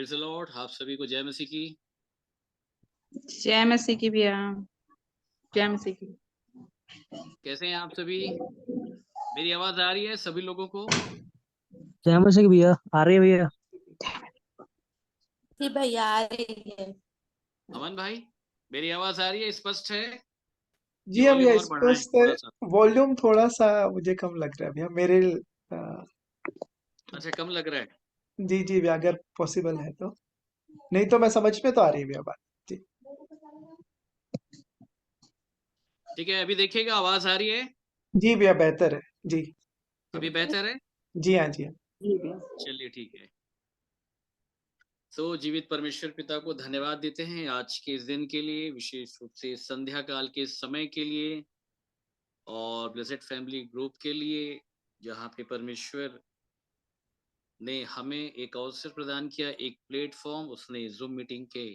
Praise the Lord, आप सभी को जय मसीह की। जय मसीह की भैया। जय मसीह की। कैसे हैं आप सभी? मेरी आवाज़ आ रही है सभी लोगों को? जय मसीह की भैया। आ रही है भैया। जी भैया आ रही है। अमन भाई, मेरी आवाज़ आ रही है, स्पष्ट है? कि जी हाँ वॉल्यूम भैया, और बढ़ाएँ स्पष्ट है। थोड़ा-सा? वॉल्यूम थोड़ा सा मुझे कम लग रहा है भैया मेरे। अ, अच्छा, कम लग रहा है। जी जी भैया, अगर पॉसिबल है तो। नहीं तो मैं समझ में तो आ रही है भैया बात। जी ठीक है, अभी देखिएगा आवाज़ आ रही है? जी भैया, बेहतर है। जी जी अभी भैया। बेहतर है? जी हाँ, जी हाँ। जी भैया। चलिए ठीक है। जीवित परमेश्वर पिता को धन्यवाद देते हैं आज के इस दिन के लिए, विशेष रूप से संध्या काल के समय के लिए और ब्लेसेड फैमिली ग्रुप के लिए, जहाँ पे परमेश्वर ने हमें एक अवसर प्रदान किया, एक प्लेटफ़ॉर्म उसने ज़ूम मीटिंग के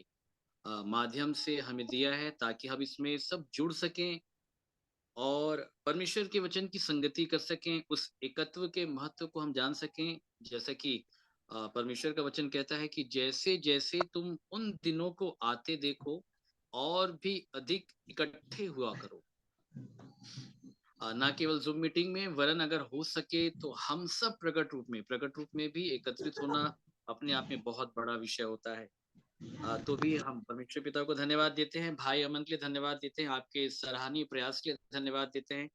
माध्यम से हमें दिया है ताकि हम इसमें सब जुड़ सकें और परमेश्वर के वचन की संगति कर सकें, उस एकत्व के महत्व को हम जान सकें। जैसा कि परमेश्वर का वचन कहता है कि जैसे जैसे तुम उन दिनों को आते देखो और भी अधिक इकट्ठे हुआ करो। ना केवल ज़ूम मीटिंग में वरन अगर हो सके तो हम सब प्रकट रूप में भी एकत्रित होना अपने आप में बहुत बड़ा विषय होता है। तो भी हम परमेश्वर पिता को धन्यवाद देते हैं, भाई अमन के लिए धन्यवाद देते हैं, आपके सराहनीय प्रयास के लिए धन्यवाद देते हैं,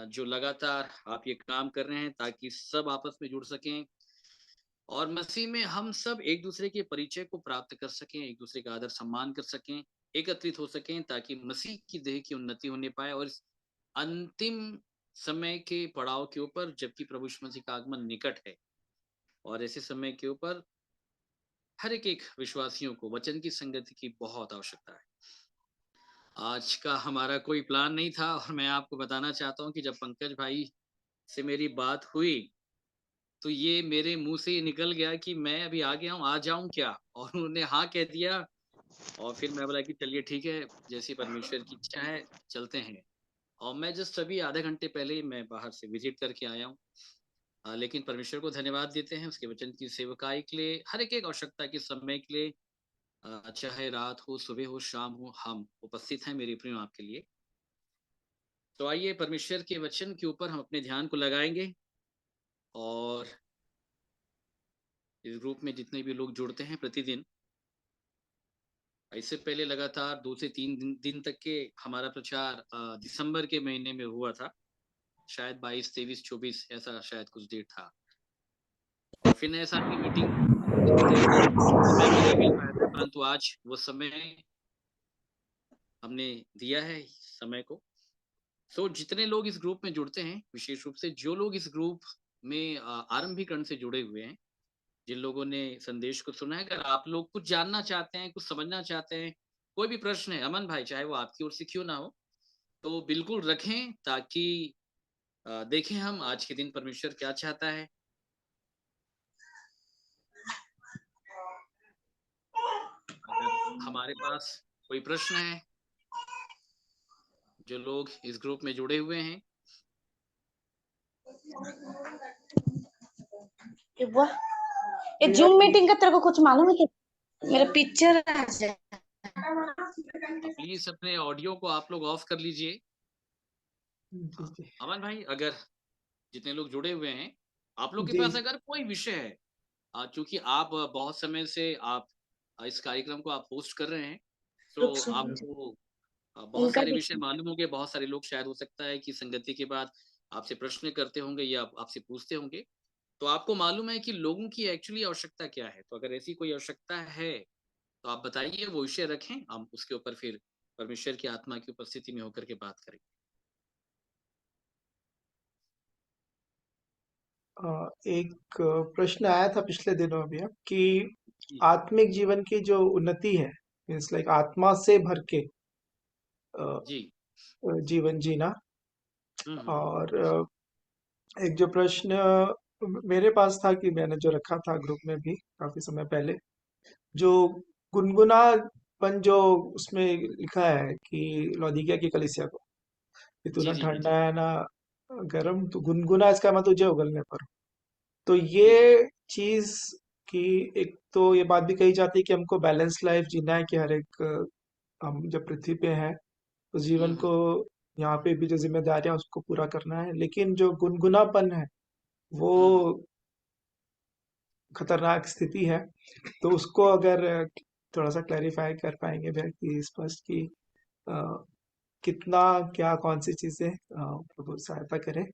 जो लगातार आप ये काम कर रहे हैं ताकि सब आपस में जुड़ सकें और मसीह में हम सब एक दूसरे के परिचय को प्राप्त कर सकें, एक दूसरे का आदर सम्मान कर सकें, एकत्रित हो सकें ताकि मसीह की देह की उन्नति होने पाए और इस अंतिम समय के पड़ाव के ऊपर, जबकि प्रभु यीशु मसीह का आगमन निकट है और ऐसे समय के ऊपर हर एक विश्वासियों को वचन की संगति की बहुत आवश्यकता है। आज का हमारा कोई प्लान नहीं था और मैं आपको बताना चाहता हूँ कि जब पंकज भाई से मेरी बात हुई तो ये मेरे मुंह से निकल गया कि मैं अभी आ गया हूँ, आ जाऊं क्या? और उन्होंने हाँ कह दिया और फिर मैं बोला कि चलिए ठीक है, जैसी परमेश्वर की इच्छा है चलते हैं। और मैं जस्ट अभी आधे घंटे पहले ही मैं बाहर से विजिट करके आया हूँ। लेकिन परमेश्वर को धन्यवाद देते हैं उसके वचन की सेवकाई के लिए, हर एक आवश्यकता के समय के लिए। चाहे रात हो, सुबह हो, शाम हो, हम उपस्थित हैं मेरे प्रियो आपके लिए। तो आइए परमेश्वर के वचन के ऊपर हम अपने ध्यान को लगाएंगे और इस ग्रुप में जितने भी लोग जुड़ते हैं प्रतिदिन, इससे पहले लगातार 2 से 3 दिन तक के हमारा प्रचार दिसंबर के महीने में हुआ था। शायद 22, 23, 24 ऐसा शायद कुछ डेट था। और फिर नए साल की मीटिंग थे, समय भी नहीं मिल पाया था, परंतु आज वो समय हमने दिया है समय को। जितने लोग इस ग्रुप में जुड़ते हैं, विशेष रूप से जो लोग इस ग्रुप में आरंभीकरण से जुड़े हुए हैं, जिन लोगों ने संदेश को सुना है, अगर आप लोग कुछ जानना चाहते हैं, कुछ समझना चाहते हैं, कोई भी प्रश्न है अमन भाई, चाहे वो आपकी ओर से क्यों ना हो, तो बिल्कुल रखें ताकि देखें हम आज के दिन परमेश्वर क्या चाहता है। अगर हमारे पास कोई प्रश्न है, जो लोग इस ग्रुप में जुड़े हुए हैं, ये जूम मीटिंग का तेरे को कुछ मालूम है क्या? मेरा पिक्चर आ जाए। प्लीज अपने ऑडियो को आप लोग ऑफ कर लीजिए। जी जी अमन भाई, अगर जितने लोग जुड़े हुए हैं, आप लोग के जी। पास अगर कोई विषय है, क्योंकि आप बहुत समय से आप इस कार्यक्रम को आप होस्ट कर रहे हैं, तो आपको बहुत इनका सारे भी विषय मालूम होंगे, बहुत सारे लोग शायद हो सकता है कि संगति के बाद आपसे प्रश्न करते होंगे या आपसे पूछते होंगे, तो आपको मालूम है कि लोगों की एक्चुअली आवश्यकता क्या है। तो अगर ऐसी कोई आवश्यकता है तो आप बताइए, वो विषय रखें, हम उसके ऊपर फिर परमेश्वर की आत्मा की उपस्थिति में होकर के बात करेंगे। एक प्रश्न आया था पिछले दिनों में भैया कि जी आत्मिक जीवन की जो उन्नति है, मीन्स लाइक आत्मा से भर के जी। जीवन जीना। हम्म। और एक जो प्रश्न मेरे पास था कि मैंने जो रखा था ग्रुप में भी काफी समय पहले, जो गुनगुनापन जो उसमें लिखा है कि लौदीकिया की कलीसिया को, कि तू जी ना जी जी जी ठंडा है ना गर्म, तू गुनगुना, इसका मैं तुझे उगलने पर। तो जी जी। ये चीज कि एक तो ये बात भी कही जाती है कि हमको बैलेंस लाइफ जीना है, कि हर एक हम जब पृथ्वी पे हैं तो जीवन को यहाँ पे भी जो जिम्मेदारियां उसको पूरा करना है, लेकिन जो गुनगुनापन है वो खतरनाक स्थिति है। तो उसको अगर थोड़ा सा क्लैरिफाई कर पाएंगे भैया कि स्पष्ट कि अ, कितना क्या कौन सी चीजें प्रभु सहायता करें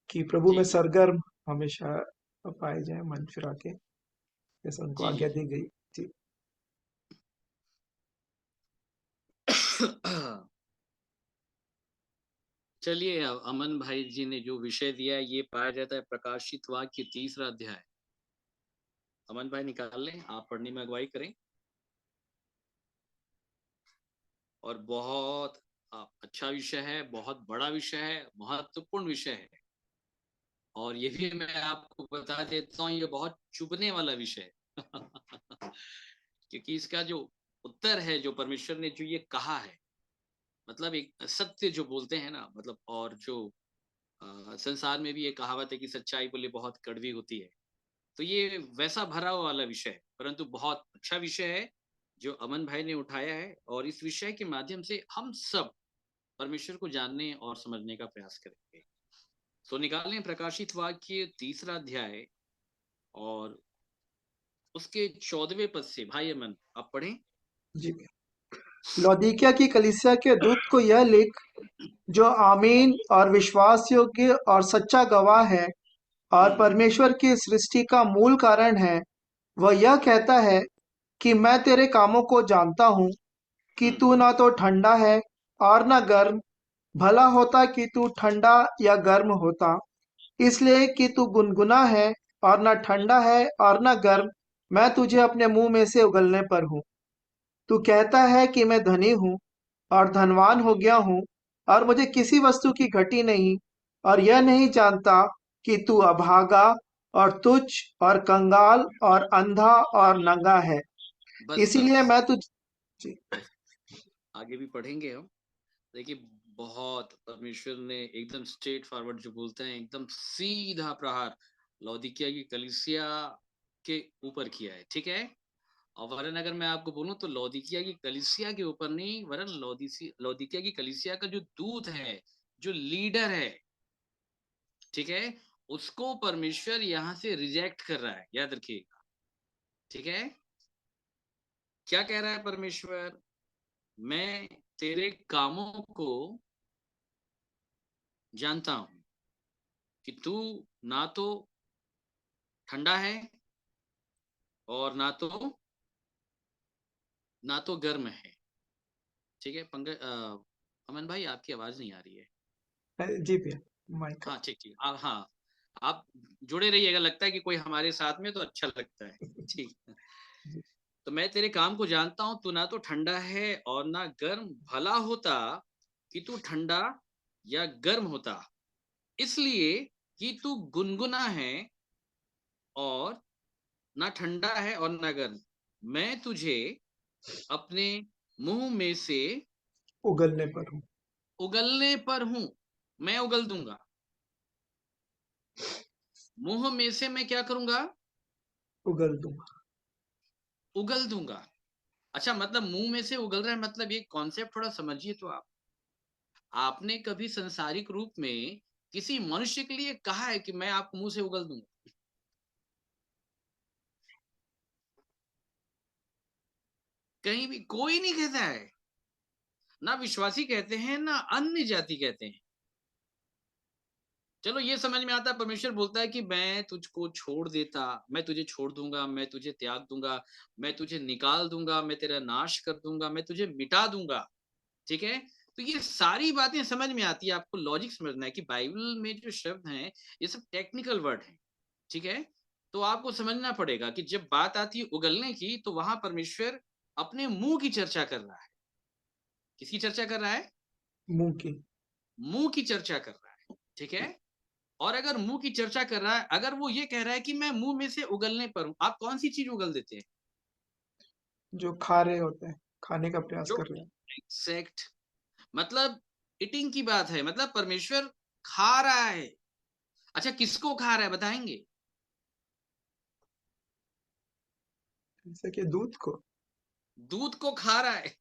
कि प्रभु जी में जी सरगर्म हमेशा पाए जाए मन फिरा के, जैसे उनको जी आज्ञा दी गई। जी। जी चलिए, अमन भाई जी ने जो विषय दिया है, ये पाया जाता है प्रकाशित वाक्य 3रा अध्याय। अमन भाई निकाल लें, आप पढ़ने में अगुवाई करें। और बहुत अच्छा विषय है, बहुत बड़ा विषय है, महत्वपूर्ण विषय है। और ये भी मैं आपको बता देता हूँ, ये बहुत चुभने वाला विषय है क्योंकि इसका जो उत्तर है, जो परमेश्वर ने जो ये कहा है, मतलब एक सत्य जो बोलते हैं ना, मतलब, और जो संसार में भी ये कहावत है कि सच्चाई बोले बहुत कड़वी होती है। तो ये वैसा भरा हुआ वाला विषय है, परंतु बहुत अच्छा विषय है जो अमन भाई ने उठाया है। और इस विषय के माध्यम से हम सब परमेश्वर को जानने और समझने का प्रयास करेंगे। तो निकालें प्रकाशित वाक्य 3रा अध्याय और उसके 14वें पद से। भाई अमन, आप पढ़ें। जी। लौदीकिया की कलीसिया के दूत को यह लिख, जो आमीन और विश्वास योग्य और सच्चा गवाह है और परमेश्वर की सृष्टि का मूल कारण है, वह यह कहता है कि मैं तेरे कामों को जानता हूँ कि तू ना तो ठंडा है और न गर्म। भला होता कि तू ठंडा या गर्म होता। इसलिए कि तू गुनगुना है और न ठंडा है और न गर्म, मैं तुझे अपने मुंह में से उगलने पर हूँ। तू कहता है कि मैं धनी हूँ और धनवान हो गया हूँ और मुझे किसी वस्तु की घटी नहीं, और यह नहीं जानता कि तू अभागा और तुच्छ और कंगाल और अंधा और नंगा है। बस इसीलिए बस, मैं तुझ जी। बस आगे भी पढ़ेंगे हम। देखिए, बहुत परमेश्वर ने एकदम स्ट्रेट फॉरवर्ड जो बोलते हैं, एकदम सीधा प्रहार लौदीकिया की कलीसिया के ऊपर किया है, ठीक है। और वरन अगर मैं आपको बोलूं तो लौदीकिया की कलीसिया के ऊपर नहीं, वरन लौदीकिया की कलीसिया का जो दूत है, जो लीडर है, ठीक है, उसको परमेश्वर यहाँ से रिजेक्ट कर रहा है, याद रखिएगा, ठीक है। क्या कह रहा है परमेश्वर? मैं तेरे कामों को जानता हूं कि तू ना तो ठंडा है और ना तो गर्म है, ठीक है। अमन भाई, आपकी आवाज नहीं आ रही है। जी भैया, माइक। हाँ, ठीक ठीक, हाँ, आप जुड़े रहिएगा, लगता है कि कोई हमारे साथ में, तो अच्छा लगता है, ठीक। तो मैं तेरे काम को जानता हूं, तू ना तो ठंडा है और ना गर्म। भला होता कि तू ठंडा या गर्म होता, इसलिए कि तू गुनगुना है और ना ठंडा है और ना गर्म, मैं तुझे अपने मुंह में से उगलने पर हूँ। उगलने पर हूं। मैं उगल दूंगा, मुंह में से मैं क्या करूंगा? उगल दूंगा। उगल दूंगा। अच्छा, मतलब मुंह में से उगल रहा है, मतलब ये कॉन्सेप्ट थोड़ा समझिए तो आप। आपने कभी संसारिक रूप में किसी मनुष्य के लिए कहा है कि मैं आपको मुंह से उगल दूंगा? कहीं भी कोई नहीं कहता है, ना विश्वासी कहते हैं ना अन्य जाति कहते हैं। चलो, ये समझ में आता है, परमेश्वर बोलता है कि मैं तुझको छोड़ देता, मैं तुझे छोड़ दूंगा, मैं तुझे त्याग दूंगा, मैं तुझे निकाल दूंगा, मैं तेरा नाश कर दूंगा, मैं तुझे मिटा दूंगा, ठीक है। तो ये सारी बातें समझ में आती है, आपको लॉजिक समझना है कि बाइबल में जो शब्द हैं, ये सब टेक्निकल वर्ड हैं, ठीक है। तो आपको समझना पड़ेगा कि जब बात आती है उगलने की, तो वहां परमेश्वर अपने मुंह की चर्चा कर रहा है। किसकी चर्चा कर रहा है? मुंह की। मुंह की चर्चा कर रहा है, ठीक है। और अगर मुंह की चर्चा कर रहा है, अगर वो ये कह रहा है कि मैं मुंह में से उगलने पर हूं, आप कौन सी चीज उगल देते हैं? जो खा रहे होते हैं, खाने का प्रयास जो कर रहे हैं। एग्जैक्ट, मतलब ईटिंग की बात है, मतलब परमेश्वर खा रहा है। अच्छा, किसको खा रहा है बताएंगे? जैसे कि दूध को। दूध को खा रहा है।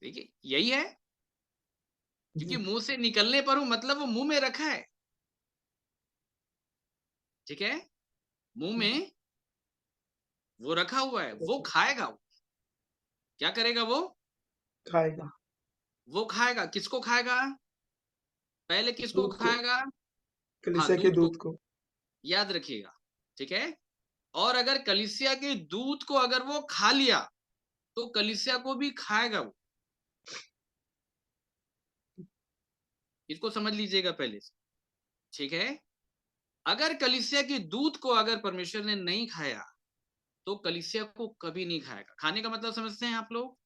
देखिए यही है, क्योंकि जी मुंह से निकलने पर वो मतलब वो मुंह में रखा है, ठीक है, मुंह में वो रखा हुआ है, वो खाएगा। वो क्या करेगा? खाएगा। वो खाएगा। किसको खाएगा? पहले किसको दूध को, खाएगा? हाँ, कलीसिया के दूध को। दूध को। याद रखिएगा, ठीक है। और अगर कलीसिया के दूध को अगर वो खा लिया तो कलीसिया को भी खाएगा वो। इसको समझ लीजिएगा पहले से, ठीक है। अगर कलीसिया के दूध को अगर परमेश्वर ने नहीं खाया तो कलीसिया को कभी नहीं खाएगा। खाने का मतलब समझते हैं आप लोग?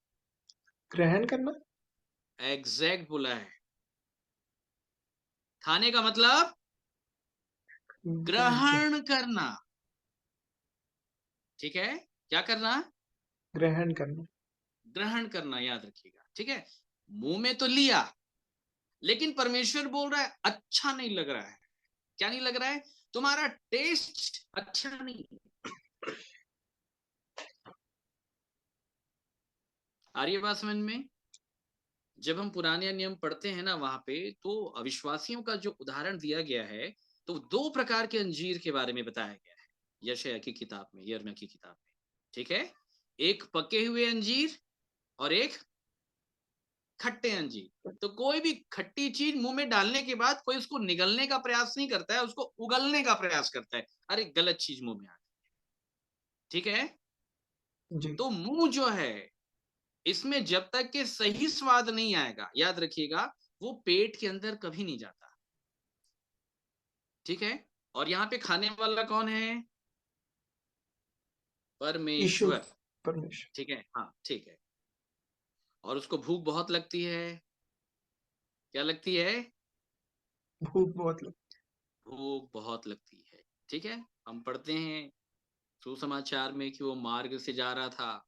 ग्रहण करना। एग्जैक्ट बोला है। खाने का मतलब ग्रहण किया। ग्रहण करना, ठीक है। क्या करना? ग्रहण करना। ग्रहण करना, याद रखिएगा, ठीक है। मुंह में तो लिया, लेकिन परमेश्वर बोल रहा है अच्छा नहीं लग रहा है। क्या नहीं लग रहा है? तुम्हारा टेस्ट अच्छा नहीं है। आ रही है बात समझ में? जब हम पुराने नियम पढ़ते हैं ना, वहां पे तो अविश्वासियों का जो उदाहरण दिया गया है, तो दो प्रकार के अंजीर के बारे में बताया गया है यशायाह की किताब में, यिर्मयाह की किताब में, ठीक है। एक पके हुए अंजीर और एक खट्टे अंजीर। तो कोई भी खट्टी चीज मुंह में डालने के बाद कोई उसको निगलने का प्रयास नहीं करता है, उसको उगलने का प्रयास करता है। अरे गलत चीज मुंह में आ गई, ठीक है। जी। तो मुंह जो है, इसमें जब तक के सही स्वाद नहीं आएगा, याद रखिएगा, वो पेट के अंदर कभी नहीं जाता, ठीक है। और यहाँ पे खाने वाला कौन है? यीशु परमेश्वर, परमेश्वर। ठीक है, हाँ ठीक है। और उसको भूख बहुत लगती है। क्या लगती है? भूख बहुत लगी। भूख बहुत लगती है, ठीक है। हम पढ़ते हैं सुसमाचार में कि वो मार्ग से जा रहा था,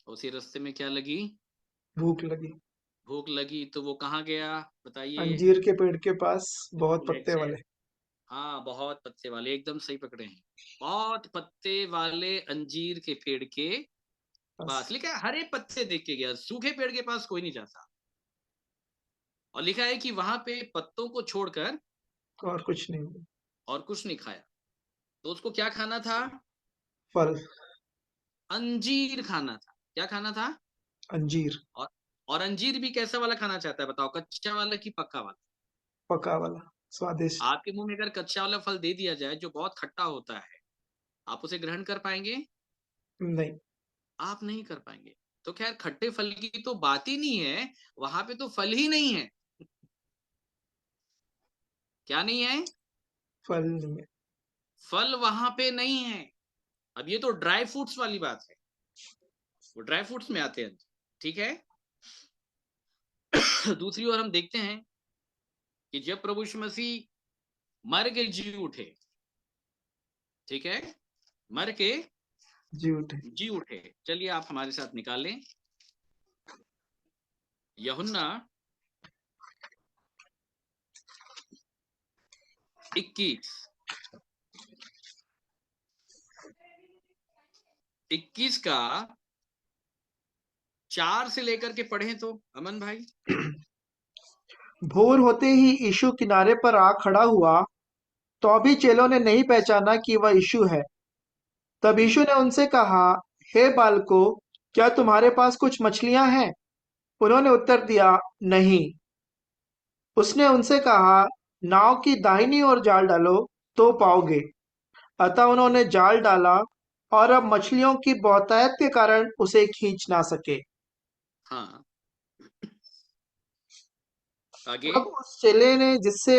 उसी रास्ते में क्या लगी? भूख लगी। भूख लगी। तो वो कहाँ गया? बताइए। अंजीर के पेड़ के पास, बहुत बिल्कुल पत्ते एग्जैक्ट। वाले। हाँ, बहुत पत्ते वाले, एकदम सही पकड़े हैं। बहुत पत्ते वाले अंजीर के पेड़ के बस। पास। लिखा है हरे पत्ते देख के गया, सूखे पेड़ के पास कोई नहीं जाता। और लिखा है कि वहां पे पत्तों को छोड़कर और कुछ नहीं हुआ। और कुछ नहीं खाया। तो उसको क्या खाना था? फल। अंजीर खाना था। क्या खाना था? अंजीर। और और अंजीर भी कैसा वाला खाना चाहता है बताओ? कच्चा वाला कि पक्का वाला? पका वाला। स्वादिष्ट। आपके मुंह में अगर कच्चा वाला फल दे दिया जाए जो बहुत खट्टा होता है, आप उसे ग्रहण कर पाएंगे? नहीं। आप नहीं कर पाएंगे। तो खैर, खट्टे फल की तो बात ही नहीं है, वहां पे तो फल ही नहीं है। क्या नहीं है? फल नहीं है। फल वहां पे नहीं है। अब ये तो ड्राई फ्रूट्स वाली बात है, वो ड्राई फ्रूट्स में आते हैं, ठीक है। दूसरी ओर हम देखते हैं कि जब प्रभु यीशु मसीह मर के जी उठे, ठीक है, मर के जी उठे। जी उठे। चलिए आप हमारे साथ निकालें यूहन्ना 21, 21 का 4 से लेकर के पढ़ें तो अमन भाई। भोर होते ही यीशु किनारे पर आ खड़ा हुआ, तो भी चेलों ने नहीं पहचाना कि वह यीशु है। तब यीशु ने उनसे कहा, हे बालकों, क्या तुम्हारे पास कुछ मछलियां हैं? उन्होंने उत्तर दिया, नहीं। उसने उनसे कहा, नाव की दाहिनी ओर जाल डालो तो पाओगे। अतः उन्होंने जाल डाला, और अब मछलियों की बहुतायत के कारण उसे खींच ना सके। हाँ, आगे। तब उस चेले ने जिससे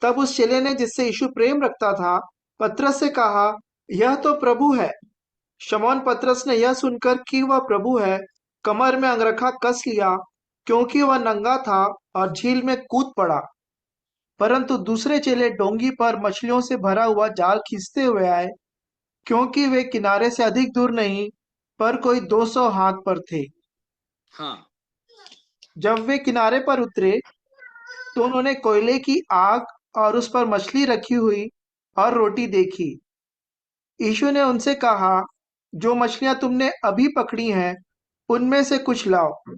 तब उस चेले ने जिससे यीशु प्रेम रखता था, पतरस से कहा, यह तो प्रभु है। शमौन पतरस ने यह सुनकर कि वह प्रभु है, कमर में अंगरखा कस लिया, क्योंकि वह नंगा था, और झील में कूद पड़ा। परंतु दूसरे चेले डोंगी पर मछलियों से भरा हुआ जाल खींचते हुए आए, क्योंकि वे किनारे से अधिक दूर नहीं, पर कोई 200 हाथ पर थे। हाँ, जब वे किनारे पर उतरे, तो उन्होंने कोयले की आग और उस पर मछली रखी हुई और रोटी देखी। यीशु ने उनसे कहा, जो मछलियां तुमने अभी पकड़ी हैं उनमें से कुछ लाओ। तो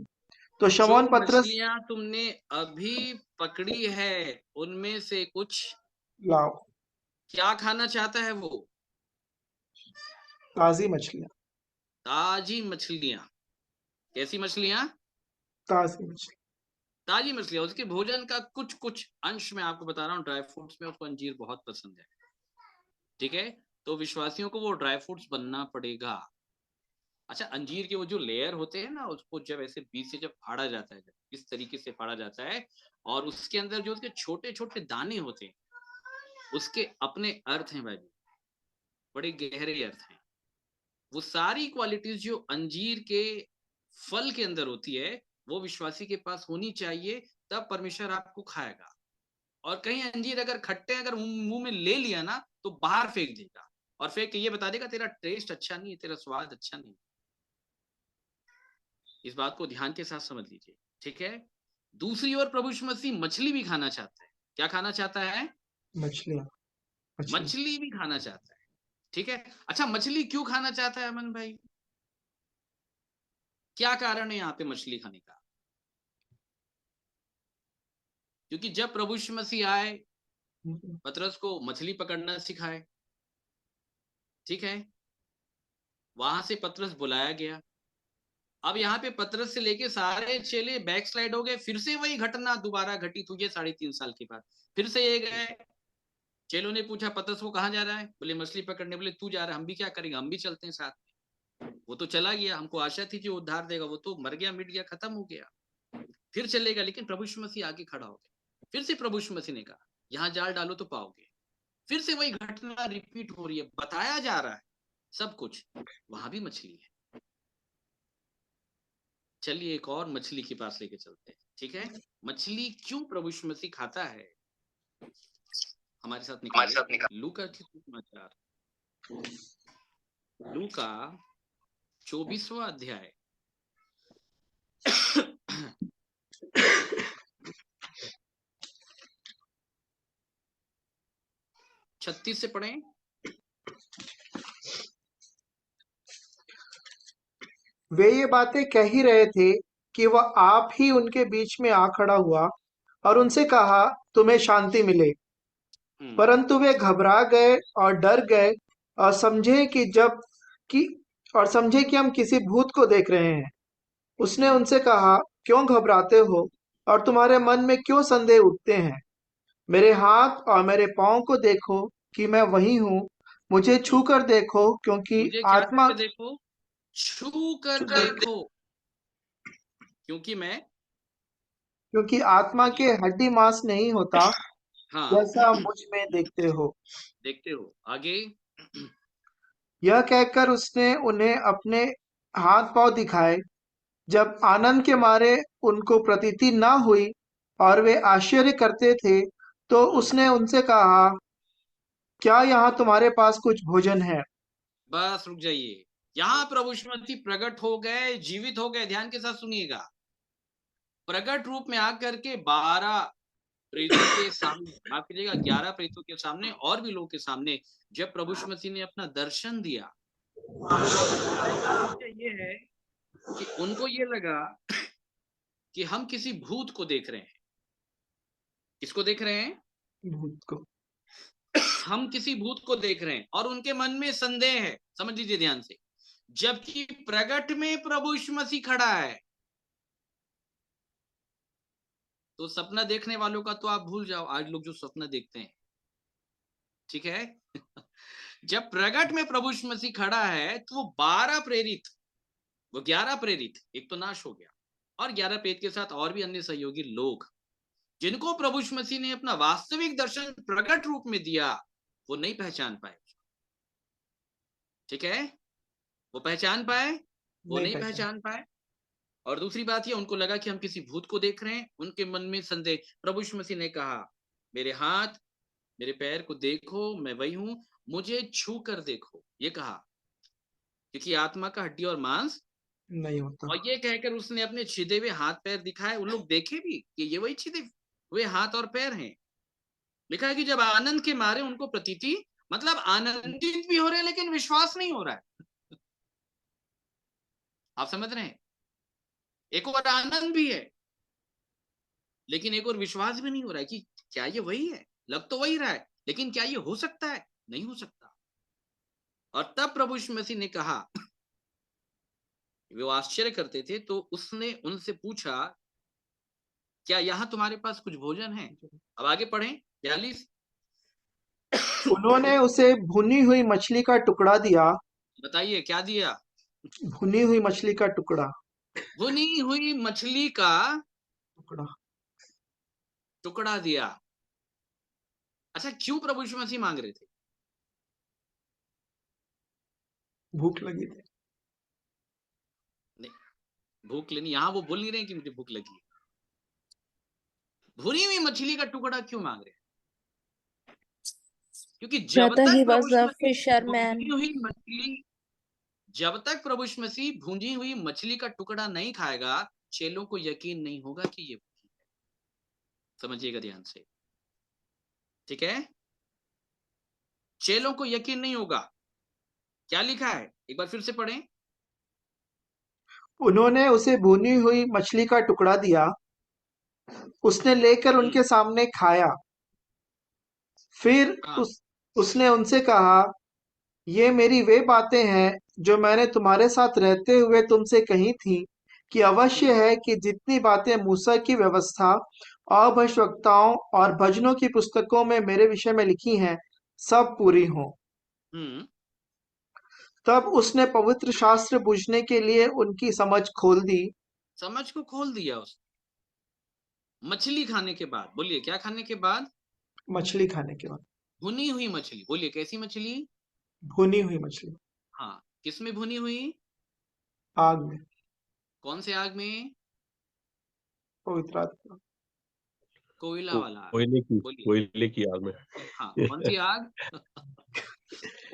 जो शमौन पतरस मछलियां तुमने अभी पकड़ी है उनमें से कुछ लाओ, क्या खाना चाहता है वो? ताजी मछलियां, ताजी मछलियां। कैसी मछलियां? ताजी मछली। ताजी मछलियां। उसके भोजन का कुछ कुछ अंश मैं आपको बता रहा हूँ। ड्राई फ्रूट्स में उसको अंजीर बहुत पसंद है, ठीक है? तो विश्वासियों को वो ड्राई फ्रूट्स बनना पड़ेगा। अच्छा, अंजीर के वो जो लेयर होते हैं ना, उसको जब ऐसे बीच से जब फाड़ा जाता है, जब इस तरीके से फाड़ा जाता है, और उसके अंदर जो उसके छोटे छोटे दाने होते हैं, उसके अपने अर्थ हैं भाई, बड़े गहरे अर्थ हैं। वो सारी क्वालिटीज जो अंजीर के फल के अंदर होती है, वो विश्वासी के पास होनी चाहिए, तब परमेश्वर आपको खाएगा। और कहीं अंजीर अगर खट्टे अगर मुंह में ले लिया ना, तो बाहर फेंक देगा, और फेंक के ये बता देगा तेरा टेस्ट अच्छा नहीं है, तेरा स्वाद अच्छा नहीं है। इस बात को ध्यान के साथ समझ लीजिए, ठीक है? दूसरी ओर प्रभु यीशु मसीह मछली भी खाना चाहता है। क्या खाना चाहता है? मछलियां, मछली। मछली भी खाना चाहता है, ठीक है? अच्छा, मछली क्यों खाना चाहता है अमन भाई? क्या कारण है यहाँ पे मछली खाने का? क्योंकि जब प्रभु यीशु मसीह आए, पतरस को मछली पकड़ना सिखाए, ठीक है? वहां से पतरस बुलाया गया। अब यहाँ पे पतरस से लेके सारे चेले बैक स्लाइड हो गए, फिर से वही घटना दोबारा घटित हुई है 3.5 साल के बाद। फिर से ये गए, चेलों ने पूछा पतरस को कहाँ जा रहा है? बोले मछली पकड़ने। बोले तू जा रहा है, हम भी क्या करेंगे, हम भी चलते हैं साथ में। वो तो चला गया, हमको आशा थी जो उद्धार देगा, वो तो मर गया, मिट गया, खत्म हो गया। फिर चलेगा, लेकिन प्रभु यीशु मसीह आगे खड़ा हो गया। फिर से प्रभु यीशु मसीह ने कहा, यहाँ जाल डालो तो पाओगे। फिर से वही घटना रिपीट हो रही है, बताया जा रहा है सब कुछ, वहां भी मछली है। चलिए एक और मछली के पास लेके चलते हैं, ठीक है? मछली क्यों प्रभु यीशु मसीह खाता है? हमारे साथ निकालिए लूका की सुसमाचार, लूका 24वां अध्याय। 36 से पढ़ें। वे ये बातें कह ही रहे थे कि वह आप ही उनके बीच में आ खड़ा हुआ और उनसे कहा, तुम्हें शांति मिले। परंतु वे घबरा गए और डर गए और समझे कि समझे कि हम किसी भूत को देख रहे हैं। उसने उनसे कहा, क्यों घबराते हो और तुम्हारे मन में क्यों संदेह उठते हैं? मेरे हाथ और मेरे पाँव को देखो कि मैं वही हूँ। मुझे छू कर देखो, मुझे क्या करके देखो? छू कर देखो, क्योंकि आत्मा के हड्डी मांस नहीं होता, हाँ जैसा मुझ में देखते हो। देखते हो। आगे यह कहकर उसने उन्हें अपने हाथ पांव दिखाए। जब आनंद के मारे उनको प्रतीति न हुई और वे आश्चर्य करते थे, तो उसने उनसे कहा, क्या यहाँ तुम्हारे पास कुछ भोजन है? बस रुक जाइए। यहाँ प्रभु यीशु मसीह प्रकट हो गए, जीवित हो गए। ध्यान के साथ सुनिएगा। प्रकट रूप में आकर के 12 प्रेरितों के सामने, माफ कीजिएगा 11 प्रेरितों के सामने और भी लोगों के सामने, जब प्रभु यीशु मसीह ने अपना दर्शन दिया, ये है कि उनको ये लगा कि हम किसी भूत को देख रहे हैं। किसको देख रहे हैं? भूत को। हम किसी भूत को देख रहे हैं, और उनके मन में संदेह है। समझ लीजिए ध्यान से, जबकि प्रकट में प्रभु यीशु मसीह खड़ा है। तो सपना देखने वालों का तो आप भूल जाओ, आज लोग जो सपना देखते हैं, ठीक है? जब प्रकट में प्रभु यीशु मसीह खड़ा है, तो वो 12 प्रेरित, वो 11 प्रेरित, एक तो नाश हो गया, और 11 प्रेरित के साथ और भी अन्य सहयोगी लोग, जिनको प्रभु यीशु मसीह ने अपना वास्तविक दर्शन प्रकट रूप में दिया, वो नहीं पहचान पाए, ठीक है? वो पहचान पाए? वो नहीं पहचान पाए। और दूसरी बात ये, उनको लगा कि हम किसी भूत को देख रहे हैं। उनके मन में संदेह। प्रभु यीशु मसीह ने कहा, मेरे हाथ मेरे पैर को देखो, मैं वही हूं, मुझे छू कर देखो, ये कहा, क्योंकि आत्मा का हड्डी और मांस नहीं होता। और ये कहकर उसने अपने छिदे हुए हाथ पैर दिखाए। उन लोग देखे भी कि ये वही छिदे हुए हाथ और पैर हैं। लिखा है कि जब आनंद के मारे उनको प्रतीति मतलब आनंदित भी हो रहे हैं लेकिन विश्वास नहीं हो रहा है। आप समझ रहे हैं? एक और आनंद भी है लेकिन एक और विश्वास भी नहीं हो रहा है कि क्या ये वही है। लग तो वही रहा है लेकिन क्या ये हो सकता है? नहीं हो सकता। और तब प्रभु यीशु मसीह ने कहा, वो आश्चर्य करते थे, तो उसने उनसे पूछा, क्या यहाँ तुम्हारे पास कुछ भोजन है? अब आगे पढ़ें 42। उन्होंने उसे भुनी हुई मछली का टुकड़ा दिया। बताइए क्या दिया? भुनी हुई मछली का टुकड़ा। भुनी हुई मछली का टुकड़ा। टुकड़ा दिया। अच्छा, क्यों प्रभु यीशु मसीह मांग रहे थे? भूख लगी थी। नहीं, भूख लेनी, यहां वो बोल नहीं रहे कि मुझे भूख लगी है। भुनी हुई मछली का टुकड़ा क्यों मांग रहे हैं? क्योंकि जब Brother, he तक प्रभु was यीशु a मसीह भुनी fisherman. हुई मछली जब तक प्रभु यीशु मसीह भुनी हुई मछली का टुकड़ा नहीं खाएगा, चेलों को यकीन नहीं होगा कि ये भूखी है। समझिएगा ध्यान से, ठीक है? चेलों को यकीन नहीं होगा। क्या लिखा है, एक बार फिर से पढ़ें। उन्होंने उसे भुनी हुई मछली का टुकड़ा दिया। उसने लेकर उनके सामने खाया। फिर हाँ। उसने उनसे कहा, ये मेरी वे बातें हैं जो मैंने तुम्हारे साथ रहते हुए तुमसे कही थी, कि अवश्य है कि जितनी बातें मूसा की व्यवस्था और भविष्यवक्ताओं और भजनों की पुस्तकों में मेरे विषय में लिखी हैं, सब पूरी हों। हम्म। तब उसने पवित्र शास्त्र बूझने के लिए उनकी समझ खोल दी। समझ को खोल दिया उसने मछली खाने के बाद। बोलिए क्या खाने के बाद? मछली खाने के बाद। भुनी हुई मछली। बोलिए कैसी मछली? भुनी हुई मछली। हाँ, किसमें भुनी हुई? आग में। कौन से आग में? पवित्र आत्मा। कोयला को- वाला आग। कोयले की बोलिए। कोयले की आग में। हाँ, कौन सी आग?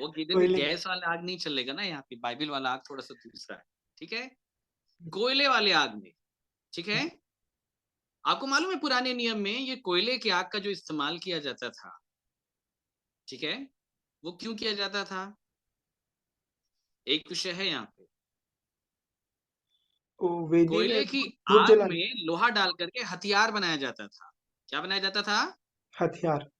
वो किधर भी कोयले। गैस वाला आग नहीं चलेगा ना, यहाँ पे बाइबल वाला आग थोड़ा सा दूसरा है, ठीक है? कोयले वाले आग में, ठीक है? आपको मालूम है पुराने नियम में ये कोयले की आग का जो इस्तेमाल किया जाता था, ठीक है, वो क्यों किया जाता था? एक विषय है यहाँ पे। वो वेदी में कोयले की धूप आग जलाने। में लोहा डाल करके हथियार बनाया जाता था। क्या बनाया जाता था? हथियार।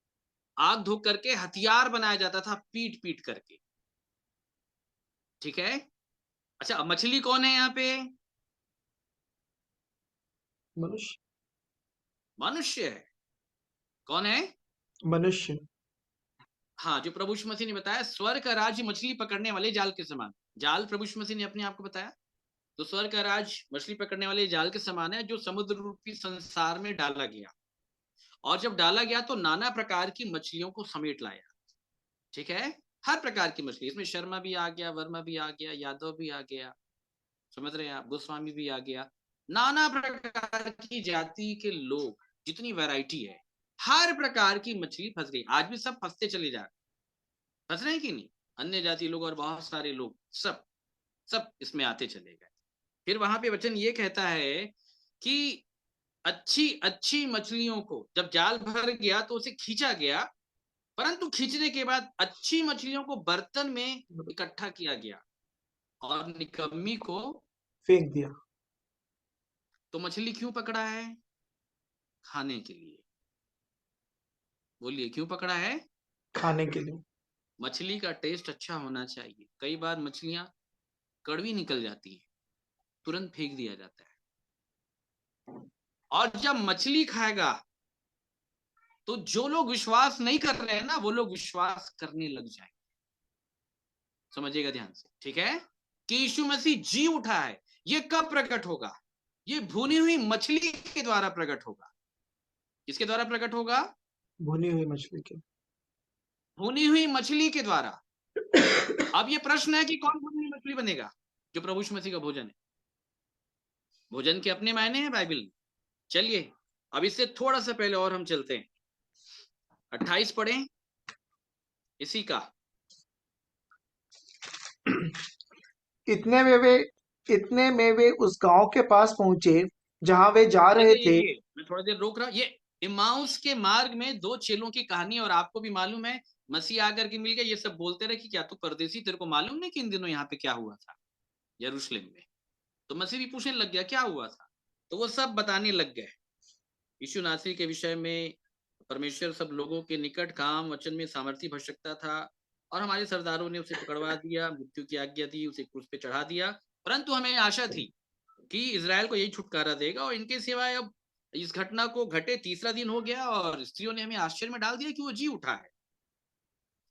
आग धो करके हथियार बनाया जाता था, पीट पीट करके, ठीक है? अच्छा, अब मछली कौन है यहाँ पे? मनुष्य। मनुष्य है। कौन है? मनुष्य। हाँ, जो प्रभु यीशु मसीह ने बताया, स्वर्ग का राज्य मछली पकड़ने वाले जाल के समान। जाल प्रभु यीशु मसीह ने अपने आप को बताया, तो स्वर्ग का राज मछली पकड़ने वाले जाल के समान है, जो समुद्र रूपी संसार में डाला गया। और जब डाला गया तो नाना प्रकार की मछलियों को समेट लाया, ठीक है? हर प्रकार की मछली, इसमें शर्मा भी आ गया, वर्मा भी आ गया, यादव भी आ गया, समझ रहे हैं आप, गोस्वामी भी आ गया, नाना प्रकार की जाति के लोग, जितनी वैरायटी है, हर प्रकार की मछली फंस गई। आज भी सब फंसते चले जा रहे, फंस रहे हैं कि नहीं? अन्य जाति लोग और बहुत सारे लोग, सब सब इसमें आते चले गए। फिर वहां पे वचन ये कहता है कि अच्छी अच्छी मछलियों को जब जाल भर गया तो उसे खींचा गया, परंतु खींचने के बाद अच्छी मछलियों को बर्तन में इकट्ठा किया गया और निकम्मी को फेंक दिया। तो मछली क्यों पकड़ा है? खाने के लिए। बोलिए क्यों पकड़ा है? खाने के लिए। मछली का टेस्ट अच्छा होना चाहिए। कई बार मछलियां कड़वी निकल जाती है, तुरंत फेंक दिया जाता है। और जब मछली खाएगा तो जो लोग विश्वास नहीं कर रहे हैं ना, वो लोग विश्वास करने लग जाएंगे। समझिएगा ध्यान से, ठीक है? कि यीशु मसीह जी उठा है। ये कब प्रकट होगा? ये भुनी हुई मछली के द्वारा प्रकट होगा। किसके द्वारा प्रकट होगा? भुनी हुई मछली के। भुनी हुई मछली के द्वारा। अब ये प्रश्न है कि कौन भुनी हुई मछली बनेगा? जो प्रभु यीशु मसीह का भोजन है। भोजन के अपने मायने हैं बाइबल में। चलिए अब इससे थोड़ा सा पहले और हम चलते हैं, 28 पढ़ें इसी का। इतने में वे उस गांव के पास पहुंचे जहां वे जा रहे थे। मैं थोड़ा देर रोक रहा हूं। ये इम्माउस के मार्ग में दो चेलों की कहानी, और आपको भी मालूम है मसीह आकर के मिल गया, ये सब बोलते रहे कि क्या तू परदेसी, तेरे को मालूम नहीं कि इन दिनों यहाँ पे क्या हुआ था यरूशलेम में। तो मसीह भी पूछने लग गया क्या हुआ था, तो वो सब बताने लग गए यीशु नासरी के विषय में। परमेश्वर सब लोगों के निकट काम वचन में सामर्थी भर था, और हमारे सरदारों ने उसे पकड़वा दिया, मृत्यु की आज्ञा दी, उसे क्रूस पे चढ़ा दिया। परंतु हमें आशा थी कि इजराइल को यही छुटकारा देगा, और इनके सिवाय अब इस घटना को घटे तीसरा दिन हो गया, और स्त्रियों ने हमें आश्चर्य में डाल दिया कि वो जी उठा है।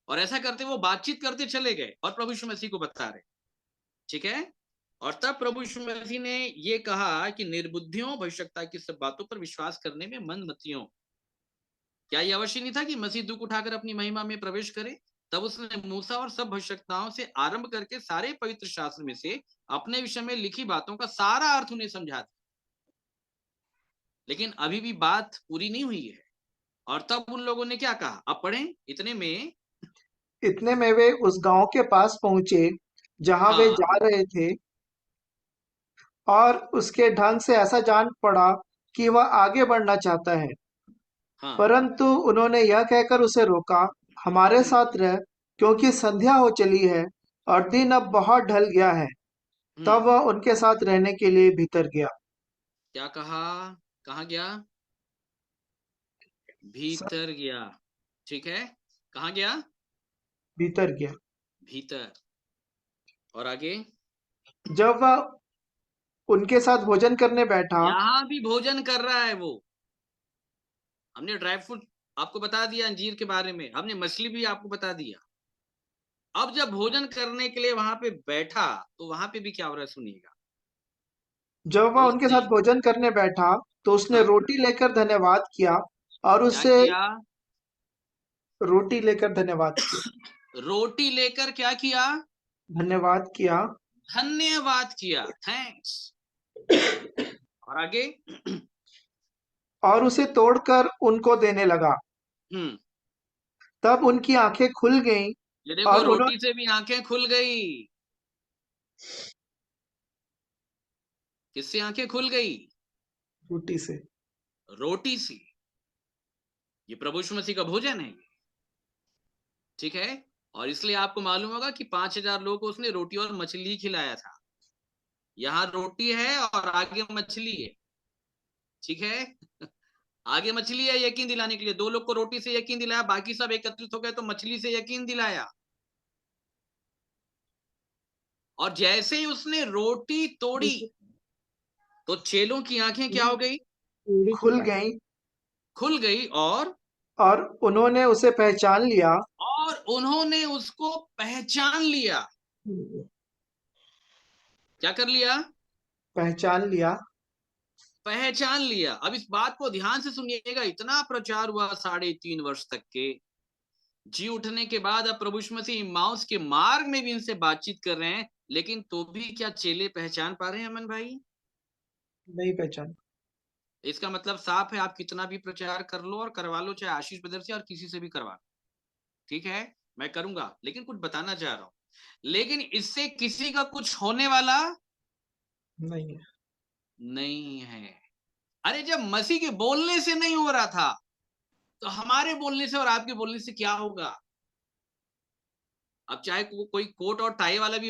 और ऐसा करते वो बातचीत करते चले गए और प्रभु यीशु मसीह को बता रहे, ठीक है। और तब प्रभु यीशु मसीह ने ये कहा कि निर्बुद्धियों भविष्यवक्ता की सब बातों पर विश्वास करने में मंदमतियों। क्या ये अवश्य नहीं था कि मसीह दुख उठाकर अपनी महिमा में प्रवेश करे? तब उसने मूसा और सब भविष्यवक्ताओं से आरंभ करके सारे पवित्र शास्त्र में से अपने विषय में लिखी बातों का सारा अर्थ उन्हें समझा दिया। लेकिन अभी भी बात पूरी नहीं हुई है। और तब उन लोगों ने क्या कहा, अब पढ़ें। इतने में वे उस गांव के पास पहुंचे जहां वे हाँ जा रहे थे, और उसके ढंग से ऐसा जान पड़ा कि वह आगे बढ़ना चाहता है। हाँ। परंतु उन्होंने यह कहकर उसे रोका, हमारे साथ रह, क्योंकि संध्या हो चली है और दिन अब बहुत ढल गया है। तब हम्म। वह उनके साथ रहने के लिए भीतर गया। क्या कहा? कहाँ गया? स- भीतर गया। ठीक है, कहाँ गया? भीतर गया। भीतर। और आगे? जब वह उनके साथ भोजन करने बैठा। यहां भी भोजन कर रहा है वो। हमने ड्राई फ्रूट आपको बता दिया, अंजीर के बारे में हमने मछली भी आपको बता दिया। अब जब भोजन करने के लिए वहां पे बैठा, तो वहां पे भी क्या हो रहा है सुनिएगा। जब तो वह उनके उसने साथ भोजन करने बैठा तो उसने हाँ रोटी लेकर धन्यवाद किया और क्या उसे किया? रोटी लेकर धन्यवाद किया। रोटी लेकर क्या किया? धन्यवाद किया धन्यवाद किया, थैंक्स। और आगे? और उसे तोड़कर उनको देने लगा। हम्म। तब उनकी आंखें खुल गईं ये देखो, और रोटी से भी आंखें खुल गई। किससे आंखें खुल गई? रोटी से। रोटी से। ये प्रभु यीशु मसीह का भोजन है, ठीक है। और इसलिए आपको मालूम होगा कि 5,000 लोगों को उसने रोटी और मछली खिलाया था। यहाँ रोटी है और आगे मछली है, ठीक है। आगे मछली है यकीन दिलाने के लिए। 2 लोग को रोटी से यकीन दिलाया, बाकी सब एकत्रित हो गए तो मछली से यकीन दिलाया। और जैसे ही उसने रोटी तोड़ी, तो चेलों की आंखें क्या हो गई? खुल गईं खुल गई। और उन्होंने उसे पहचान लिया। और उन्होंने उसको पहचान लिया। क्या कर लिया? पहचान लिया। पहचान लिया। अब इस बात को ध्यान से सुनिएगा। इतना प्रचार हुआ 3.5 वर्ष तक के, जी उठने के बाद अब प्रभु यीशु मसीह इम्माउस के मार्ग में भी इनसे बातचीत कर रहे हैं, लेकिन तो भी क्या चेले पहचान पा रहे हैं अमन भाई? नहीं पहचान। इसका मतलब साफ है, आप कितना भी प्रचार कर लो और करवा लो, चाहे आशीष ब्रदर से और किसी से भी करवा लो, ठीक है, मैं करूंगा, लेकिन कुछ बताना चाह रहा हूं। लेकिन इससे किसी का कुछ होने वाला नहीं है। नहीं है। अरे जब मसीह के बोलने से नहीं हो रहा था, तो हमारे बोलने से और आपके बोलने से क्या होगा? अब चाहे कोई कोट और टाई वाला भी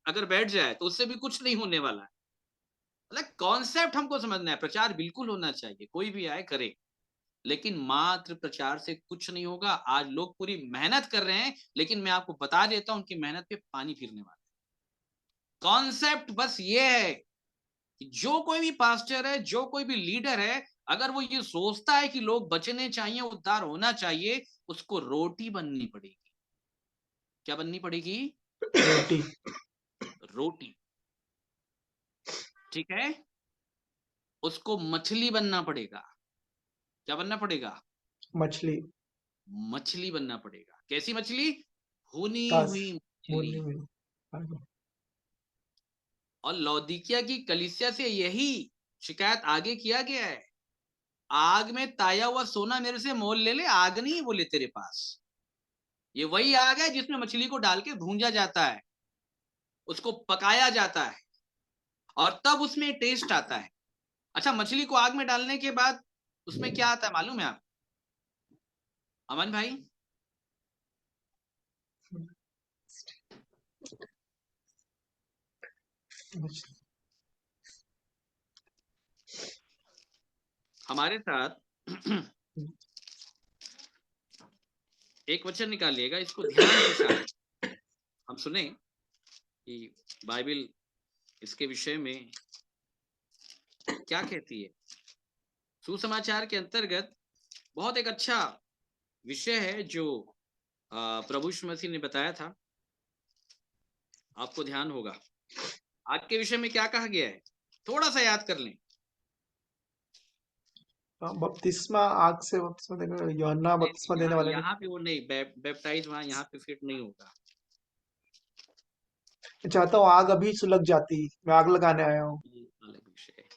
अगर बैठ जाए तो उससे भी कुछ नहीं होने वाला है। मतलब कॉन्सेप्ट हमको समझना है। प्रचार बिल्कुल होना चाहिए, कोई भी आए करे, लेकिन मात्र प्रचार से कुछ नहीं होगा। आज लोग पूरी मेहनत कर रहे हैं, लेकिन मैं आपको बता देता हूं उनकी मेहनत पे पानी फिरने वाला है। कॉन्सेप्ट बस ये है कि जो कोई भी पास्टर है, जो कोई भी लीडर है, अगर वो ये सोचता है कि लोग बचने चाहिए, उद्धार होना चाहिए, उसको रोटी बननी पड़ेगी। क्या बननी पड़ेगी? रोटी। रोटी, ठीक है। उसको मछली बनना पड़ेगा। क्या बनना पड़ेगा? मछली। मछली बनना पड़ेगा। कैसी मछली? भुनी तास। हुई मछली। मुन्नी में। और लौदीकिया की कलीसिया से यही शिकायत आगे किया गया है। आग में ताया हुआ सोना मेरे से मोल ले ले, आग नहीं है बोले तेरे पास। ये वही आग है जिसमें मछली को डाल के भूंजा जाता है, उसको पकाया जाता है, और तब उसमें टेस्ट आता है। अच्छा, मछली को आग में डालने के बाद उसमें क्या आता है मालूम है आप अमन भाई? हमारे साथ एक वचन निकालिएगा, इसको ध्यान के साथ हम सुने कि बाइबल इसके विषय में क्या कहती है। सुसमाचार के अंतर्गत बहुत एक अच्छा विषय है जो प्रभु यीशु मसीह ने बताया था। आपको ध्यान होगा आज के विषय में क्या कहा गया है, थोड़ा सा याद कर लें। बपतिस्मा, आग से बपतिस्मा देने, यूहन्ना बपतिस्मा देने वाले ने। यहाँ पे वो नहीं, बैप्टाइज वहां यहाँ पे फिट नहीं होगा। मैं चाहता हूँ आग अभी सुलग जाती, मैं आग लगाने आया हूँ। ये अलग विषय है।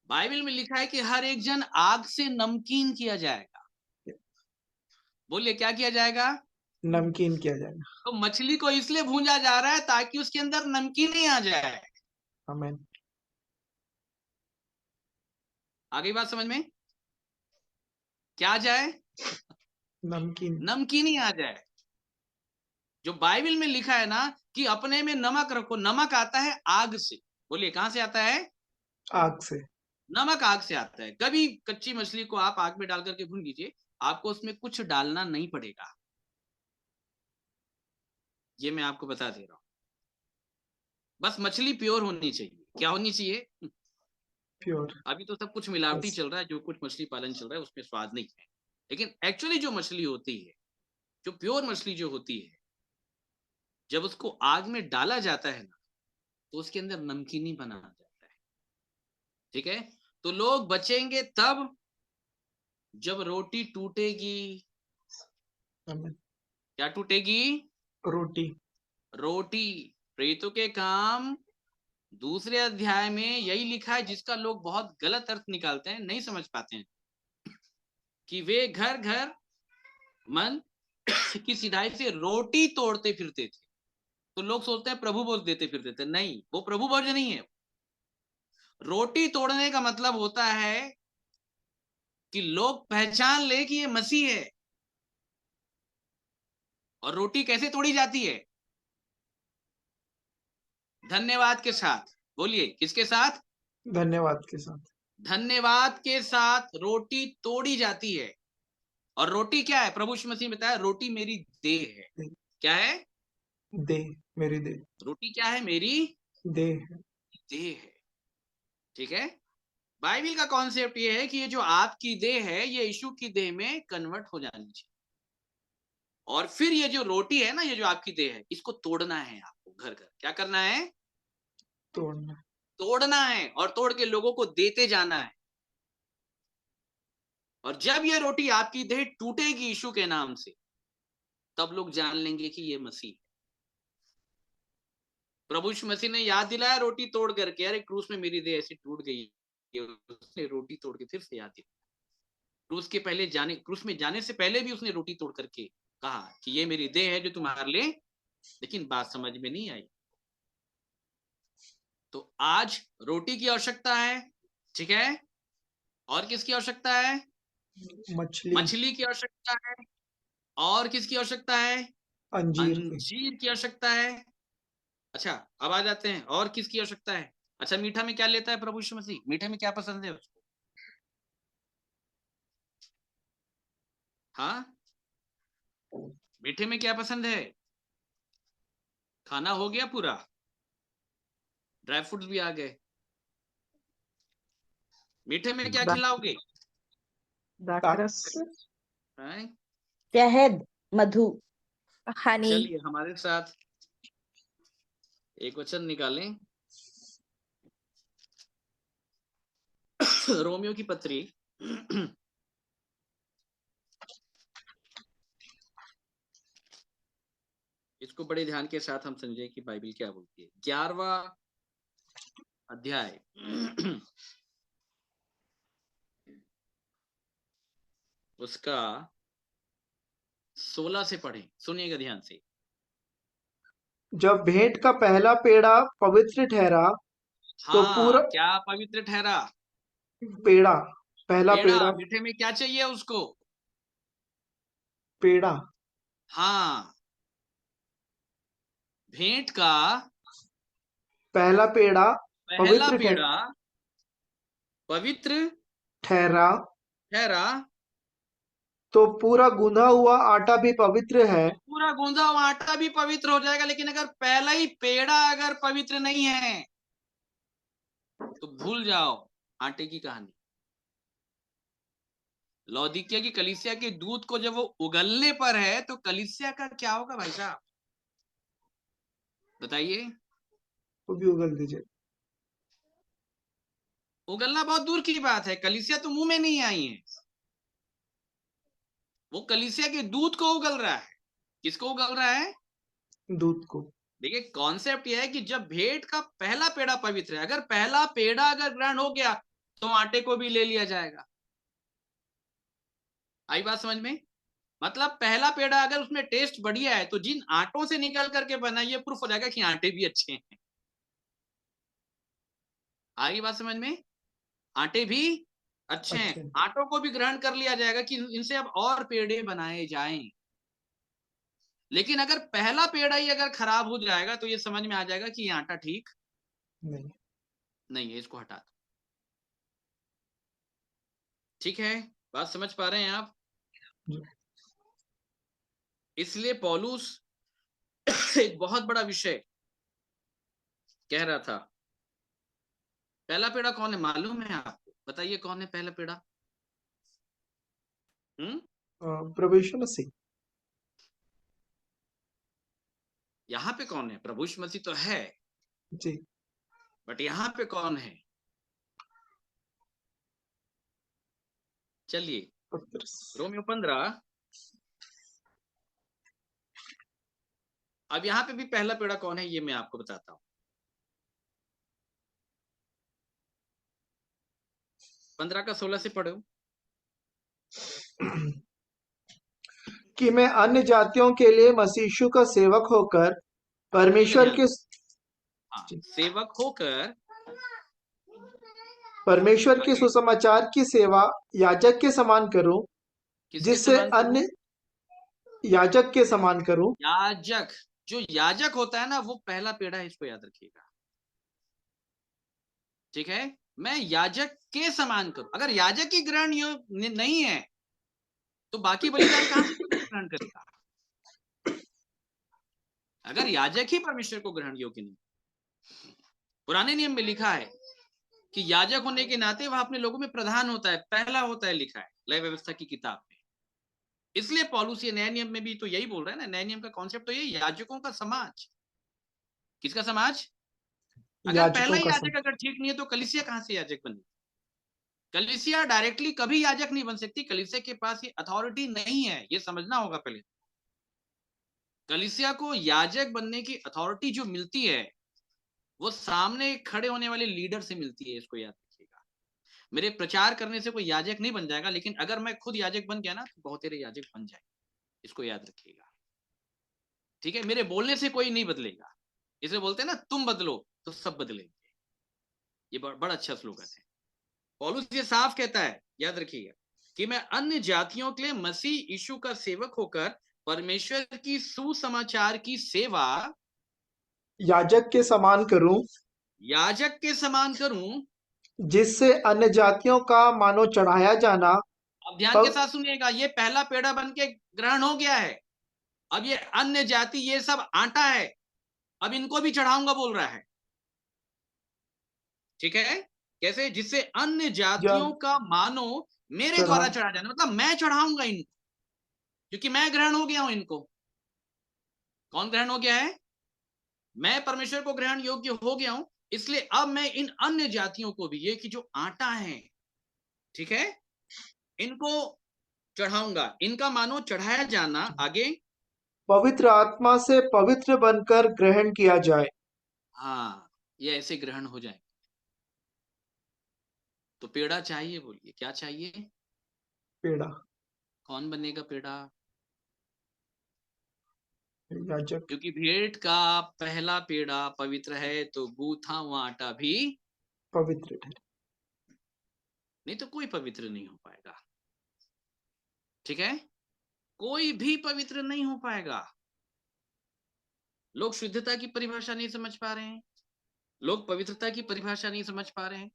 बाइबल में लिखा है कि हर एक जन आग से नमकीन किया जाएगा। बोलिए क्या किया जाएगा? नमकीन किया जाएगा। तो मछली को इसलिए भूंजा जा रहा है ताकि उसके अंदर नमकीन ही आ जाए। आमीन। आगे बात समझ में क्या आ जाए? नमकीन। नमकीन ही आ जाए। जो बाइबल में लिखा है ना कि अपने में नमक रखो, नमक आता है आग से। बोलिए कहां से आता है? आग से। नमक आग से आता है। कभी कच्ची मछली को आप आग में डाल करके भून लीजिए, आपको उसमें कुछ डालना नहीं पड़ेगा। ये मैं आपको बता दे रहा हूं। बस मछली प्योर होनी चाहिए। क्या होनी चाहिए? प्योर। अभी तो सब कुछ मिलावटी बस। चल रहा है, जो कुछ मछली पालन चल रहा है उसमें स्वाद नहीं है। लेकिन एक्चुअली जो मछली होती है, जो प्योर मछली जो होती है, जब उसको आग में डाला जाता है ना तो उसके अंदर नमकीनी बना जाता है। ठीक है, तो लोग बचेंगे तब जब रोटी टूटेगी। आमीन। क्या टूटेगी? रोटी। रोटी। प्रेरितों के काम दूसरे अध्याय में यही लिखा है, जिसका लोग बहुत गलत अर्थ निकालते हैं, नहीं समझ पाते हैं कि वे घर घर मन की सिधाई से रोटी तोड़ते फिरते थे। तो लोग सोचते हैं प्रभु बोल देते फिरते थे। नहीं, वो प्रभु बोझ नहीं है। रोटी तोड़ने का मतलब होता है कि लोग पहचान ले कि ये मसीह है। और रोटी कैसे तोड़ी जाती है? धन्यवाद के साथ। बोलिए किसके साथ? धन्यवाद के साथ। धन्यवाद के साथ रोटी तोड़ी जाती है। और रोटी क्या है? प्रभु यीशु मसीह ने बताया रोटी मेरी देह है। क्या है? दे, मेरी दे। रोटी क्या है? मेरी दे। देह है। ठीक है, बाइबल का कॉन्सेप्ट ये है कि ये जो आपकी देह है ये यीशु की देह में कन्वर्ट हो जानी चाहिए। और फिर ये जो रोटी है ना, ये जो आपकी देह है, इसको तोड़ना है आपको घर घर। क्या करना है? तोड़ना। तोड़ना है, और तोड़ के लोगों को देते जाना है। और जब ये रोटी आपकी देह टूटेगी यीशु के नाम से, तब लोग जान लेंगे कि ये मसीह है। प्रभु यीशु मसीह ने याद दिलाया रोटी तोड़ करके, अरे क्रूस में मेरी देह ऐसी टूट गई। उसने रोटी तोड़ के फिर से याद दिलाया। क्रूस में जाने से पहले भी उसने रोटी तोड़ करके कहा कि ये मेरी देह है जो तुम्हारे लिए। लेकिन बात समझ में नहीं आई। तो आज रोटी की आवश्यकता है। ठीक है, और किसकी आवश्यकता है? मछली। मछली की आवश्यकता है। और किसकी आवश्यकता है? अंजीर की। अंजीर की आवश्यकता है। अच्छा, अब आ जाते हैं और किसकी आवश्यकता है। अच्छा, मीठा में क्या लेता है प्रभु यीशु मसीह? मीठे में क्या पसंद है उसको? हाँ, मीठे में क्या पसंद है? खाना हो गया पूरा, ड्राई फ्रूट्स भी आ गए। मीठे में क्या खिलाओगे? दाखरस। हैं? शहद, मधु। हनी। चलिए हमारे साथ एक वचन निकालें। रोमियो की पत्री इसको बड़े ध्यान के साथ हम समझें कि बाइबल क्या बोलती है। 11वां अध्याय उसका 16 से पढ़ें, सुनिएगा ध्यान से। जब भेंट का पहला पेड़ा पवित्र ठहरा, तो हाँ, पूरा क्या पवित्र ठहरा? पेड़ा, पहला पेड़ा। पेड़ा। मीठे में क्या चाहिए उसको? पेड़ा। हाँ, भेंट का पहला पेड़ा पहला पवित्र पेड़ा पवित्र ठहरा, ठहरा, तो पूरा गूंधा हुआ आटा भी पवित्र है। तो पूरा गूंजा हुआ आटा भी पवित्र हो जाएगा। लेकिन अगर पहला ही पेड़ा अगर पवित्र नहीं है तो भूल जाओ आटे की कहानी। लौदीकिया की कलीसिया के दूध को जब वो उगलने पर है तो कलीसिया का क्या होगा भाई साहब, बताइए। वो भी उगल दीजिए। उगलना बहुत दूर की बात है, कलीसिया तो मुंह में नहीं आई है, वो कलीसिया के दूध को उगल रहा है। किसको उगल रहा है? दूध को। देखिए कॉन्सेप्ट यह है कि जब भेंट का पहला पेड़ा पवित्र है, अगर पहला पेड़ा अगर ग्रहण हो गया तो आटे को भी ले लिया जाएगा। आई बात समझ में? मतलब पहला पेड़ा अगर उसमें टेस्ट बढ़िया है तो जिन आटों से निकल करके बना ये प्रूफ हो जाएगा कि आटे भी अच्छे हैं। आई बात समझ में? आटे भी अच्छे हैं, अच्छे। आटों को भी ग्रहण कर लिया जाएगा कि इनसे अब और पेड़े बनाए जाएं। लेकिन अगर पहला पेड़ा ही अगर खराब हो जाएगा तो ये समझ में आ जाएगा कि ये आटा ठीक नहीं। नहीं है, इसको हटा दो। ठीक है, बात समझ पा रहे हैं आप? जी। इसलिए पौलुस एक बहुत बड़ा विषय कह रहा था। पहला पेड़ा कौन है मालूम है आपको? बताइए कौन है पहला पेड़ा? प्रभु यीशु मसीह। यहाँ पे कौन है? प्रभु यीशु मसीह तो है, जी। बट यहाँ पे कौन है? चलिए पतरस। रोमियो 15। अब यहाँ पे भी पहला पेड़ा कौन है ये मैं आपको बताता हूं। 15 का 16 से पढ़ो। कि मैं अन्य जातियों के लिए मसीह यीशु का सेवक होकर सुनिएगा परमेश्वर ध्यान के से। हाँ, सेवक होकर परमेश्वर के आगे सुसमाचार की सेवा याजक के समान करूं, किसके जिससे समान करूं? अन्य याजक के समान करूं। याजक। जो याजक होता है ना वो पहला पेड़ा है, इसको याद रखिएगा। ठीक है, मैं याजक के समान करूं। अगर याजक की ग्रहण योग्य नहीं है तो बाकी बलिदान कहां से ग्रहण करेगा? अगर याजक ही परमेश्वर को ग्रहण योग्य नहीं। पुराने नियम में लिखा है कि याजक होने के नाते वह अपने लोगों में प्रधान होता है, पहला होता है, लिखा है लय व्यवस्था की किताब में। इसलिए पौलुस ये नए नियम में भी तो यही बोल रहा है ना, नए नियम का कॉन्सेप्ट तो यही, याजकों का समाज। किसका समाज? अगर पहला याजकों ही का याजक अगर ठीक नहीं है तो कलीसिया कहां से याजक बनेगी? कलीसिया डायरेक्टली कभी याजक नहीं बन सकती, कलीसिया के पास ये अथॉरिटी नहीं है, ये समझना होगा पहले। कलीसिया को याजक बनने की अथॉरिटी जो मिलती है वो सामने खड़े होने वाले लीडर से मिलती है, इसको याद रखिएगा। मेरे प्रचार करने से कोई याजक नहीं बन जाएगा, लेकिन अगर मैं खुद याजक बन गया ना तो बहुत तेरे याजक बन जाएंगे, इसको याद रखिएगा। ठीक है, मेरे बोलने से कोई नहीं बदलेगा, इसे बोलते हैं ना तुम बदलो तो सब बदलेंगे। ये बड़ा अच्छा स्लोगन है। पौलुस ये साफ कहता है, याद रखिएगा, कि मैं अन्य जातियों के लिए मसीह यीशु का सेवक होकर परमेश्वर की सुसमाचार की सेवा याजक के समान करूं, याजक के समान करूं। जिससे अन्य जातियों का मानो चढ़ाया जाना। अब ध्यान के पव- साथ सुनिएगा, ये पहला पेड़ा बन के ग्रहण हो गया है, अब ये अन्य जाति ये सब आटा है, अब इनको भी चढ़ाऊंगा बोल रहा है। ठीक है, कैसे? जिससे अन्य जातियों जन का मानो मेरे चढ़ा। द्वारा चढ़ा जाना, मतलब मैं चढ़ाऊंगा इनको, क्योंकि मैं ग्रहण हो गया हूं इनको। कौन ग्रहण हो गया है? मैं परमेश्वर को ग्रहण योग्य हो गया हूं, इसलिए अब मैं इन अन्य जातियों को भी, ये कि जो आटा है, ठीक है, इनको चढ़ाऊंगा, इनका मानो चढ़ाया जाना। आगे, पवित्र आत्मा से पवित्र बनकर ग्रहण किया जाए। हाँ, ये ऐसे ग्रहण हो जाए। तो पेड़ा चाहिए, बोलिए क्या चाहिए? पेड़ा। कौन बनेगा पेड़ा? याजक। क्योंकि भेंट का पहला पेड़ा पवित्र है तो गूथा हुआ आटा भी, पवित्र ठहरे। नहीं तो कोई पवित्र नहीं हो पाएगा। ठीक है, कोई भी पवित्र नहीं हो पाएगा। लोग शुद्धता की परिभाषा नहीं समझ पा रहे हैं, लोग पवित्रता की परिभाषा नहीं समझ पा रहे हैं।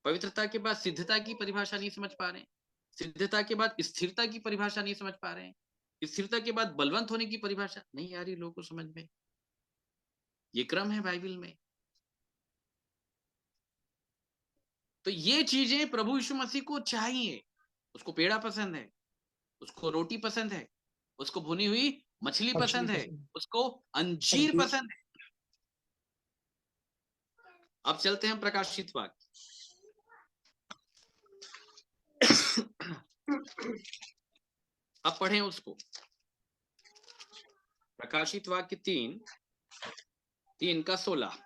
पवित्रता के बाद सिद्धता की परिभाषा नहीं समझ पा रहे हैं। सिद्धता के बाद स्थिरता की परिभाषा नहीं समझ पा रहे हैं। स्थिरता के बाद बलवंत होने की परिभाषा नहीं आ रही लोगों को समझ में। ये क्रम है बाइबल में। तो ये चीजें प्रभु यीशु मसीह को चाहिए। उसको पेड़ा पसंद है, उसको रोटी पसंद है, उसको भुनी हुई मछली मछली पसंद है, पसंद उसको अंजीर अंजीर। पसंद है। अब चलते हैं प्रकाशित वाक्य। अब पढ़ें उसको। प्रकाशित वाक्य 3:16।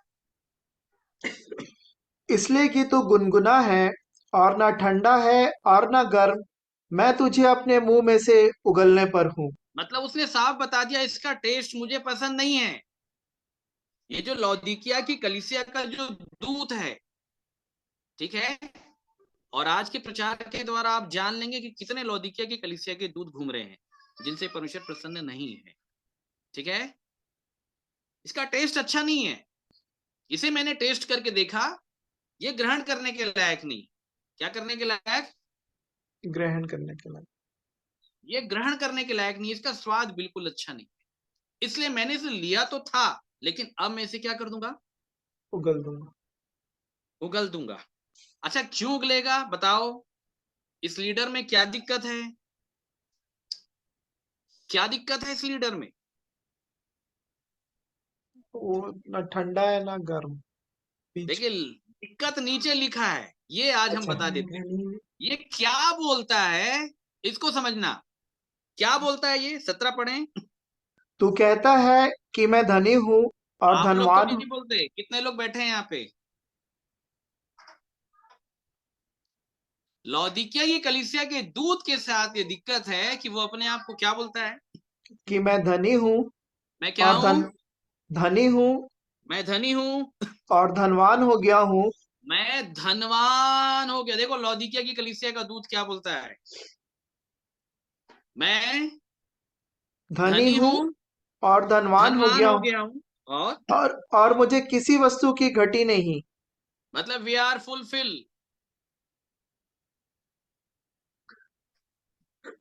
इसलिए कि तू गुनगुना है और ना ठंडा है और ना गर्म, मैं तुझे अपने मुंह में से उगलने पर हूँ। मतलब उसने साफ बता दिया इसका टेस्ट मुझे पसंद नहीं है। ये जो लौदीकिया की कलीसिया का जो दूत है, ठीक है, और आज के प्रचार के द्वारा आप जान लेंगे कि कितने लौदीकिया की कलीसिया के दूत घूम रहे हैं जिनसे परमेश्वर प्रसन्न नहीं है। ठीक है, इसका टेस्ट अच्छा नहीं है। इसे मैंने टेस्ट करके देखा, ये ग्रहण करने के लायक नहीं। क्या करने के लायक? ग्रहण करने के लिए ये ग्रहण करने के लायक नहीं, इसका स्वाद बिल्कुल अच्छा नहीं। इसलिए मैंने इसे लिया तो था, लेकिन अब मैं इसे क्या कर दूंगा? उगल दूंगा। उगल दूंगा। अच्छा, क्यों उगलेगा बताओ? इस लीडर में क्या दिक्कत है? क्या दिक्कत है इस लीडर में? वो ना ठंडा है ना गर्म, बीच। देखिए, दिक्कत नीचे लिखा है, ये आज हम अच्छा, बता देते हैं। ये क्या बोलता है, इसको समझना। क्या बोलता है ये? 17 पढ़ें। तू कहता है कि मैं धनी हूँ और आप लोग तो धनवान हूँ। नहीं बोलते। कितने लोग बैठे हैं यहाँ पे? लौदीकिया की कलीसिया के दूत के साथ ये दिक्कत है कि वो अपने आप को क्या बोलता है? कि मैं धनी हूँ मैं क्या और हूं? धनी हूँ मैं धनी हूं, और धनवान हो गया हूँ। मैं धनवान हो गया। देखो लौदीकिया की कलीसिया का दूत क्या बोलता है? मैं धनी धनी हूँ हूं, और धनवान हो धनवान गया हो हूँ। गया हूं, और मुझे किसी वस्तु की घटी नहीं। मतलब वी आर फुलफिल।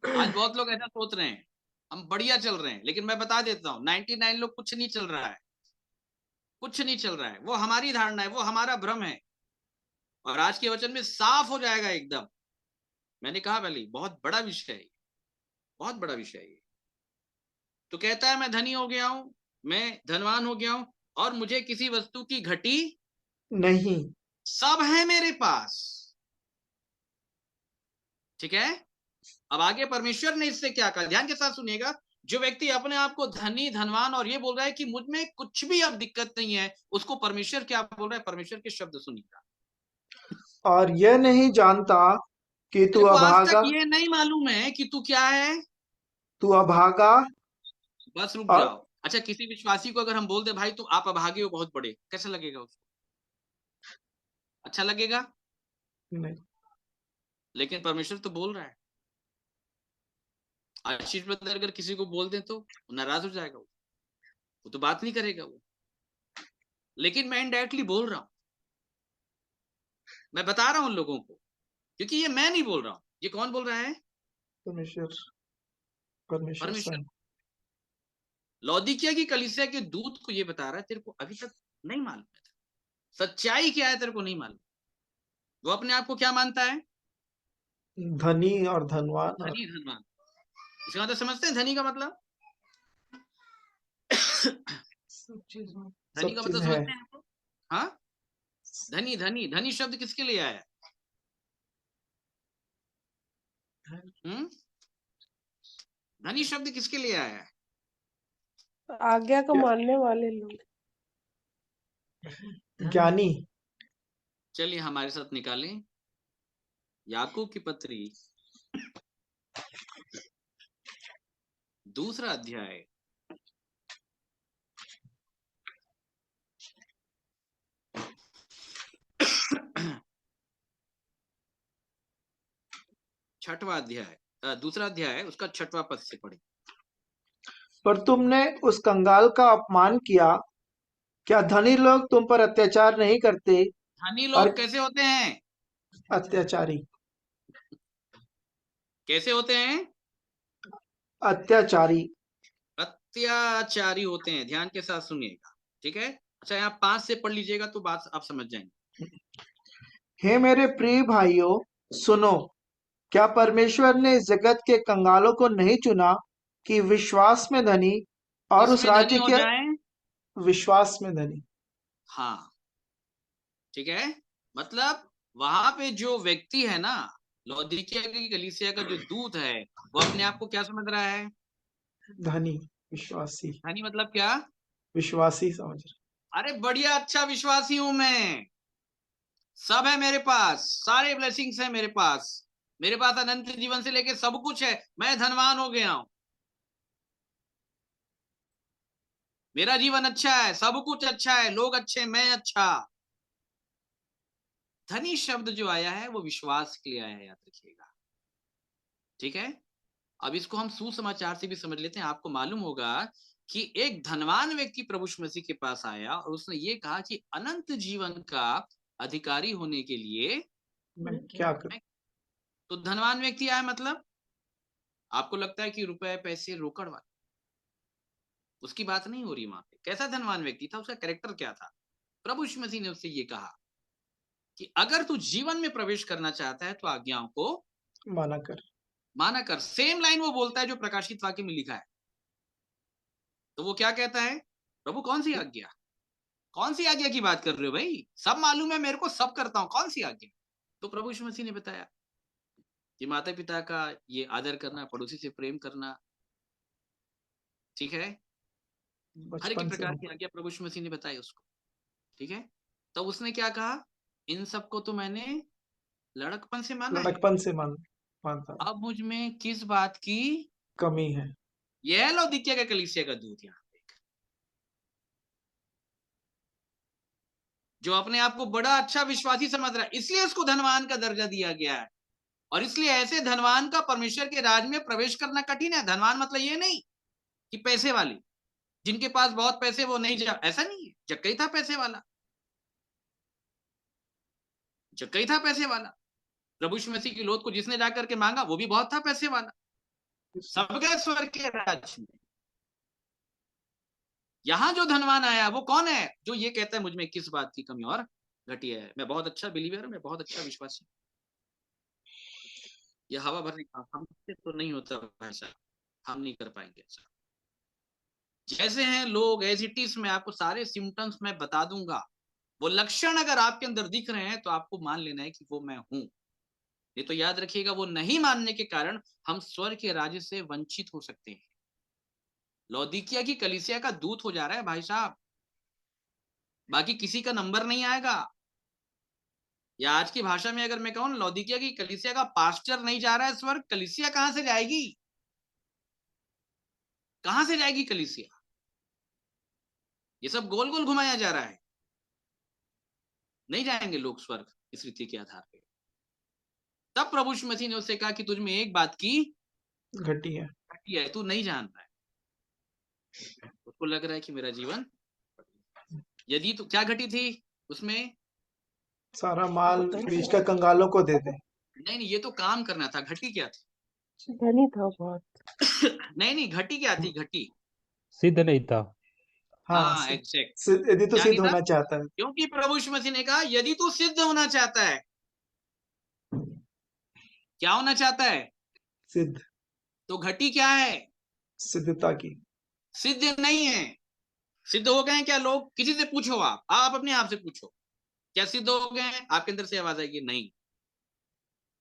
आज बहुत लोग ऐसा सोच रहे हैं, हम बढ़िया चल रहे हैं, लेकिन मैं बता देता हूं 99 लोग कुछ नहीं चल रहा है। कुछ नहीं चल रहा है, वो हमारी धारणा है, वो हमारा भ्रम है। और आज के वचन में साफ हो जाएगा एकदम। मैंने कहा पहले, बहुत बड़ा विषय है, बहुत बड़ा विषय है। तो कहता है मैं धनी हो गया हूं, मैं धनवान हो गया हूं, और मुझे किसी वस्तु की घटी नहीं। सब है मेरे पास। ठीक है, अब आगे परमेश्वर ने इससे क्या कहा, ध्यान के साथ सुनिएगा। जो व्यक्ति अपने आप को धनी धनवान और ये बोल रहा है कि मुझ में कुछ भी अब दिक्कत नहीं है, उसको परमेश्वर क्या बोल रहा है? परमेश्वर के शब्द सुनिएगा। और यह नहीं जानता कि तू तेरे को आज तक अभागा। ये नहीं मालूम है कि तू क्या है? तू अभागा बस रुक और जाओ। अच्छा, किसी विश्वासी को अगर हम बोल दे भाई तुम आप अभागे हो बहुत बड़े, कैसा लगेगा उसको? अच्छा लगेगा? नहीं। लेकिन परमेश्वर तो बोल रहा है। आशीष ब्रदर अगर किसी को बोल दे तो नाराज हो जाएगा, वो तो बात नहीं करेगा वो। लेकिन मैं इनडायरेक्टली बोल रहा हूं, मैं बता रहा हूं उन लोगों को, क्योंकि ये मैं नहीं बोल रहा हूं, ये कौन बोल रहा है? परमेश्वर। परमेश्वर परमेश्वर। स्वयं। लौदीकिया की कलीसिया के दूत को ये बता रहा है, तेरे को अभी तक नहीं मालूम है, सच्चाई क्या है तेरे को नहीं मालूम। वो अपने आप को क्या मानता है? धनी और धनवान और धनी धनवान। इसका मतलब समझते हैं धनी का मतलब? सब चीज धनी सब का चीज मतलब है। समझते हैं आप लोग? हाँ, धनी धनी धनी शब्द किसके लिए आया? हम्म, धनी शब्द किसके लिए आया है? आज्ञा को क्या? मानने वाले लोग। ज्ञानी। चलिए हमारे साथ निकालें याकूब की पत्री, दूसरा अध्याय, छठवां अध्याय, दूसरा अध्याय है, उसका 6वां पद से पढ़े। पर तुमने उस कंगाल का अपमान किया क्या धनी लोग तुम पर अत्याचार नहीं करते? धनी और लोग कैसे होते हैं? अत्याचारी, कैसे होते हैं? अत्याचारी। अत्याचारी होते हैं। ध्यान के साथ सुनिएगा, ठीक है? अच्छा, यहाँ 5 से पढ़ लीजिएगा तो बात आप समझ जाएंगे। हे मेरे प्रिय भाइयों, सुनो। क्या परमेश्वर ने इस जगत के कंगालों को नहीं चुना कि विश्वास में धनी और उस इसमें धनी राज्य हो के जाए। विश्वास में धनी? हाँ, ठीक है। मतलब वहां पे जो व्यक्ति है ना, लौदीकिया की कलीसिया का जो दूत है, वो अपने आप को क्या समझ रहा है? धनी, विश्वासी। धनी मतलब क्या? विश्वासी समझ रहे। अरे बढ़िया, अच्छा विश्वासी हूं मैं, सब है मेरे पास, सारे ब्लेसिंग्स है मेरे पास, मेरे पास अनंत जीवन से लेके सब कुछ है, मैं धनवान हो गया हूं, मेरा जीवन अच्छा है, सब कुछ अच्छा है, लोग अच्छे, मैं अच्छा। धनी शब्द जो आया है वो विश्वास के लिए आया है, याद रखिएगा, ठीक है? अब इसको हम सुसमाचार से भी समझ लेते हैं। आपको मालूम होगा कि एक धनवान व्यक्ति प्रभु यीशु मसीह के पास आया और उसने ये कहा कि अनंत जीवन का अधिकारी होने के लिए मैं क्या करूं? तो धनवान व्यक्ति आया, मतलब आपको लगता है कि रुपए पैसे रोकड़ वाला, उसकी बात नहीं हो रही वहां पे। कैसा धनवान व्यक्ति था, उसका कैरेक्टर क्या था? प्रभु यीशु मसीह ने उससे ये कहा कि अगर तू जीवन में प्रवेश करना चाहता है तो आज्ञाओं को माना कर। माना कर। सेम लाइन वो बोलता है जो प्रकाशित वाक्य में लिखा है। तो वो क्या कहता है? प्रभु कौन सी आज्ञा, कौन सी आज्ञा की बात कर रहे हो भाई? सब मालूम है मेरे को, सब करता हूं, कौन सी आज्ञा? तो प्रभु यीशु मसीह ने बताया कि माता पिता का ये आदर करना, पड़ोसी से प्रेम करना, ठीक है? हर एक बचपन से प्रकार हूं। की आज्ञा प्रभु यीशु मसीह ने बताई उसको, ठीक है? तो उसने क्या कहा? इन सबको तो मैंने लड़कपन से माना है, लड़कपन से मानता हूं। अब मुझ में किस बात की कमी है। यह लौदीकिया का कलीसिया का दूत यहाँ पे, जो अपने आप को बड़ा अच्छा विश्वासी समझ रहा है, इसलिए उसको धनवान का दर्जा दिया गया है। और इसलिए ऐसे धनवान का परमेश्वर के राज में प्रवेश करना कठिन है। धनवान मतलब ये नहीं कि पैसे वाले, जिनके पास बहुत पैसे वो नहीं जा, ऐसा नहीं है। जक्कई था पैसे वाला, जक्कई था पैसे वाला। प्रभु यीशु मसीह की लोथ को जिसने जाकर के मांगा वो भी बहुत था पैसे वाला। सब गए स्वर्ग के राज में। यहां जो धनवान आया वो कौन है? जो ये कहता है मुझ में किस बात की कमी और घटी है, मैं बहुत अच्छा बिलीवर हूं, मैं बहुत अच्छा विश्वासी। ये हवा भरने का हमसे तो नहीं होता भाई साहब, हम नहीं कर पाएंगे ऐसा। जैसे हैं लोग एज इट इज, मैं आपको सारे सिम्टम्स मैं बता दूंगा। वो लक्षण अगर आपके अंदर दिख रहे हैं तो आपको मान लेना है कि वो मैं हूं। ये तो याद रखिएगा, वो नहीं मानने के कारण हम स्वर्ग के राज्य से वंचित हो सकते हैं। लौदीकिया की कलीसिया का दूत हो जा रहा है भाई साहब, बाकी किसी का नंबर नहीं आएगा। या आज की भाषा में अगर मैं कहूं, लौदीकिया की कलीसिया का पास्टर नहीं जा रहा है स्वर्ग, कलीसिया कहां से जाएगी? कहां से जाएगी कलीसिया? ये सब गोल गोल घुमाया जा रहा है। नहीं जाएंगे लोग स्वर्ग इस रीति के आधार पे। तब प्रभु यीशु मसीह ने उससे कहा कि तुझ में एक बात की घटी है। घटी है, तू नहीं जानता है। उसको लग रहा है कि मेरा जीवन, यदि तो क्या घटी थी उसमें? सारा माल बीच का कंगालों को दे दे। नहीं नहीं, ये तो काम करना था। घटी क्या थी? धनी था बहुत। नहीं नहीं, घटी क्या थी? घटी, सिद्ध नहीं था। हाँ, हाँ एग्जैक्ट। यदि तो क्या सिद्ध नहीं था? होना चाहता है। क्योंकि प्रभु यीशु मसीह ने कहा यदि तू सिद्ध होना चाहता है, क्या होना चाहता है? सिद्ध, तो घटी क्या है? सिद्धता की। सिद्ध नहीं है। सिद्ध हो गए हैं क्या लोग? किसी से पूछो, आप अपने आप से पूछो, क्या सिद्ध हो गए हैं? आपके अंदर से आवाज आएगी नहीं।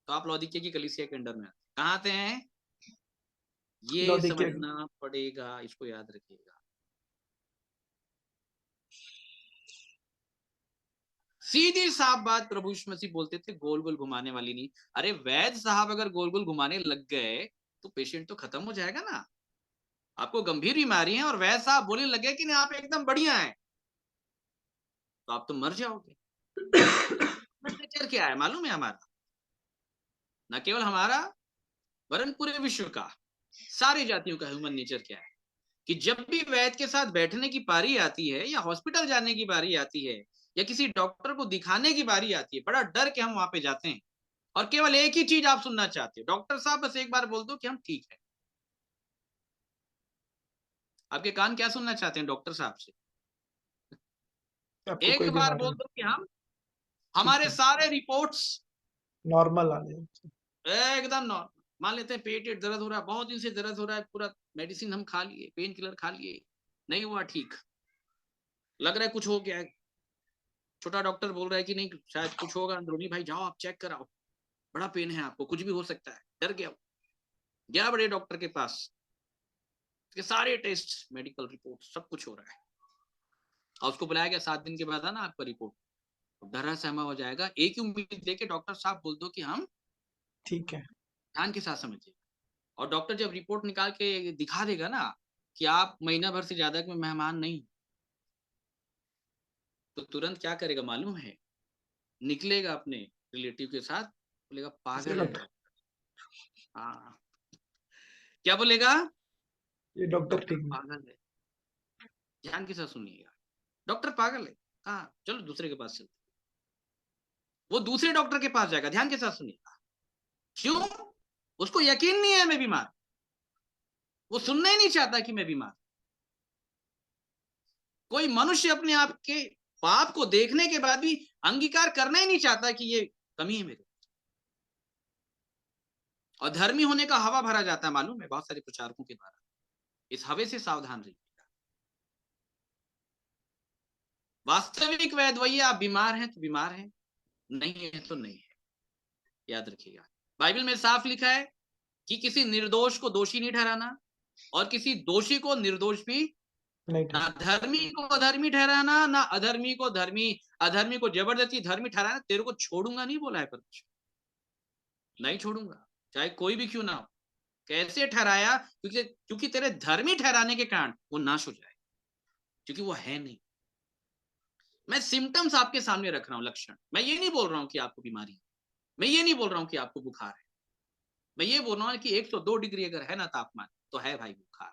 तो आप लौदीकिया की कलीसिया के अंडर में आते कहां आते हैं? ये लौदीकिया की। समझना पड़ेगा, इसको याद रखिएगा। सीधी साफ बात प्रभु यीशु मसीह बोलते थे, गोल गोल घुमाने वाली नहीं। अरे वैद्य साहब अगर गोल गोल घुमाने लग गए तो पेशेंट तो खत्म हो जाएगा ना। आपको गंभीर बीमारी है और वैद्य साहब बोलने लगे कि नहीं आप एकदम बढ़िया है, तो आप तो मर जाओगे। नेचर क्या है मालूम है हमारा? न केवल हमारा वरन पूरे विश्व का, सारी जातियों का ह्यूमन नेचर क्या है कि जब भी वैद्य के साथ बैठने की बारी आती है या हॉस्पिटल जाने की बारी आती है या किसी डॉक्टर को दिखाने की बारी आती है, बड़ा डर के हम वहां पे जाते हैं और केवल एक ही चीज आप सुनना चाहते हो, डॉक्टर साहब बस एक बार बोल दो कि हम ठीक है। आपके कान क्या सुनना चाहते हैं डॉक्टर साहब से? आपको एक कोई बार बीमारी बोल नहीं, दो कि हम ठीक हमारे है, सारे रिपोर्ट्स नॉर्मल आ रही है। एकदम नॉर्मल। मान लेते हैं पेट दर्द हो रहा है, बहुत दिन से दर्द हो रहा है, पूरा मेडिसिन हम खा लिए, पेन किलर खा लिए, नहीं हुआ ठीक, लग रहा है कुछ हो गया है, छोटा डॉक्टर बोल रहा है कि नहीं शायद कुछ होगा अंदरूनी, भाई जाओ आप चेक कराओ, बड़ा पेन है आपको, कुछ भी हो सकता है, डर गया, गया बड़े डॉक्टर के पास, उसके सारे टेस्ट मेडिकल रिपोर्ट सब कुछ हो रहा है और उसको बुलाया गया 7 दिन के बाद आना आपका रिपोर्ट, तो डरा सहमा हो जाएगा, एक ही उम्मीद लेके डॉक्टर साहब बोल दो कि हम ठीक है, ध्यान के साथ समझिए। और डॉक्टर जब रिपोर्ट निकाल के दिखा देगा ना कि आप महीना भर से ज्यादा में मेहमान नहीं, तो तुरंत क्या करेगा मालूम है? निकलेगा अपने रिलेटिव के साथ, बोलेगा इसे पागल है डॉक्टर, हाँ, क्या बोलेगा? ये डॉक्टर डॉक्टर ठीक नहीं। पागल है। ध्यान के साथ सुनिएगा, डॉक्टर पागल है, हाँ चलो दूसरे के पास चलते, वो दूसरे डॉक्टर के पास जाएगा, ध्यान के साथ सुनिएगा, क्यों? उसको यकीन नहीं है मैं बीमार, वो सुनना ही नहीं चाहता कि मैं बीमार। कोई मनुष्य अपने आप के पाप को देखने के बाद भी अंगीकार करना ही नहीं चाहता कि ये कमी है मेरे, और धर्मी होने का हवा भरा जाता है मालूम है बहुत सारे प्रचारकों के द्वारा, इस हवे से सावधान रहिए। वास्तविक वैद्य वही है, आप बीमार हैं तो बीमार हैं, नहीं है तो नहीं है, याद रखिएगा। बाइबल में साफ लिखा है कि किसी निर्दोष को दोषी नहीं ठहराना और किसी दोषी को निर्दोष भी, नहीं ना ठीक, धर्मी को अधर्मी ठहराना, ना अधर्मी को धर्मी, अधर्मी को जबरदस्ती धर्मी ठहराना। तेरे को छोड़ूंगा नहीं बोला है परमेश्वर, नहीं छोड़ूंगा, चाहे कोई भी क्यों ना हो। कैसे ठहराया? क्योंकि तेरे धर्मी ठहराने के कारण वो नाश हो जाए, क्योंकि वो है नहीं। मैं सिम्टम्स आपके सामने रख रहा हूं, लक्षण। मैं ये नहीं बोल रहा हूं कि आपको बीमारी है, मैं ये नहीं बोल रहा हूं कि आपको बुखार है, मैं ये बोल रहा हूं कि 102 डिग्री अगर है ना तापमान, तो है भाई बुखार,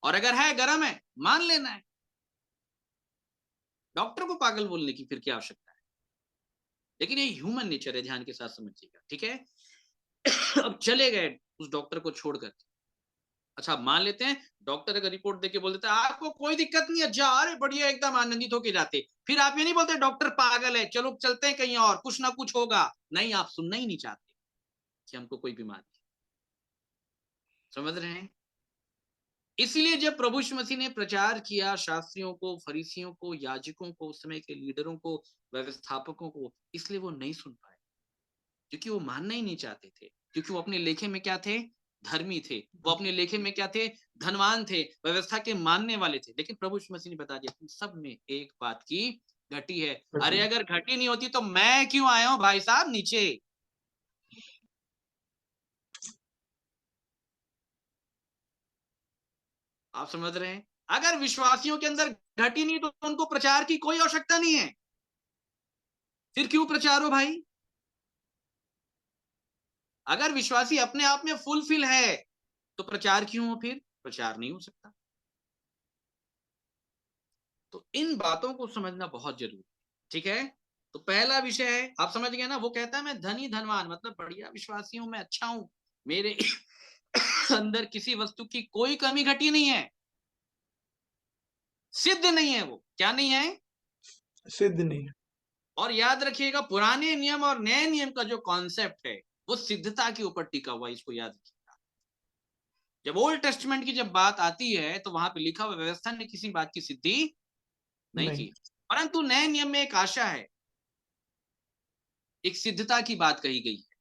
और अगर है गर्म है मान लेना है, डॉक्टर को पागल बोलने की फिर क्या आवश्यकता है? लेकिन ये ह्यूमन नेचर है, ध्यान के साथ समझिएगा, ठीक है? अब चले गए उस डॉक्टर को छोड़कर, अच्छा मान लेते हैं डॉक्टर अगर रिपोर्ट देके बोल देता है आपको कोई दिक्कत नहीं है, जा अरे बढ़िया, एकदम आनंदित होके जाते, फिर आप ये नहीं बोलते डॉक्टर पागल है, चलो चलते हैं कहीं और, कुछ ना कुछ होगा, नहीं, आप सुनना ही नहीं चाहते कि हमको कोई बीमारी है। समझ रहे हैं? इसलिए जब प्रभु यीशु मसीह ने प्रचार किया शास्त्रियों को, फरीसियों को, याजकों को, उस समय के लीडरों को, व्यवस्थापकों को, इसलिए वो नहीं सुन पाए, क्योंकि वो मानना ही नहीं चाहते थे, क्योंकि वो अपने लेखे में क्या थे? धर्मी थे। वो अपने लेखे में क्या थे? धनवान थे, व्यवस्था के मानने वाले थे। लेकिन प्रभु यीशु मसीह ने बता दिया तुम सब में एक बात की घटी है। अरे घटी, अगर घटी नहीं होती तो मैं क्यों आया हूं भाई साहब नीचे? आप समझ रहे हैं? अगर विश्वासियों के अंदर घटी नहीं तो उनको प्रचार की कोई आवश्यकता नहीं है, फिर क्यों प्रचार हो भाई? अगर विश्वासी अपने आप में फुलफिल है तो प्रचार क्यों हो? फिर प्रचार नहीं हो सकता। तो इन बातों को समझना बहुत जरूरी, ठीक है? तो पहला विषय है, आप समझ गए ना, वो कहता है मैं धनी धनवान मतलब बढ़िया विश्वासी हूं, मैं अच्छा हूं, मेरे अंदर किसी वस्तु की कोई कमी घटी नहीं है, सिद्ध नहीं है, वो क्या नहीं है? सिद्ध नहीं है। और याद रखिएगा पुराने नियम और नए नियम का जो कॉन्सेप्ट है वो सिद्धता के ऊपर टिका हुआ है, इसको याद रखिएगा। जब ओल्ड टेस्टमेंट की जब बात आती है तो वहां पे लिखा हुआ व्यवस्था ने किसी बात की सिद्धि नहीं नहीं, की, परंतु नए नियम में एक आशा है, एक सिद्धता की बात कही गई है।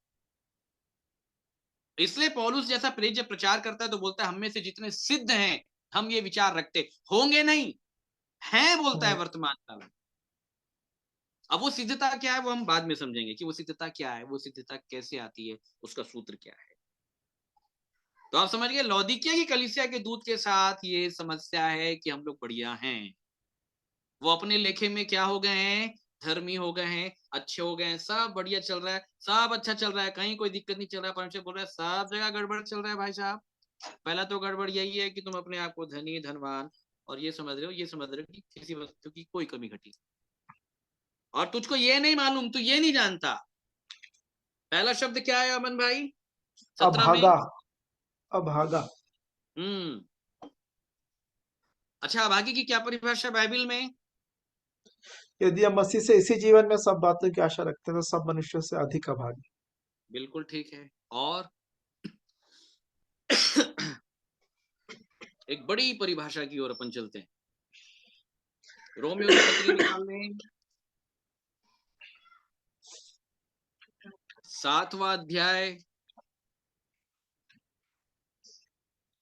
इसलिए पौलुस जैसा प्रेरित जब प्रचार करता है तो बोलता है हम में से जितने सिद्ध हैं हम ये विचार रखते, होंगे नहीं, हैं बोलता है नहीं, वर्तमान काल में। अब वो सिद्धता क्या है वो हम बाद में समझेंगे कि वो सिद्धता क्या है, वो सिद्धता कैसे आती है, उसका सूत्र क्या है। तो आप समझ गए लौदीकिया की कलीसिया के दूत के साथ ये समस्या है कि हम लोग बढ़िया हैं, वो अपने लेखे में क्या हो गए हैं? धर्मी हो गए हैं, अच्छे हो गए हैं, सब बढ़िया चल रहा है, सब अच्छा चल रहा है, कहीं कोई दिक्कत नहीं चल रहा है, परमेश्वर बोल रहा है सब जगह गड़बड़ चल रहा है भाई साहब, पहला तो गड़बड़ यही है कि तुम अपने आप को धनी धनवान और ये समझ रहे हो कि किसी वस्तु की कोई कमी घटी, और तुझको ये नहीं मालूम, तू ये नहीं जानता। पहला शब्द क्या है अमन भाई 17 में? अभागा। अभागा। अच्छा, अभागी की क्या परिभाषा बाइबल में? यदि हम मसीह से इसी जीवन में सब बातों की आशा रखते हैं तो सब मनुष्यों से अधिक अभागी। बिल्कुल ठीक है। और एक बड़ी परिभाषा की ओर अपन चलते हैं। रोमियो की पत्री निकाल लें, 7वां अध्याय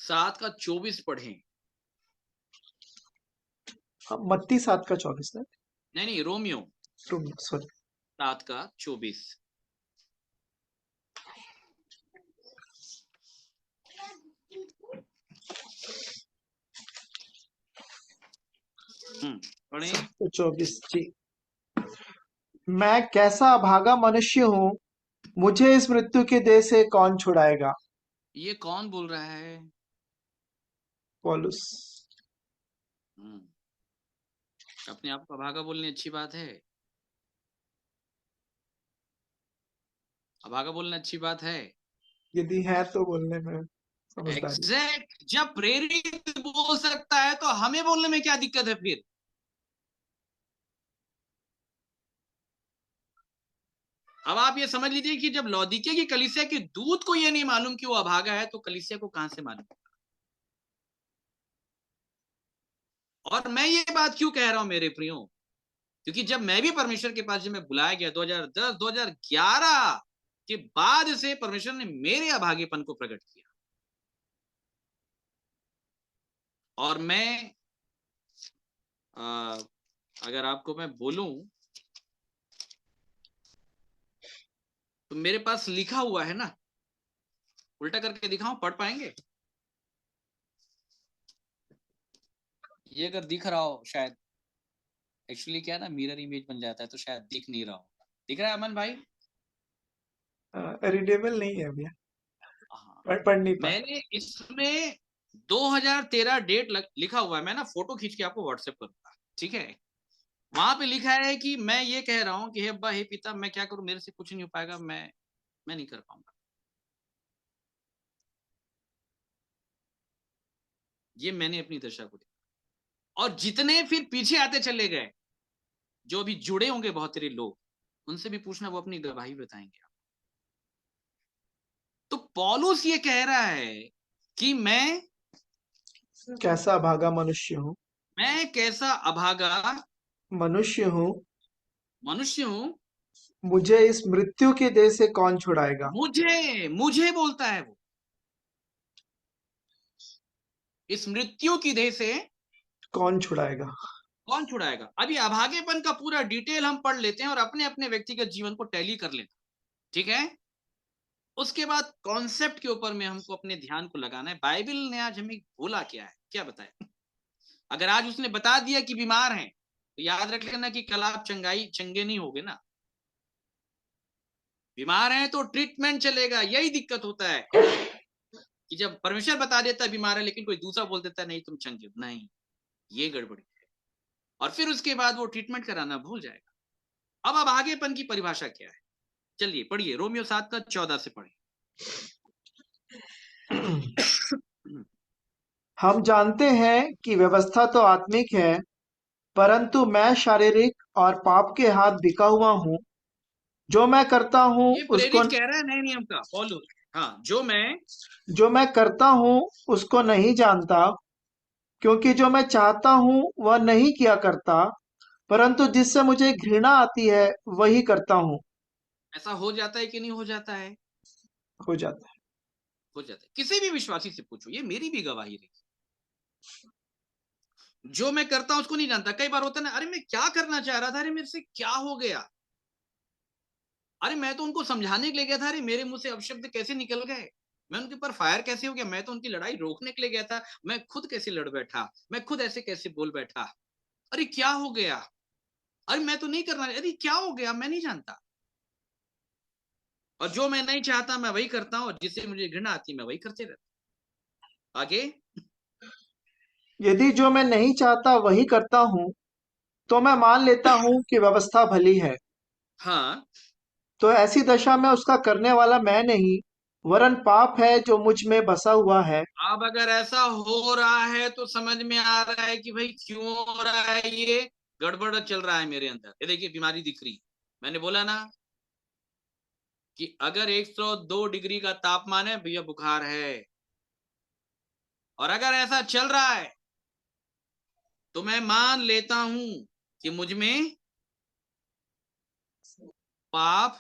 7 का 24 पढ़ें। मत्ती 7 का 24 है। नहीं, रोमियो सॉरी 7 का 24। पढ़ें। 7 का 24 जी। मैं कैसा अभागा मनुष्य हूँ, मुझे इस मृत्यु के देह से कौन छुड़ाएगा। ये कौन बोल रहा है? पौलुस। अपने आप को अभागा बोलने अच्छी बात है, अभागा बोलना अच्छी बात है। यदि है तो बोलने में समझदारी। एग्जैक्ट। जब प्रेरित बोल सकता है तो हमें बोलने में क्या दिक्कत है फिर? अब आप ये समझ लीजिए कि जब लौदीके की कलीसिया के दूत को ये नहीं मालूम कि वो अभागा है, तो कलीसिया को कहां से मालूम? और मैं ये बात क्यों कह रहा हूं मेरे प्रियो, क्योंकि जब मैं भी परमेश्वर के पास जब मैं बुलाया गया 2010 2011 के बाद से परमेश्वर ने मेरे अभागेपन को प्रकट किया। और मैं अगर आपको मैं बोलूं तो मेरे पास लिखा हुआ है ना, उल्टा करके दिखाऊं, पढ़ पाएंगे? ये अगर दिख रहा हो शायद, एक्चुअली क्या है ना, मिरर इमेज बन जाता है तो शायद दिख नहीं रहा होगा। दिख रहा है अमन भाई? रीडेबल नहीं है भैया, हाँ, पढ़ नहीं पा। मैंने इसमें 2013 डेट लिखा हुआ है। मैं ना फोटो खींच के आपको व्हाट्सएप करूंगा, ठीक है? वहां पे लिखा है कि मैं ये कह रहा हूं कि हे अब्बा हे पिता, मैं क्या करूं, मेरे से कुछ नहीं हो पाएगा, मैं नहीं कर पाऊंगा। ये मैंने अपनी दशा को देखा। और जितने फिर पीछे आते चले गए, जो अभी जुड़े होंगे बहुत सारे लोग, उनसे भी पूछना, वो अपनी गवाही बताएंगे। तो पौलुस ये कह रहा है कि मैं कैसा अभागा मनुष्य हूँ। मैं कैसा अभागा मनुष्य हूँ, मनुष्य हूं, मुझे इस मृत्यु के देह से कौन छुड़ाएगा। मुझे बोलता है वो, इस मृत्यु की देह से कौन छुड़ाएगा। कौन छुड़ाएगा। अभी अभागेपन का पूरा डिटेल हम पढ़ लेते हैं और अपने अपने व्यक्तिगत जीवन को टैली कर लेते हैं, ठीक है? उसके बाद कॉन्सेप्ट के ऊपर में हमको अपने ध्यान को लगाना है। बाइबल ने आज हमें बोला क्या है, क्या बताया? अगर आज उसने बता दिया कि बीमार हैं, तो याद रख लेना कि कल आप चंगे नहीं होगे ना। बीमार हैं तो ट्रीटमेंट चलेगा। यही दिक्कत होता है कि जब परमेश्वर बता देता है बीमार है, लेकिन कोई दूसरा बोल देता है नहीं तुम चंगे हो, नहीं, ये गड़बड़ी है। और फिर उसके बाद वो ट्रीटमेंट कराना भूल जाएगा। अब आगेपन की परिभाषा क्या है? चलिए पढ़िए, रोमियो 7 का 14 से पढ़िए। हम जानते हैं कि व्यवस्था तो आत्मिक है, परंतु मैं शारीरिक और पाप के हाथ बिका हुआ हूँ। जो मैं करता हूँ ये उसको प्रेरित कह रहा है नए नियम का पौलुस। हाँ, जो मैं करता हूँ उसको नहीं जानता, क्योंकि जो मैं चाहता हूँ वह नहीं किया करता, परंतु जिससे मुझे घृणा आती है वही करता हूँ। ऐसा हो जाता है कि नहीं हो जाता है? हो जाता है। हो जाता है। किसी भी विश्वासी से पूछो, ये मेरी भी गवाही रही। जो मैं करता हूं उसको नहीं जानता। कई बार होता है ना, अरे मैं क्या करना चाह रहा था, अरे मेरे से क्या हो गया, अरे मैं तो उनको समझाने के लिए गया था, अरे मेरे मुंह से अपशब्द कैसे निकल गए, मैं उनके ऊपर फायर कैसे हो गया, मैं तो उनकी लड़ाई रोकने के लिए गया था, मैं खुद कैसे लड़ बैठा, मैं खुद ऐसे कैसे बोल बैठा, अरे क्या हो गया, अरे मैं तो नहीं करना, अरे क्या हो गया, मैं नहीं जानता। और जो मैं नहीं चाहता मैं वही करता हूँ, और जिससे मुझे घृणा आती है मैं वही करते रहता आगे। यदि जो मैं नहीं चाहता वही करता हूँ तो मैं मान लेता हूँ कि व्यवस्था भली है। हाँ, तो ऐसी दशा में उसका करने वाला मैं नहीं, वरन पाप है जो मुझ में बसा हुआ है। अब अगर ऐसा हो रहा है तो समझ में आ रहा है कि भाई क्यों हो रहा है, ये गड़बड़ चल रहा है मेरे अंदर। ये देखिए बीमारी दिख रही। मैंने बोला ना कि अगर 102 डिग्री का तापमान है भैया बुखार है, और अगर ऐसा चल रहा है तो मैं मान लेता हूं कि मुझ में पाप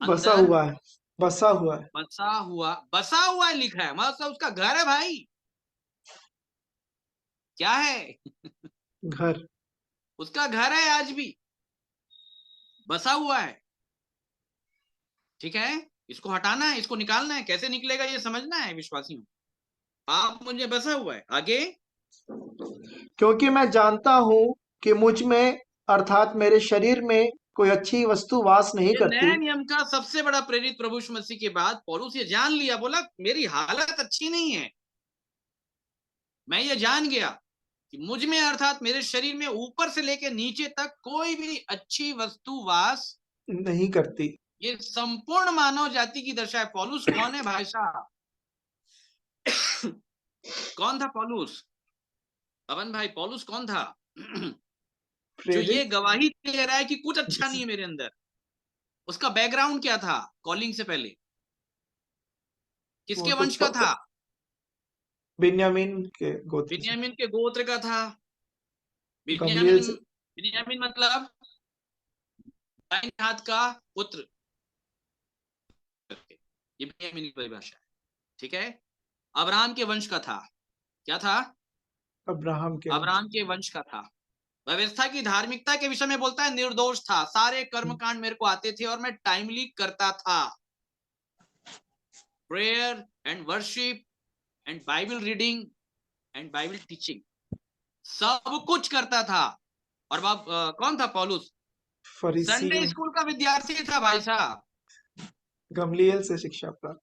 बसा अंदर हुआ है, बसा हुआ है। बसा हुआ है लिखा है, मतलब उसका घर है भाई। क्या है? घर। उसका घर है, आज भी बसा हुआ है। ठीक है, इसको हटाना है, इसको निकालना है। कैसे निकलेगा ये समझना है विश्वासियों। पाप मुझे बसा हुआ है। आगे। क्योंकि मैं जानता हूं कि मुझ में अर्थात मेरे शरीर में कोई अच्छी वस्तु वास नहीं ये करती। नए नियम का सबसे बड़ा प्रेरित प्रभु यीशु मसीह के बाद पौलुस ये जान लिया, बोला मेरी हालत अच्छी नहीं है। मैं ये जान गया कि मुझ में अर्थात मेरे शरीर में ऊपर से लेके नीचे तक कोई भी अच्छी वस्तु वास। नहीं करती। ये संपूर्ण मानव जाति की दशा है। पौलुस कौन है भाई साहब? कौन था पौलुस? पवन भाई, पौलुस कौन था? जो ये प्रेरित। गवाही दे रहा है कि कुछ अच्छा नहीं है मेरे अंदर। उसका बैकग्राउंड क्या था? कॉलिंग से पहले वो किसके तो वंश का था? बिन्यामीन के गोत्र से। बिन्यामीन के गोत्र का था। गमलीएल बिन्यामीन, से। बिन्यामीन मतलब दाहिने हाथ का पुत्र। ये बिन्यामीन की परिभाषा है। ठीक है, अब्राहम के वंश का था। क्या था? अब्राहम के वंश। अब्राहम के वंश का था। व्यवस्था की धार्मिकता के विषय में बोलता है निर्दोष था, सारे कर्मकांड मेरे को आते थे और मैं टाइमली करता था। Prayer and worship and Bible reading and Bible teaching, सब कुछ करता था। और बाप कौन था पौलुस? संडे फरीसियों। स्कूल का विद्यार्थी था भाई साहब। गमलीएल से शिक्षा प्राप्त।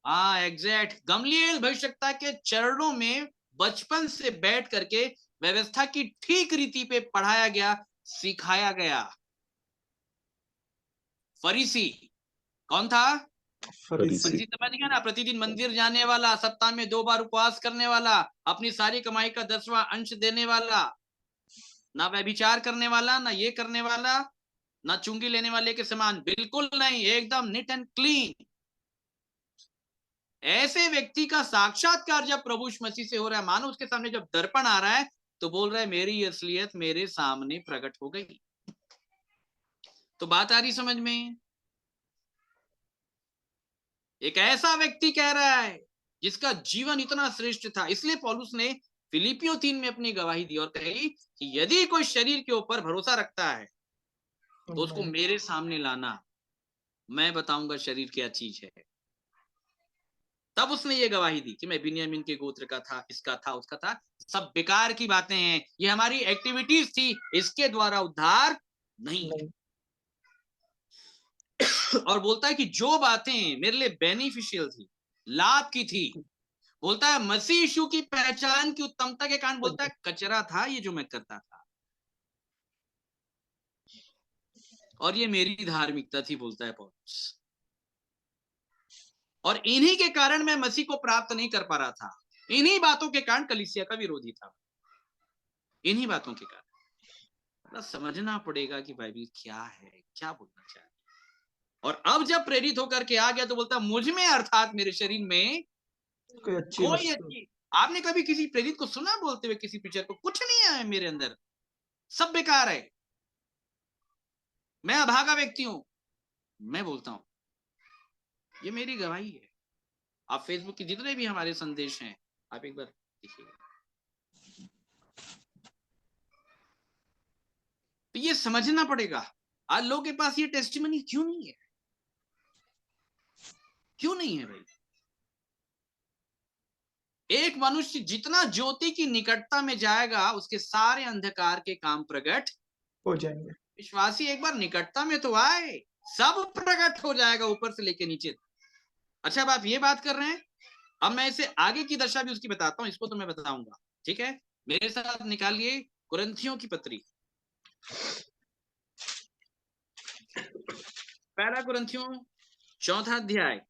हाँ एग्जैक्ट, गमलीएल भविष्यवक्ता के चरणों में बचपन से बैठ करके व्यवस्था की ठीक रीति पे पढ़ाया गया, सिखाया गया। फरीसी कौन था? फरीसी। फरीसी समझ गया ना, प्रतिदिन मंदिर जाने वाला, सप्ताह में 2 बार उपवास करने वाला, अपनी सारी कमाई का 10वां अंश देने वाला, ना व्यभिचार करने वाला, ना ये करने वाला, ना चुंगी लेने वाले के समान, बिल्कुल नहीं, एकदम नीट एंड क्लीन। ऐसे व्यक्ति का साक्षात्कार जब प्रभु यीशु मसीह से हो रहा है, मानो उसके सामने जब दर्पण आ रहा है तो बोल रहा है मेरी असलियत मेरे सामने प्रकट हो गई। तो बात आ रही समझ में? एक ऐसा व्यक्ति कह रहा है जिसका जीवन इतना श्रेष्ठ था। इसलिए पौलुस ने फिलिपियों 3 में अपनी गवाही दी और कही कि यदि कोई शरीर के ऊपर भरोसा रखता है तो उसको मेरे सामने लाना, मैं बताऊंगा शरीर क्या चीज है। तब उसने ये गवाही दी कि मैं बिन्यामीन के गोत्र का था, इसका था, उसका था। सब बेकार की बातें हैं, ये हमारी एक्टिविटीज थी, इसके द्वारा उद्धार नहीं। और बोलता है कि जो बातें मेरे लिए बेनिफिशियल थी, लाभ की थी, बोलता है मसीह यीशु की पहचान की उत्तमता के कारण, बोलता है कचरा था ये जो मैं करता था, और ये मेरी धार्मिकता थी, बोलता है पौलुस। और इन्हीं के कारण मैं मसीह को प्राप्त नहीं कर पा रहा था। इन्हीं बातों के कारण कलीसिया का विरोधी था। इन्हीं बातों के कारण समझना पड़ेगा कि बाइबल क्या है, क्या बोलना चाहिए। और अब जब प्रेरित होकर के आ गया तो बोलता मुझ में अर्थात मेरे शरीर में कोई अच्छी कोई वस्तु। अच्छी। आपने कभी किसी प्रेरित को सुना बोलते हुए किसी पिक्चर को, कुछ नहीं है मेरे अंदर, सब बेकार है, मैं अभागा व्यक्ति हूं। मैं बोलता हूं ये मेरी गवाही है। आप फेसबुक के जितने भी हमारे संदेश हैं आप एक बार देखिएगा, तो ये समझना पड़ेगा आज लोगों के पास ये टेस्टिमनी क्यों नहीं है, क्यों नहीं है भाई? एक मनुष्य जितना ज्योति की निकटता में जाएगा उसके सारे अंधकार के काम प्रकट हो जाएंगे। विश्वासी एक बार निकटता में तो आए, सब प्रकट हो जाएगा ऊपर से लेके नीचे। अच्छा अब आप ये बात कर रहे हैं अब मैं इसे आगे की दशा भी उसकी बताता हूँ, इसको तो मैं बताऊंगा, ठीक है। मेरे साथ निकालिए कुरिन्थियों की पत्री, पहला कुरिन्थियों 4 अध्याय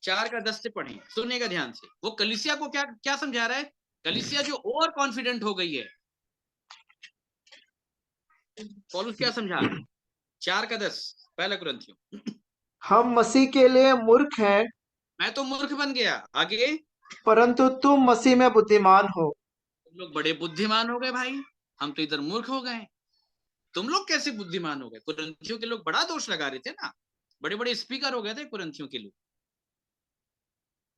4 का 10 से पढ़ें, सुनिएगा ध्यान से। वो कलीसिया को क्या क्या समझा रहा है? कलीसिया जो ओवर कॉन्फिडेंट हो गई है, पौलुस क्या समझा रहा है? 4 का 10, पहला कुरिन्थियों। हम मसीह के लिए मूर्ख हैं, मैं तो मूर्ख बन गया, आगे परंतु तुम मसीह में बुद्धिमान हो। तुम लोग बड़े बुद्धिमान हो गए भाई, हम तो इधर मूर्ख हो गए। तुम लोग कैसे बुद्धिमान हो गए? कुरिन्थियों के लोग बड़ा दोष लगा रहे थे ना, बड़े बड़े स्पीकर हो गए थे कुरिन्थियों के लोग,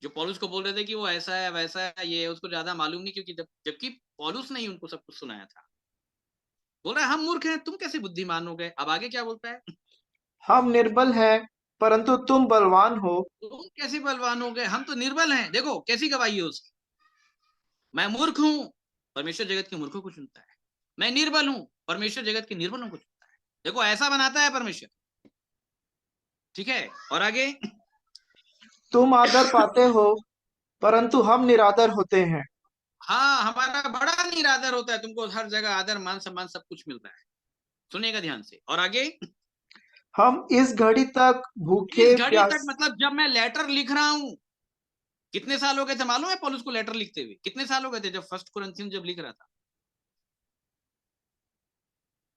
जो पौलुस को बोल रहे थे कि वो ऐसा है वैसा है, ये उसको ज्यादा मालूम नहीं, क्योंकि जबकि पौलुस ने ही उनको सब कुछ सुनाया था। बोल रहा है हम मूर्ख हैं, तुम कैसे बुद्धिमान हो गए? अब आगे क्या बोलता है? हम निर्बल हैं, परंतु तुम बलवान हो। तुम कैसे बलवान हो गए? हम तो निर्बल हैं। देखो कैसी गवाही है उसकी। मैं मूर्ख हूं, परमेश्वर जगत के मूर्खों को चुनता है। मैं निर्बल हूं, परमेश्वर जगत के निर्बलों को चुनता है। देखो ऐसा बनाता है परमेश्वर, ठीक है। और आगे तुम आदर पाते हो, परंतु हम निरादर होते हैं। हाँ, हमारा बड़ा निरादर होता है, तुमको हर जगह आदर मान सम्मान सब कुछ मिल रहा है। सुनिएगा ध्यान से। और आगे हम इस घड़ी तक इस भूखे घड़ी तक, प्यास मतलब जब मैं लेटर लिख रहा हूं, कितने साल हो गए थे मालूम है पौलुस को लेटर लिखते हुए? कितने साल हो गए थे? जब फर्स्ट कुरिन्थियन जब लिख रहा था,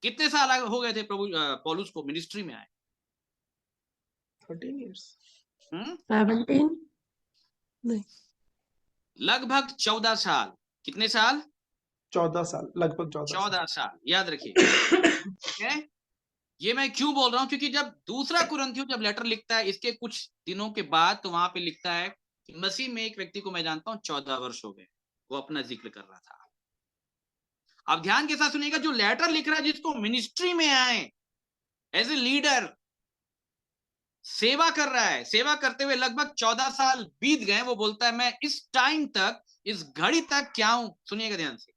कितने साल हो गए थे प्रभु पौलुस को मिनिस्ट्री में आए? 13 years। 17 नहीं लगभग 14 साल। कितने साल? 14 साल, लगभग 14 साल। 14 साल, याद रखिए, ठीक है। ये मैं क्यों बोल रहा हूं? क्योंकि जब दूसरा कुरिन्थियों जब लेटर लिखता है इसके कुछ दिनों के बाद, तो वहां पे लिखता है कि मसीह में एक व्यक्ति को मैं जानता हूं 14 वर्ष हो गए। वो अपना जिक्र कर रहा था। अब ध्यान के साथ सुनिएगा, जो लेटर लिख रहा है, जिसको मिनिस्ट्री में आए एज ए लीडर, सेवा कर रहा है, सेवा करते हुए लगभग 14 साल बीत गए, वो बोलता है मैं इस टाइम तक, इस घड़ी तक क्या हूं? सुनिएगा ध्यान से।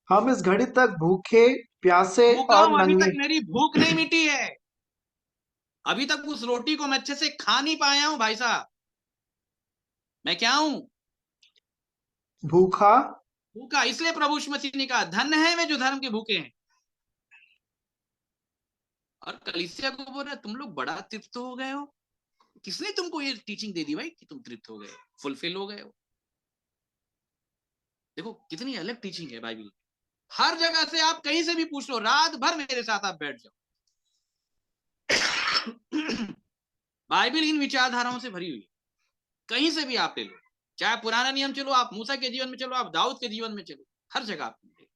हम इस घड़ी तक भूखे प्यासे भूखा और हूं, अभी नंगे। तक मेरी भूख नहीं मिटी है। अभी तक उस रोटी को मैं अच्छे से खा नहीं पाया हूं भाई साहब। मैं क्या हूं? भूखा। भूखा। इसलिए प्रभु यीशु मसीह ने कहा धन्य है वे जो धर्म के भूखे हैं। और कलीसिया को बोल रहा है तुम लोग बड़ा तृप्त हो गए हो। किसने तुमको ये टीचिंग दे दी भाई कि तुम तृप्त हो गए, फुलफिल हो गए हो? देखो कितनी अलग टीचिंग है बाइबल। हर जगह से आप कहीं से भी पूछ लो, रात भर मेरे साथ आप बैठ जाओ, बाइबल इन विचारधाराओं से भरी हुई है। कहीं से भी आप ले लो, चाहे पुराना नियम चलो, आप मूसा के जीवन में चलो, आप दाऊद के जीवन में चलो, हर जगह आप मिलेगा।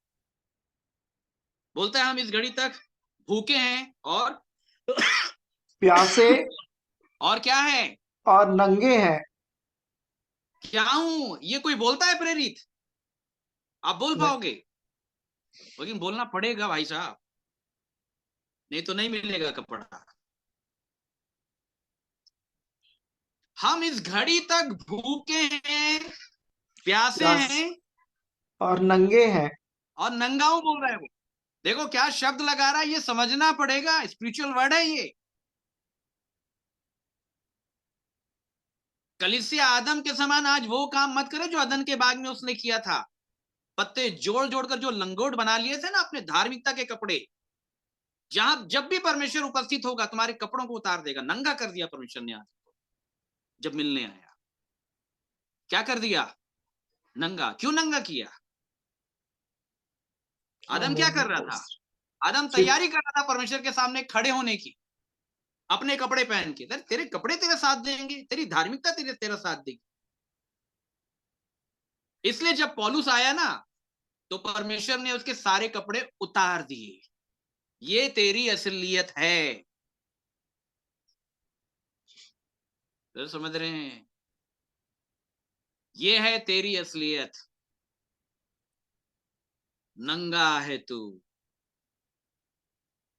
बोलता है हम इस घड़ी तक भूखे हैं और प्यासे और क्या है? और नंगे हैं। क्या हूं? ये कोई बोलता है प्रेरित? आप बोल नहीं। पाओगे? लेकिन बोलना पड़ेगा भाई साहब, नहीं तो नहीं मिलेगा कपड़ा। हम इस घड़ी तक भूखे हैं, प्यासे प्यास हैं और नंगे हैं। और नंगाऊ बोल रहा है वो। देखो क्या शब्द लगा रहा है, ये समझना पड़ेगा, स्पिरिचुअल वर्ड है ये। कलीसिया आदम के समान आज वो काम मत करे जो अदन के बाग में उसने किया था। पत्ते जोड़ जोड़कर जो लंगोट बना लिए थे ना अपने धार्मिकता के कपड़े, जहां जब भी परमेश्वर उपस्थित होगा तुम्हारे कपड़ों को उतार देगा। नंगा कर दिया परमेश्वर ने आज जब मिलने आया। क्या कर दिया? नंगा। क्यों नंगा किया? आदम क्या कर रहा था? आदम सिर्फ तैयारी कर रहा था परमेश्वर के सामने खड़े होने की, अपने कपड़े पहन के। तेरे कपड़े तेरे साथ देंगे, तेरी धार्मिकता तेरा साथ देगी। इसलिए जब पौलुस आया ना, तो परमेश्वर ने उसके सारे कपड़े उतार दिए। ये तेरी असलियत है। तो समझ रहे हैं? ये है तेरी असलियत। नंगा है तू।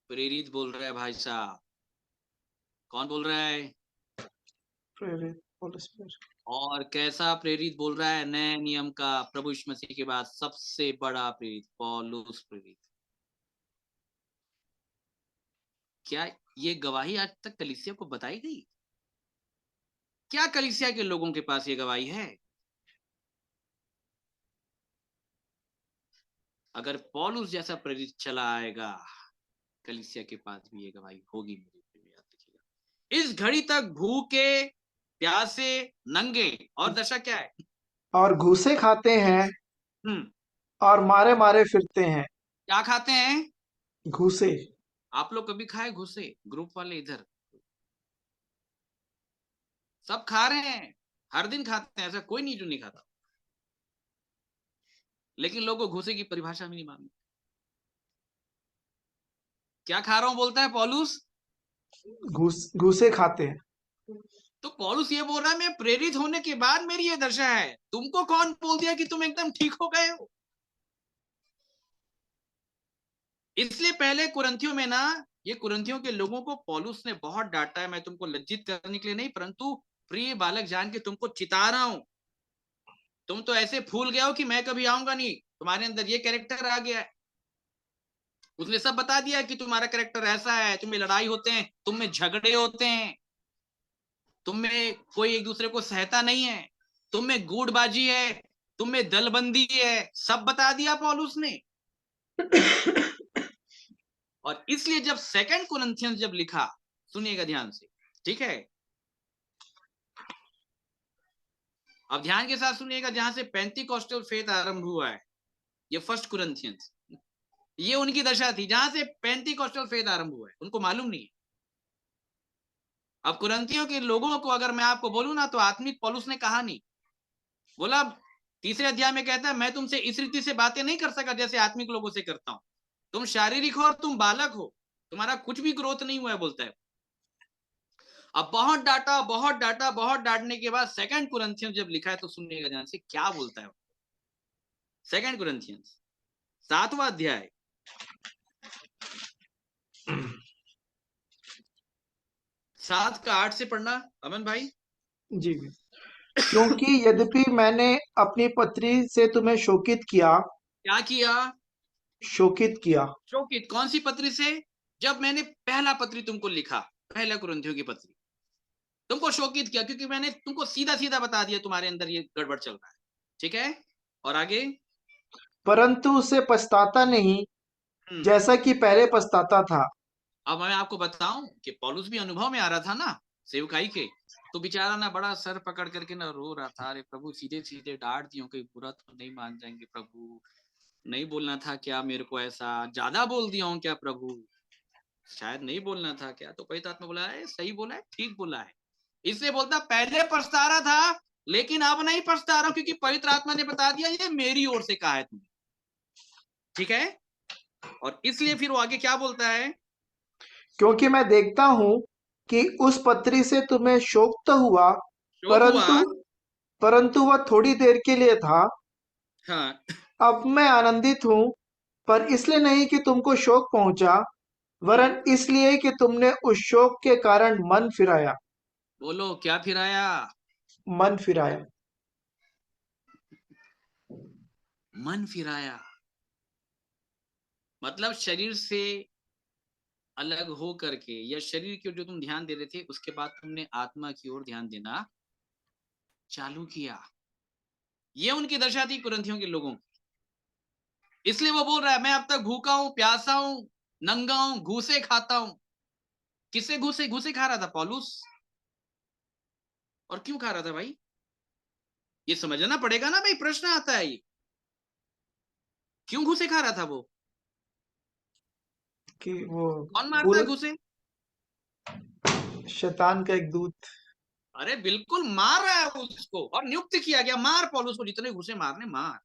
प्रेरित बोल रहा है भाई साहब। कौन बोल रहा है? प्रेरित पौलुस प्रेरित। और कैसा प्रेरित बोल रहा है? नए नियम का प्रभु यीशु मसीह के बाद सबसे बड़ा प्रेरित, पौलुस प्रेरित। क्या ये गवाही आज तक कलीसिया को बताई गई? क्या कलीसिया के लोगों के पास ये गवाही है? अगर पौलुस जैसा प्रेरित चला आएगा, कलीसिया के पास भी ये गवाही होगी। मेरे प्रिय, याद रखिएगा। इस घड़ी तक भूखे, प्यासे, नंगे, और दशा क्या है? और घूसे खाते हैं और मारे मारे फिरते हैं। क्या खाते हैं? घूसे। आप लोग कभी खाए घुसे? ग्रुप वाले इधर सब खा रहे हैं, हर दिन खाते हैं, ऐसा कोई नहीं जो नहीं खाता। लेकिन लोगों को घुसे की परिभाषा भी नहीं मालूम। क्या खा रहा हूं बोलता है पौलुस? घूसे खाते हैं। तो पौलुस ये बोल रहा है मैं प्रेरित होने के बाद मेरी ये दशा है। तुमको कौन बोल दिया कि तुम एकदम ठीक हो गए हो? इसलिए पहले कुरिन्थियों में ना, ये कुरिन्थियों के लोगों को पौलुस ने बहुत डांटा है। मैं तुमको लज्जित करने के लिए नहीं, परंतु प्रिय बालक जान के तुमको चिता रहा हूं। तुम तो ऐसे फूल गए हो कि मैं कभी आऊंगा नहीं, तुम्हारे अंदर ये कैरेक्टर आ गया है। उसने सब बता दिया कि तुम्हारा कैरेक्टर ऐसा है, तुम्हें लड़ाई होते हैं, तुम में झगड़े होते हैं, तुम में कोई एक दूसरे को सहता नहीं है, तुम में गूढ़बाजी है, तुम में दलबंदी है, सब बता दिया पौलुस ने। और इसलिए जब सेकंड कुरिन्थियंस जब लिखा, सुनिएगा ध्यान से, ठीक है? अब ध्यान के साथ सुनिएगा, जहां से पेंटिकॉस्टल फेथ आरंभ हुआ है, ये फर्स्ट कुरिन्थियंस, ये उनकी दशा थी जहां से पेंटिकॉस्टल फेथ आरंभ हुआ है, उनको मालूम नहीं है। अब कुरिन्थियों के लोगों को अगर मैं आपको बोलूं ना, तो आत्मिक पौलुस ने कहा नहीं, बोला तीसरे अध्याय में कहता है मैं तुमसे इस रीति से बातें नहीं कर सका जैसे आत्मिक लोगों से करता हूं। तुम शारीरिक हो और तुम बालक हो, तुम्हारा कुछ भी ग्रोथ नहीं हुआ है, बोलता है। अब बहुत डांटा, बहुत डांटा, बहुत डांटने के बाद सेकंड कुरिन्थियंस जब लिखा है, तो सुनिएगा ध्यान से क्या बोलता है। सेकंड कुरिन्थियंस 7वां अध्याय 7 का 8 से पढ़ना अमन भाई। जी। क्योंकि यद्यपि मैंने अपनी पत्री से तुम्हें शोकित किया। क्या किया? शोकित किया। शोकित कौन सी पत्री से? जब मैंने पहला पत्री तुमको लिखा, पहला कुरिन्थियों की पत्री, तुमको शोकित किया क्योंकि मैंने तुमको सीधा सीधा बता दिया तुम्हारे अंदर ये गड़बड़ चल रहा है, ठीक है? और आगे, परंतु उसे पछताता नहीं जैसा कि पहले पछताता था। अब मैं आपको बताऊं कि पौलुस भी अनुभव में आ रहा था ना सेवकाई के, तो बेचारा ना बड़ा सर पकड़ करके ना रो रहा था, अरे प्रभु सीधे सीधे डांट दियो, कहीं बुरा तो नहीं मान जाएंगे प्रभु, नहीं बोलना था क्या मेरे को, ऐसा ज्यादा बोल दिया हूं क्या प्रभु, शायद नहीं बोलना था क्या? तो पवित्र आत्मा बोला है सही बोला है, ठीक बोला है। इसलिए बोलता पहले पछता रहा था, लेकिन अब नहीं पछता रहा, क्योंकि पवित्र आत्मा ने बता दिया ये मेरी ओर से कहा है तुमने, ठीक है? और इसलिए फिर वो आगे क्या बोलता है? क्योंकि मैं देखता हूं कि उस पत्री से तुम्हें शोक तो हुआ, शोक हुआ, परंतु वह थोड़ी देर के लिए था। हाँ, अब मैं आनंदित हूं, पर इसलिए नहीं कि तुमको शोक पहुंचा, वरन इसलिए कि तुमने उस शोक के कारण मन फिराया। बोलो क्या फिराया? मन फिराया। मन फिराया मतलब शरीर से अलग हो करके, या शरीर की ओर जो तुम ध्यान दे रहे थे, उसके बाद तुमने आत्मा की ओर ध्यान देना चालू किया। ये उनकी दशा थी कुरिन्थियों के लोगों की। इसलिए वो बोल रहा है मैं अब तक भूखा हूं, प्यासा हूं, नंगा हूं, घूसे खाता हूं। किससे घूसे? घूसे खा रहा था पौलुस। और क्यों खा रहा था भाई? ये समझना पड़ेगा ना भाई, प्रश्न आता है ये, क्यों घूसे खा रहा था वो? कि वो कौन मारता है पूरा घूसे? शैतान का एक दूत। अरे बिल्कुल मार रहा है उसको, और नियुक्त किया गया, मार पौलुस को, जितने घुसे मारने मार।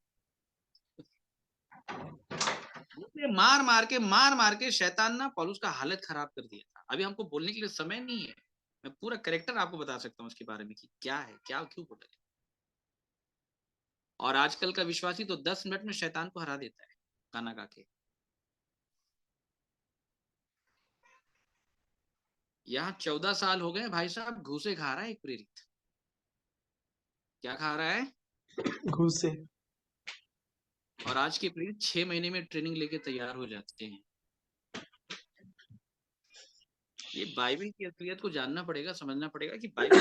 मार मार के शैतान ना पौलुस का हालत खराब कर दिया था। अभी हमको बोलने के लिए समय नहीं है, मैं पूरा कैरेक्टर आपको बता सकता हूँ उसके बारे में कि क्या है, क्या क्यों बोला है। और आजकल का विश्वासी तो 10 मिनट में शैतान को हरा देता है गाना गा के। यहाँ 14 साल हो गए भाई साहब, घूसे खा रहा है एक प्रेरित। क्या खा रहा है? घूसे। और आज के प्रेरित 6 महीने में ट्रेनिंग लेके तैयार हो जाते हैं। ये बाइबल की असलियत को जानना पड़ेगा, समझना पड़ेगा कि बाइबल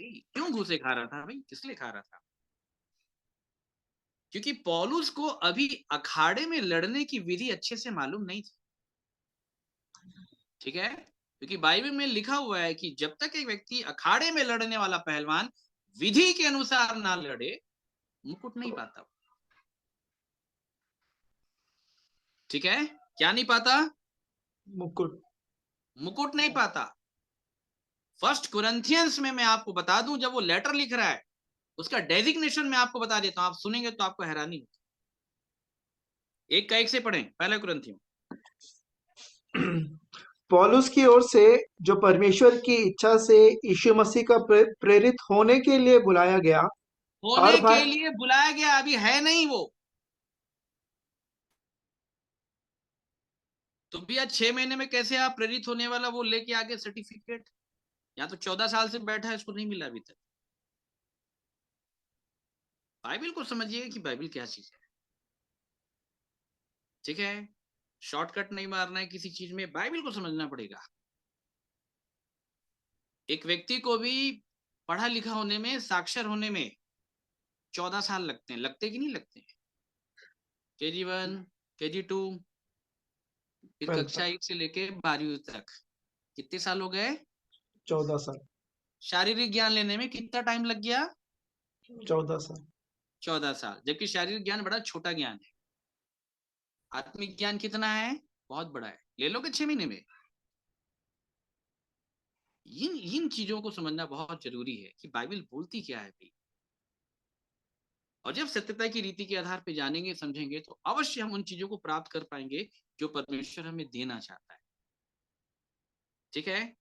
क्यों घूसे खा रहा था भाई, किस लिए खा रहा था? क्योंकि पौलुस को अभी अखाड़े में लड़ने की विधि अच्छे से मालूम नहीं थी। ठीक है, क्योंकि बाइबल में लिखा हुआ है कि जब तक एक व्यक्ति अखाड़े में लड़ने वाला पहलवान विधि के अनुसार ना लड़े, मुकुट नहीं पाता। ठीक है, क्या नहीं पाता? मुकुट। मुकुट नहीं पाता। फर्स्ट कुरिन्थियंस में मैं आपको बता दूं, जब वो लेटर लिख रहा है, उसका डेजिग्नेशन मैं आपको बता देता हूं, आप सुनेंगे तो आपको हैरानी होगी। एक का एक से पढ़ें, पहला कुरिन्थियों। पौलुस की ओर से, जो परमेश्वर की इच्छा से यीशु मसीह का प्रेरित होने के लिए बुलाया गया होने और के लिए बुलाया गया, अभी है नहीं वो। तो भैया 6 महीने में कैसे आप प्रेरित होने वाला वो लेके आगे सर्टिफिकेट? या तो 14 साल से बैठा है, इसको नहीं मिला अभी तक। बाइबल को समझिए कि बाइबल क्या चीज है। ठीक है, शॉर्टकट नहीं मारना है किसी चीज में, बाइबल को समझना पड़ेगा। एक व्यक्ति को भी पढ़ा लिखा होने में, साक्षर होने में 14 साल लगते हैं। लगते कि नहीं लगते? KG1, KG2, फिर कक्षा 1 से लेके 12वीं तक कितने साल हो गए? 14 साल। शारीरिक ज्ञान लेने में कितना टाइम लग गया? 14 साल। 14 साल। जबकि शारीरिक ज्ञान बड़ा छोटा ज्ञान है, आत्मिक ज्ञान कितना है? बहुत बड़ा है। ले लोगे 6 महीने में। इन चीजों को समझना बहुत जरूरी है कि बाइबल बोलती क्या है भाई। और जब सत्यता की रीति के आधार पर जानेंगे, समझेंगे, तो अवश्य हम उन चीजों को प्राप्त कर पाएंगे जो परमेश्वर हमें देना चाहता है। ठीक है,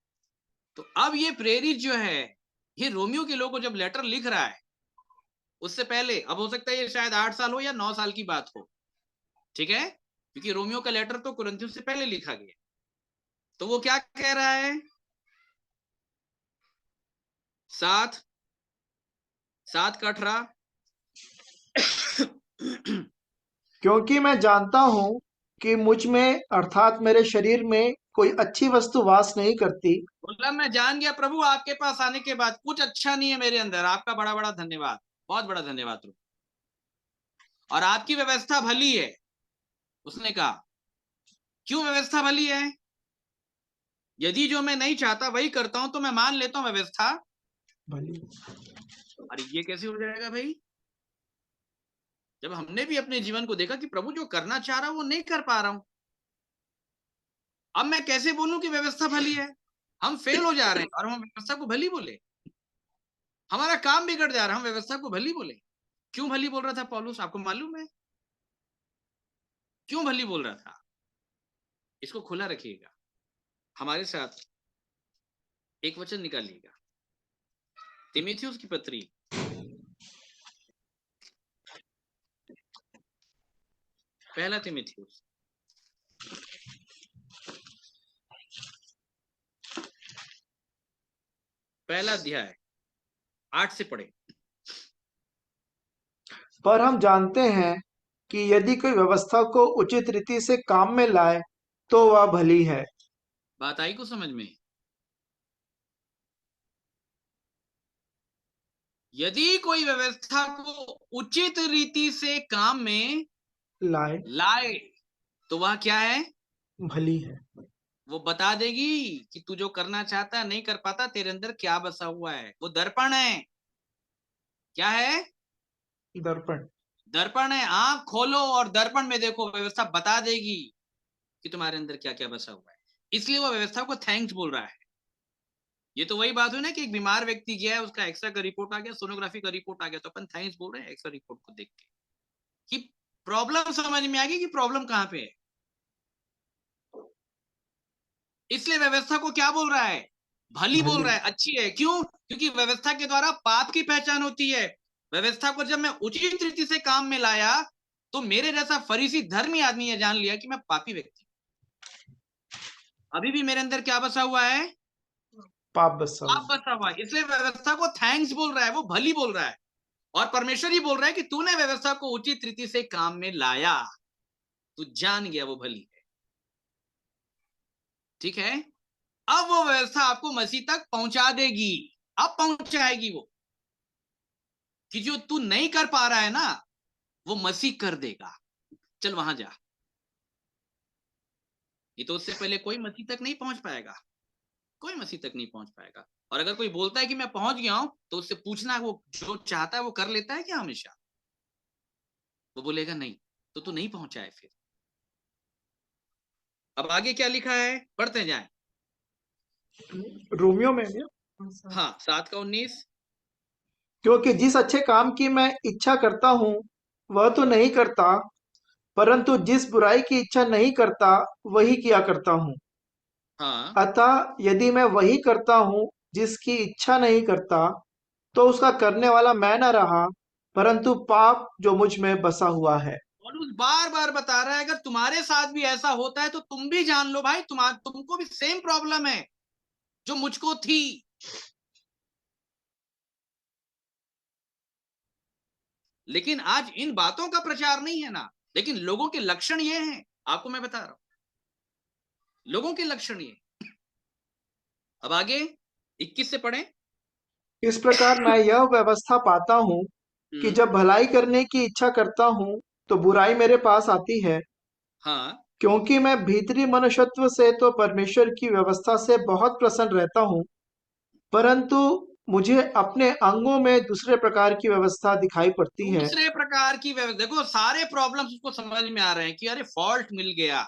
तो अब ये प्रेरित जो है, ये रोमियो के लोगों को जब लेटर लिख रहा है, उससे पहले, अब हो सकता है ये शायद 8 साल हो या 9 साल की बात हो। ठीक है, क्योंकि रोमियो का लेटर तो कुरिन्थियों से पहले लिखा गया। तो वो क्या कह रहा है? 7:18 क्योंकि मैं जानता हूं कि मुझ में अर्थात मेरे शरीर में कोई अच्छी वस्तु वास नहीं करती। बोला, मैं जान गया प्रभु, आपके पास आने के बाद कुछ अच्छा नहीं है मेरे अंदर। आपका बड़ा बड़ा धन्यवाद, बहुत बड़ा धन्यवाद प्रभु। और आपकी व्यवस्था भली है। उसने कहा, क्यों व्यवस्था भली है? यदि जो मैं नहीं चाहता वही करता हूं तो मैं मान लेता हूं व्यवस्था भली। अरे ये कैसे हो जाएगा भाई? जब हमने भी अपने जीवन को देखा कि प्रभु जो करना चाह रहा हूं वो नहीं कर पा रहा हूं, अब मैं कैसे बोलूं कि व्यवस्था भली है? हम फेल हो जा रहे हैं और हम व्यवस्था को भली बोले। हमारा काम बिगड़ जा रहा है, हम व्यवस्था को भली बोले। क्यों भली बोल रहा था पौलुस, आपको मालूम है क्यों भली बोल रहा था? इसको खुला रखिएगा, हमारे साथ एक वचन निकालिएगा, तीमुथियुस की पत्री, पहला तीमुथियुस, पहला अध्याय 8 से पढ़े। पर हम जानते हैं कि यदि कोई व्यवस्था को उचित रीति से काम में लाए तो वह भली है। बात आई को समझ में? यदि कोई व्यवस्था को उचित रीति से काम में लाए लाए तो वह क्या है? भली है। वो बता देगी कि तू जो करना चाहता है नहीं कर पाता, तेरे अंदर क्या बसा हुआ है। वो दर्पण है। क्या है? दर्पण। दर्पण है। आंख खोलो और दर्पण में देखो, व्यवस्था बता देगी कि तुम्हारे अंदर क्या क्या बसा हुआ है। इसलिए वो व्यवस्था को थैंक्स बोल रहा है। ये तो वही बात हुई ना कि एक बीमार व्यक्ति गया है, उसका एक्सरे का रिपोर्ट आ गया, सोनोग्राफी का रिपोर्ट आ गया, तो अपन थैंक्स बोल रहे हैं एक्सरे रिपोर्ट को देख के कि प्रॉब्लम समझ में आ गई कि प्रॉब्लम कहां पे है। इसलिए व्यवस्था को क्या बोल रहा है? भली बोल रहा है, अच्छी है। क्यों? क्योंकि व्यवस्था के द्वारा पाप की पहचान होती है। व्यवस्था को जब मैं उचित रीति से काम में लाया तो मेरे जैसा फरीसी धर्मी आदमी ये जान लिया कि मैं पापी व्यक्ति, अभी भी मेरे अंदर क्या बसा हुआ है? पाप बसा पाप बसा हुआ है। इसलिए व्यवस्था को थैंक्स बोल रहा है, वो भली बोल रहा है। और परमेश्वर ही बोल रहा है कि तूने व्यवस्था को उचित रीति से काम में लाया, तू जान गया वो भली है। ठीक है, अब वो व्यवस्था आपको मसीह तक पहुंचा देगी। अब पहुंचाएगी वो, कि जो तू नहीं कर पा रहा है ना वो मसीह कर देगा, चल वहां जा। ये तो उससे पहले कोई मसीह तक नहीं पहुंच पाएगा, कोई मसीह तक नहीं पहुंच पाएगा। और अगर कोई बोलता है कि मैं पहुंच गया हूं, तो उससे पूछना वो जो चाहता है वो कर लेता है क्या हमेशा? वो बोलेगा नहीं, तो तू नहीं पहुंचा है फिर। अब आगे क्या लिखा है, पढ़ते जाएं। रोमियो में क्या? हाँ, 7:19। क्योंकि जिस अच्छे काम की मैं इच्छा करता हूँ वह तो नहीं करता, परंतु जिस बुराई की इच्छा नहीं करता वही किया करता हूँ। हाँ, अतः यदि मैं वही करता हूँ जिसकी इच्छा नहीं करता, तो उसका करने वाला मैं न रहा, परंतु पाप जो मुझ में बसा हुआ है। और उस बार बार बता रहा है अगर तुम्हारे साथ भी ऐसा होता है तो तुम भी जान लो भाई, तुमको भी सेम प्रॉब्लम है जो मुझको थी। लेकिन आज इन बातों का प्रचार नहीं है ना, लेकिन लोगों के लक्षण ये हैं, आपको मैं बता रहा हूं, लोगों के लक्षण ये। अब आगे 21 से पढ़ें। इस प्रकार मैं यह व्यवस्था पाता हूँ कि हम्म, जब भलाई करने की इच्छा करता हूँ तो बुराई मेरे पास आती है, हाँ, क्योंकि मैं भीतरी मनुष्यत्व से तो परमेश्वर की व्यवस्था से बहुत प्रसन्न रहता हूँ, परंतु मुझे अपने अंगों में दूसरे प्रकार की व्यवस्था दिखाई पड़ती है। दूसरे प्रकार की व्यवस्था। देखो सारे प्रॉब्लम्स उसको समझ में आ रहे हैं कि अरे फॉल्ट मिल गया,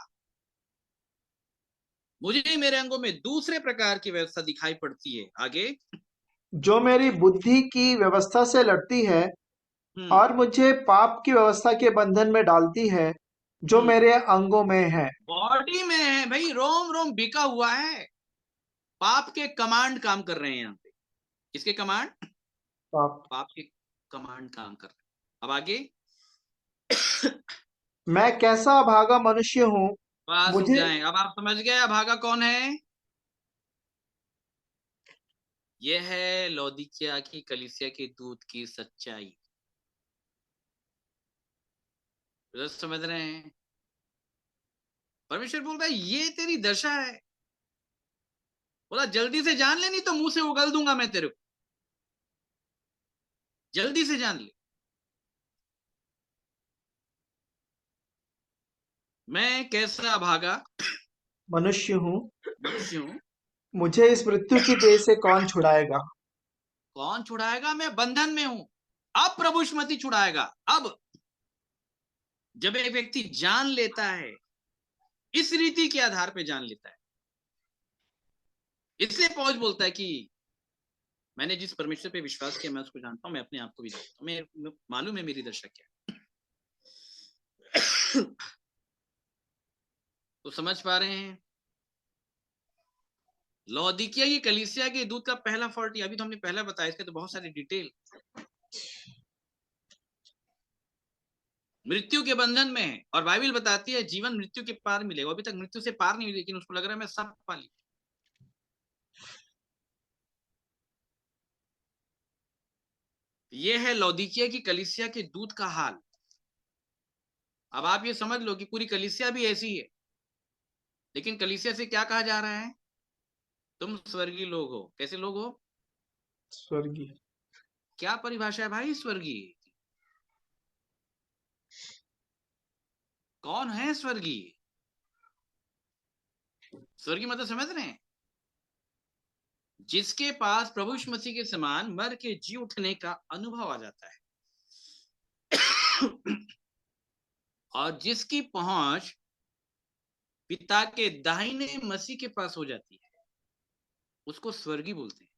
मुझे मेरे अंगों में दूसरे प्रकार की व्यवस्था दिखाई पड़ती है। आगे। जो मेरी बुद्धि की व्यवस्था से लड़ती है हम्म, और मुझे पाप की व्यवस्था के बंधन में डालती है, जो हम्म, मेरे अंगों में है। बॉडी में है भाई, रोम रोम बिका हुआ है। पाप के कमांड काम कर रहे हैं यहाँ पे। किसके कमांड? पाप। पाप के कमांड काम कर रहे हैं। अब आगे। मैं कैसा अभागा मनुष्य हूँ। बस रुक मुझे जाएं, अब आप समझ गए अभागा कौन है। यह है लौदीकिया की कलीसिया के दूत की सच्चाई। समझ रहे हैं? परमेश्वर बोल रहा है ये तेरी दशा है। बोला जल्दी से जान ले, नहीं तो मुंह से उगल दूंगा मैं तेरे को। जल्दी से जान ले। मैं कैसा अभागा मनुष्य हूँ। मनुष्य हूं। मुझे इस मृत्यु की देह से कौन छुड़ाएगा। कौन छुड़ाएगा? मैं बंधन में हूं। अब प्रभु स्मृति छुड़ाएगा। अब जब एक व्यक्ति जान लेता है, इस रीति के आधार पे जान लेता है, इसलिए पौलुस बोलता है कि मैंने जिस परमेश्वर पे विश्वास किया मैं उसको जानता हूं, मैं अपने आप को भी जानता हूं, मैं मालूम है मेरी दशा क्या है। तो समझ पा रहे हैं? लौदीकिया की कलीसिया के दूत का पहला फॉल्ट, अभी तो हमने पहला बताया, इसके तो बहुत सारे डिटेल। मृत्यु के बंधन में है, और बाइबल बताती है जीवन मृत्यु के पार मिलेगा। अभी तक मृत्यु से पार नहीं हुई, लेकिन उसको लग रहा है मैं सब पा ली। ये है लौदीकिया की कलीसिया के दूत का हाल। अब आप ये समझ लो कि पूरी कलीसिया भी ऐसी है, लेकिन कलीसिया से क्या कहा जा रहा है? तुम स्वर्गीय लोग हो। कैसे लोग हो? स्वर्गीय। क्या परिभाषा है भाई स्वर्गीय? कौन है स्वर्गीय? स्वर्गीय मतलब समझ रहे हैं? जिसके पास प्रभु यीशु मसीह के समान मर के जी उठने का अनुभव आ जाता है और जिसकी पहुंच पिता के दाहिने मसीह के पास हो जाती है, उसको स्वर्गीय बोलते हैं।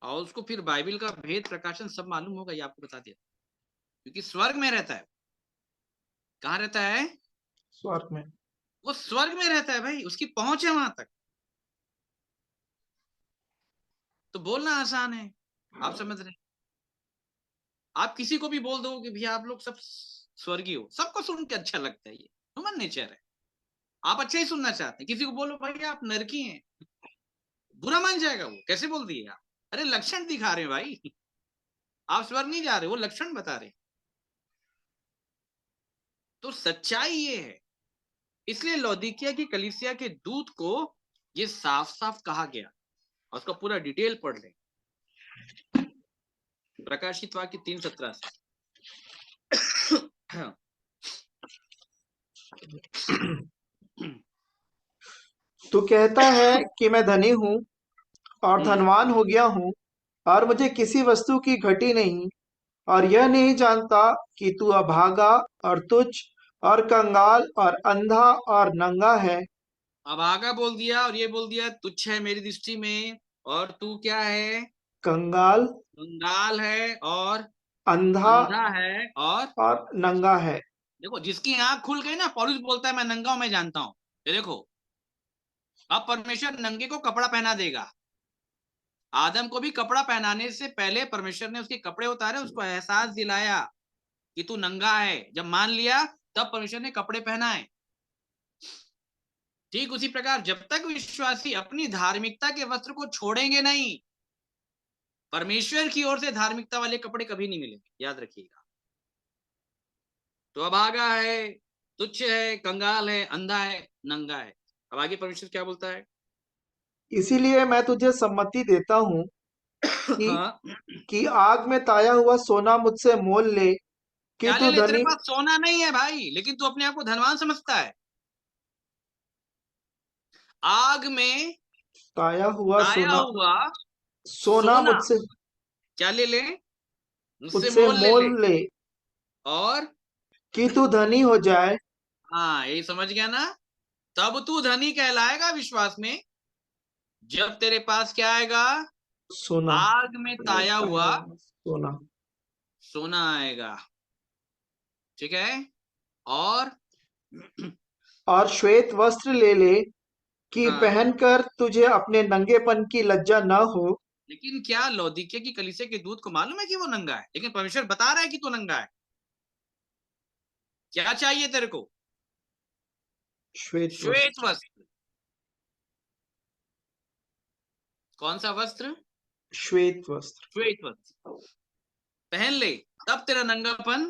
और उसको फिर बाइबल का भेद प्रकाशन सब मालूम होगा, ये आपको बता दिया, क्योंकि स्वर्ग में रहता है। कहाँ रहता है? स्वर्ग में। वो स्वर्ग में रहता है भाई, उसकी पहुंच है वहां तक। तो बोलना आसान है, आप समझ रहे हैं? आप किसी को भी बोल दो कि भैया आप लोग सब स्वर्गीय हो, सबको सुन के अच्छा लगता है, ये ह्यूमन नेचर है। आप अच्छा ही सुनना चाहते हैं। किसी को बोलो भाई आप नरकी हैं, बुरा मान जाएगा वो। कैसे बोल दिए आप? अरे लक्षण दिखा रहे हैं भाई, आप स्वर्ग नहीं जा रहे, वो लक्षण बता रहे हैं। तो सच्चाई ये है। इसलिए लौदीकिया की कलीसिया के दूत को ये साफ साफ कहा गया और उसका पूरा डिटेल पढ़ लें। प्रकाशित वाक्य 3:17 से। तू कहता है कि मैं धनी हूँ और धनवान हो गया हूँ और मुझे किसी वस्तु की घटी नहीं, और यह नहीं जानता कि तू अभागा और तुच्छ और कंगाल और अंधा और नंगा है। अभागा बोल दिया और ये बोल दिया तुच्छ है मेरी दृष्टि में, और तू क्या है? कंगाल, कंगाल है और अंधा अंधा है और और नंगा है। देखो, जिसकी आंख खुल गई ना, पौलुस बोलता है मैं नंगा हूं, मैं जानता हूं। ये देखो, अब परमेश्वर नंगे को कपड़ा पहना देगा। आदम को भी कपड़ा पहनाने से पहले परमेश्वर ने उसके कपड़े उतारे, उसको एहसास दिलाया कि तू नंगा है। जब मान लिया तब परमेश्वर ने कपड़े पहनाए। ठीक उसी प्रकार जब तक विश्वासी अपनी धार्मिकता के वस्त्र को छोड़ेंगे नहीं, परमेश्वर की ओर से धार्मिकता वाले कपड़े कभी नहीं मिलेंगे, याद रखिएगा। तो अभागा है, तुच्छ है, कंगाल है, अंधा है, नंगा है। अब आगे परमेश्वर क्या बोलता है? इसीलिए मैं तुझे सम्मति देता हूँ कि हाँ, आग में ताया हुआ सोना मुझसे मोल ले कि क्या ले तू ले? तेरे धनी। पास सोना नहीं है भाई, लेकिन तू अपने आप को धनवान समझता है। आग में ताया हुआ ताया सोना, हुआ सोना सोना मुझसे क्या ले ले? मुझसे मुझसे मोल ले ले। मोल ले और कि तू धनी हो जाए। हाँ, यही समझ गया ना? तब तू धनी कहलाएगा विश्वास में, जब तेरे पास क्या आएगा? सोना, आग में ताया हुआ सोना। सोना आएगा। ठीक है? और और श्वेत वस्त्र ले ले कि हाँ, पहनकर तुझे अपने नंगेपन की लज्जा न हो। लेकिन क्या लौदीकिया की कलीसिया के दूत को मालूम है कि वो नंगा है? लेकिन परमेश्वर बता रहा है कि तू नंगा है। क्या चाहिए तेरे को? श्वेत श्वेत वस्त्र, वस्त्र। कौन सा वस्त्र? श्वेत वस्त्र। श्वेत वस्त्र पहन ले, तब तेरा नंगापन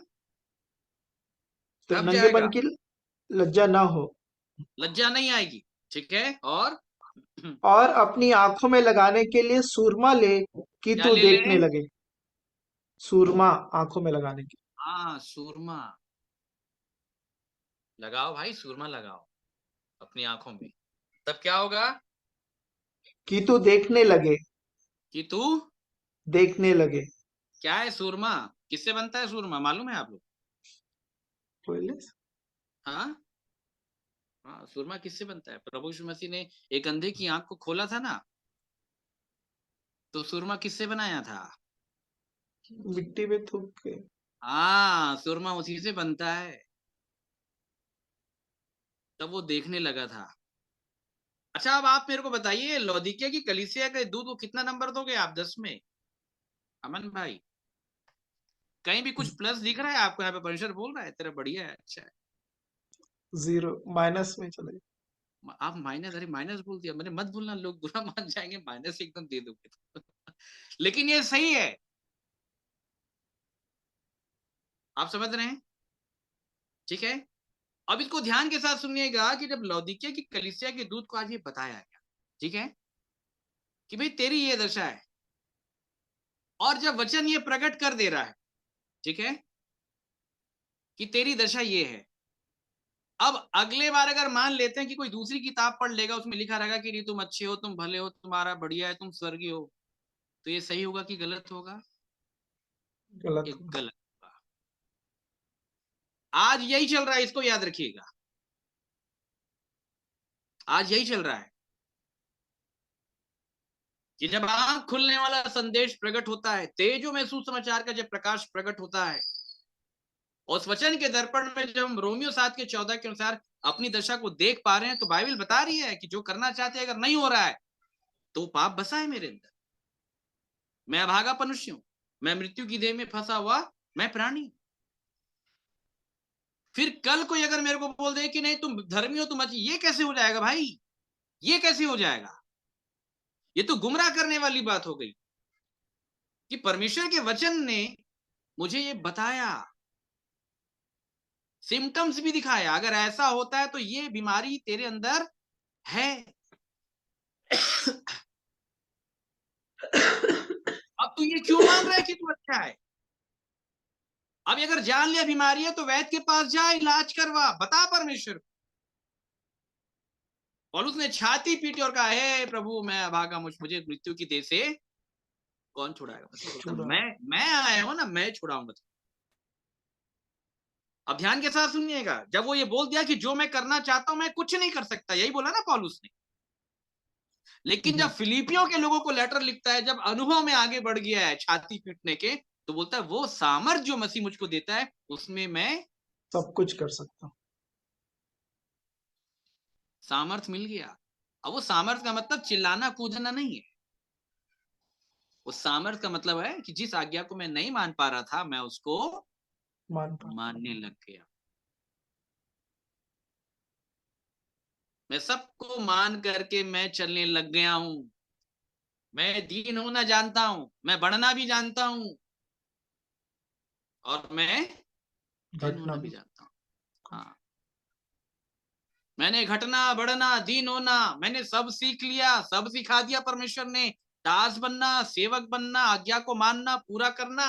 तो ढक नंगेपन जाएगा, की लज्जा न हो। लज्जा नहीं आएगी। ठीक है? और और अपनी आंखों में लगाने के लिए सूरमा ले कि क्या तू ले ले? देखने लगे। सूरमा आंखों में लगाने की। हाँ, सूरमा लगाओ भाई, सूरमा लगाओ अपनी आंखों में। तब क्या होगा? कि तू देखने लगे, कि तू देखने लगे। क्या है सूरमा? किससे बनता है सूरमा, मालूम है आप लोग? बोले, हाँ, हाँ, सूरमा किससे बनता है? प्रभु यीशु मसीह ने एक अंधे की आंख को खोला था ना, तो सूरमा किससे बनाया था? मिट्टी में थूक के। हाँ, सूरमा उसी से बनता है। तब वो देखने लगा था। अच्छा, अब आप मेरे को बताइए, लौदीकिया की कलीसिया के दूत को कितना नंबर दोगे आप 10 में? अमन भाई, कहीं भी कुछ प्लस दिख रहा है आपको? यहाँ पे परमेश्वर बोल रहा है तेरा बढ़िया है, अच्छा है। 0 माइनस में चले। आप माइनस, अरे माइनस बोल दिया मैंने, मत भूलना, लोग बुरा मान जाएंगे, माइनस एकदम दे दोगे तो। लेकिन ये सही है, आप समझ रहे हैं? ठीक है? अब इसको ध्यान के साथ सुनिएगा कि जब लौदीकिया की कलीसिया के दूत को आज ये बताया गया, ठीक है, कि भाई तेरी ये दशा है, और जब वचन ये प्रकट कर दे रहा है, ठीक है, कि तेरी दशा ये है। अब अगले बार अगर मान लेते हैं कि कोई दूसरी किताब पढ़ लेगा, उसमें लिखा रहेगा कि नहीं तुम अच्छे हो, तुम भले हो, तुम्हारा बढ़िया है, तुम स्वर्गीय हो, तो ये सही होगा कि गलत होगा? गलत ये हुआ। गलत होगा। आज यही चल रहा है, इसको याद रखिएगा। आज यही चल रहा है कि जब आंख खुलने वाला संदेश प्रकट होता है, तेजो में सुसमाचार का जब प्रकाश प्रकट होता है, और उस वचन के दर्पण में जब हम रोमियो 7:14 के अनुसार अपनी दशा को देख पा रहे हैं, तो बाइबल बता रही है कि जो करना चाहते हैं अगर नहीं हो रहा है, तो पाप बसा है मेरे अंदर। मैं अभागा मनुष्य हूं, मैं मृत्यु की देह में फंसा हुआ मैं प्राणी। फिर कल कोई अगर मेरे को बोल दे कि नहीं तुम धर्मी हो, तुम अच्छी, ये कैसे हो जाएगा भाई? ये कैसे हो जाएगा? ये तो गुमराह करने वाली बात हो गई कि परमेश्वर के वचन ने मुझे ये बताया, सिम्टम्स भी दिखाया, अगर ऐसा होता है तो ये बीमारी तेरे अंदर है। अब तू ये क्यों मान रहा है कि तू अच्छा है? अब अगर जान लिया बीमारी है तो वैद्य के पास जा, इलाज करवा, बता परमेश्वर को। पौलुस ने छाती पीटी और कहा, हे प्रभु मैं अभागा, मुझे मृत्यु की देह से कौन छुड़ाएगा? बस बोलता, मैं आया हूं ना, मैं छुड़ाऊंगा। अब ध्यान के साथ सुनिएगा, जब वो ये बोल दिया कि जो मैं करना चाहता हूं मैं कुछ नहीं कर सकता, यही बोला ना पौलुस ने। लेकिन जब फिलिपियों के लोगों को लेटर लिखता है, जब अनुभव में आगे बढ़ गया है छाती पीटने के, तो बोलता है वो सामर्थ जो मसीह मुझको देता है उसमें मैं सब कुछ कर सकता हूँ। सामर्थ मिल गया। अब वो सामर्थ का मतलब चिल्लाना कूदना नहीं है। उस सामर्थ का मतलब है कि जिस आज्ञा को मैं नहीं मान पा रहा था, मैं उसको मानने लग गया। मैं सबको मान करके मैं चलने लग गया हूं। मैं दीन होना जानता हूं, मैं बढ़ना भी जानता हूं, और मैं दीन होना भी जानता हूं। हाँ, मैंने घटना बढ़ना दीन होना मैंने सब सीख लिया, सब सिखा दिया परमेश्वर ने। दास बनना, सेवक बनना, आज्ञा को मानना, पूरा करना,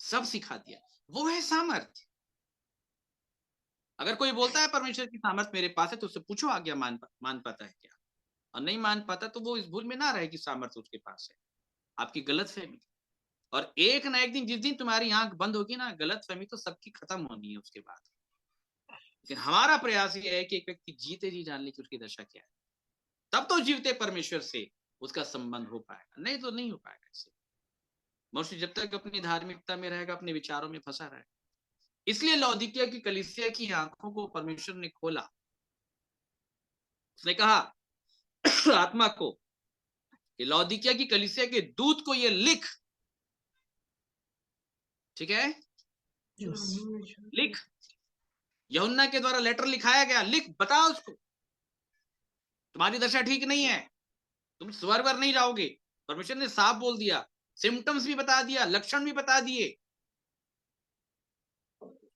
सब सिखा दिया। वो है सामर्थ। अगर कोई बोलता है परमेश्वर की सामर्थ मेरे पास है, तो उससे पूछो आज्ञा मान पाता है क्या, और नहीं मान पाता तो वो इस भूल में ना रहे कि सामर्थ उसके पास है। आपकी गलत फहमी। और एक ना एक दिन, जिस दिन तुम्हारी आंख बंद होगी ना, गलत फहमी तो सबकी खत्म होनी है उसके बाद। लेकिन हमारा प्रयास ये है कि एक व्यक्ति जीते जी जान ले कि उसकी दशा क्या है, तब तो जीवते परमेश्वर से उसका संबंध हो पाएगा, नहीं तो नहीं हो पाएगा। इससे मनुष्य जब तक अपनी धार्मिकता में रहेगा, अपने विचारों में फंसा रहेगा। इसलिए लौदीकिया की कलीसिया की आंखों को परमेश्वर ने खोला। उसने कहा आत्मा को कि लौदीकिया की कलीसिया के दूत को ये लिख, ठीक है, लिख। यूहन्ना के द्वारा लेटर लिखाया गया, लिख, बता उसको तुम्हारी दशा ठीक नहीं है, तुम स्वर्ग पर नहीं जाओगे। परमेश्वर ने साफ बोल दिया, सिम्टम्स भी बता दिया, लक्षण भी बता दिए।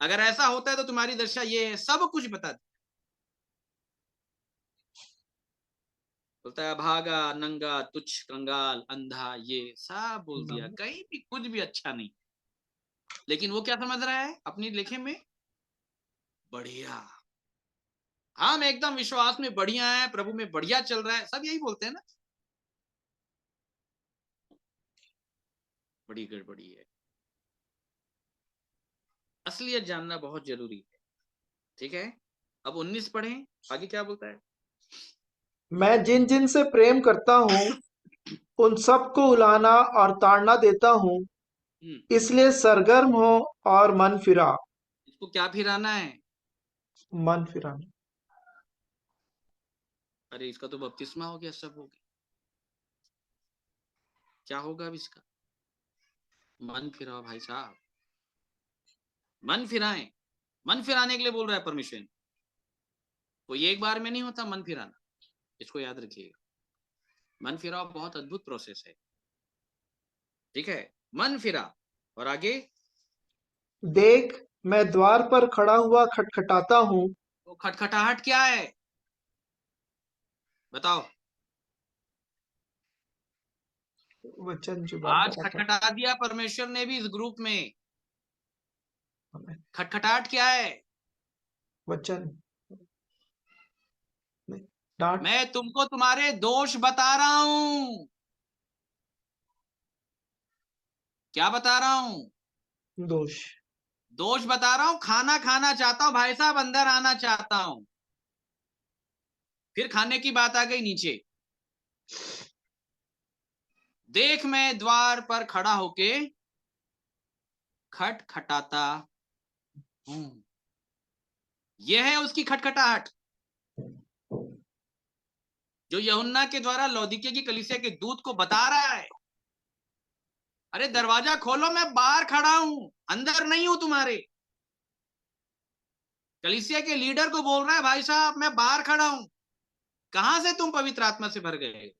अगर ऐसा होता है तो तुम्हारी दशा ये है, सब कुछ बता दिया। बोलता है भागा, नंगा, तुच्छ, कंगाल, अंधा, ये सब बोल दिया, कहीं भी कुछ भी अच्छा नहीं। लेकिन वो क्या समझ रहा है अपनी लेखे में? बढ़िया, हम एकदम विश्वास में बढ़िया है, प्रभु में बढ़िया चल रहा है, सब यही बोलते हैं ना। बड़ी गड़बड़ी है। असलियत जानना बहुत जरूरी है, ठीक है। अब 19 पढ़ें, आगे क्या बोलता है? मैं जिन जिन से प्रेम करता हूँ उन सबको उलाना और ताड़ना देता हूँ, इसलिए सरगर्म हो और मन फिरा। इसको क्या फिराना है? मन फिराना। अरे इसका तो बपतिस्मा हो गया, सब हो गया, क्या होगा अब इसका? मन फिराओ भाई साहब, मन फिराएं। मन फिराने के लिए बोल रहा है परमेश्वर। कोई एक बार में नहीं होता मन फिराना, इसको याद रखिएगा। मन फिराओ बहुत अद्भुत प्रोसेस है, ठीक है। मन फिरा, और आगे, देख मैं द्वार पर खड़ा हुआ खटखटाता हूँ। तो खटखटाहट क्या है बताओ? वचन जो आज खटखटा दिया परमेश्वर ने भी इस ग्रुप में। खटखटाहट क्या है? वचन डांट। मैं तुमको तुम्हारे दोष बता रहा हूं। क्या बता रहा हूं? दोष। दोष बता रहा हूं। खाना खाना चाहता हूं भाई साहब, अंदर आना चाहता हूं। फिर खाने की बात आ गई नीचे। देख मैं द्वार पर खड़ा होके खटखटाता हूं। यह है उसकी खटखटाहट, जो यूहन्ना के द्वारा लौदीकिया की कलीसिया के दूत को बता रहा है। अरे दरवाजा खोलो, मैं बाहर खड़ा हूं, अंदर नहीं हूं तुम्हारे। कलीसिया के लीडर को बोल रहा है, भाई साहब मैं बाहर खड़ा हूं। कहां से तुम पवित्र आत्मा से भर गए?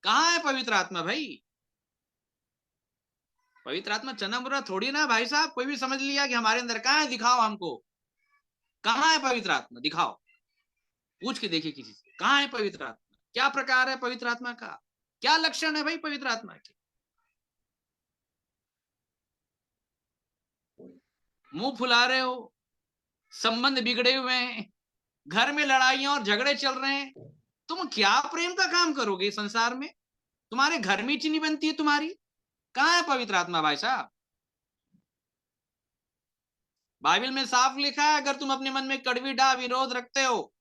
कहां है पवित्र आत्मा भाई? पवित्र आत्मा चना बुरा थोड़ी ना भाई साहब, कोई भी समझ लिया कि हमारे अंदर कहां है, दिखाओ हमको। कहां है पवित्र आत्मा, दिखाओ। पूछ के देखिए किसी से, कहाँ है पवित्र आत्मा, क्या प्रकार है पवित्र आत्मा का, क्या लक्षण है भाई पवित्र आत्मा के। मुंह फुला रहे हो, संबंध बिगड़े हुए हैं, घर में लड़ाइयां और झगड़े चल रहे हैं, तुम क्या प्रेम का काम करोगे संसार में? तुम्हारे घर में चीनी बनती है तुम्हारी, कहाँ है पवित्र आत्मा भाई साहब? बाइबल में साफ लिखा है, अगर तुम अपने मन में कड़वी डा विरोध रखते हो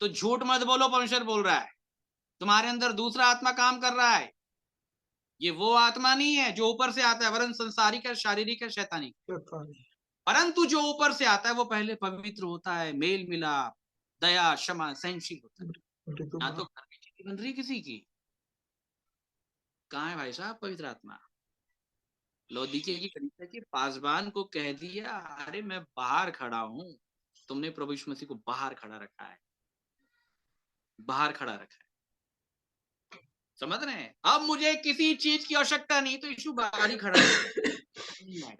तो झूठ मत बोलो, परमेश्वर बोल रहा है तुम्हारे अंदर दूसरा आत्मा काम कर रहा है। ये वो आत्मा नहीं है जो ऊपर से आता है, वरन संसारिक है, शारीरिक है, शैतानिक। परंतु जो ऊपर से आता है वो पहले पवित्र होता है, मेल मिलाप, दया, क्षमा, सहनशील होता है। ना तो घर में चीनी बन रही किसी की। कहाँ है भाई साहब पवित्र आत्मा? लौदीकिया की कलीसिया के पासबान को कह दिया, अरे मैं बाहर खड़ा हूं, तुमने प्रभु यीशु मसीह को बाहर खड़ा रखा है, बाहर खड़ा रखा है। समझ रहे हैं? अब मुझे किसी चीज की आवश्यकता नहीं, तो यीशु बाहर ही खड़ा है।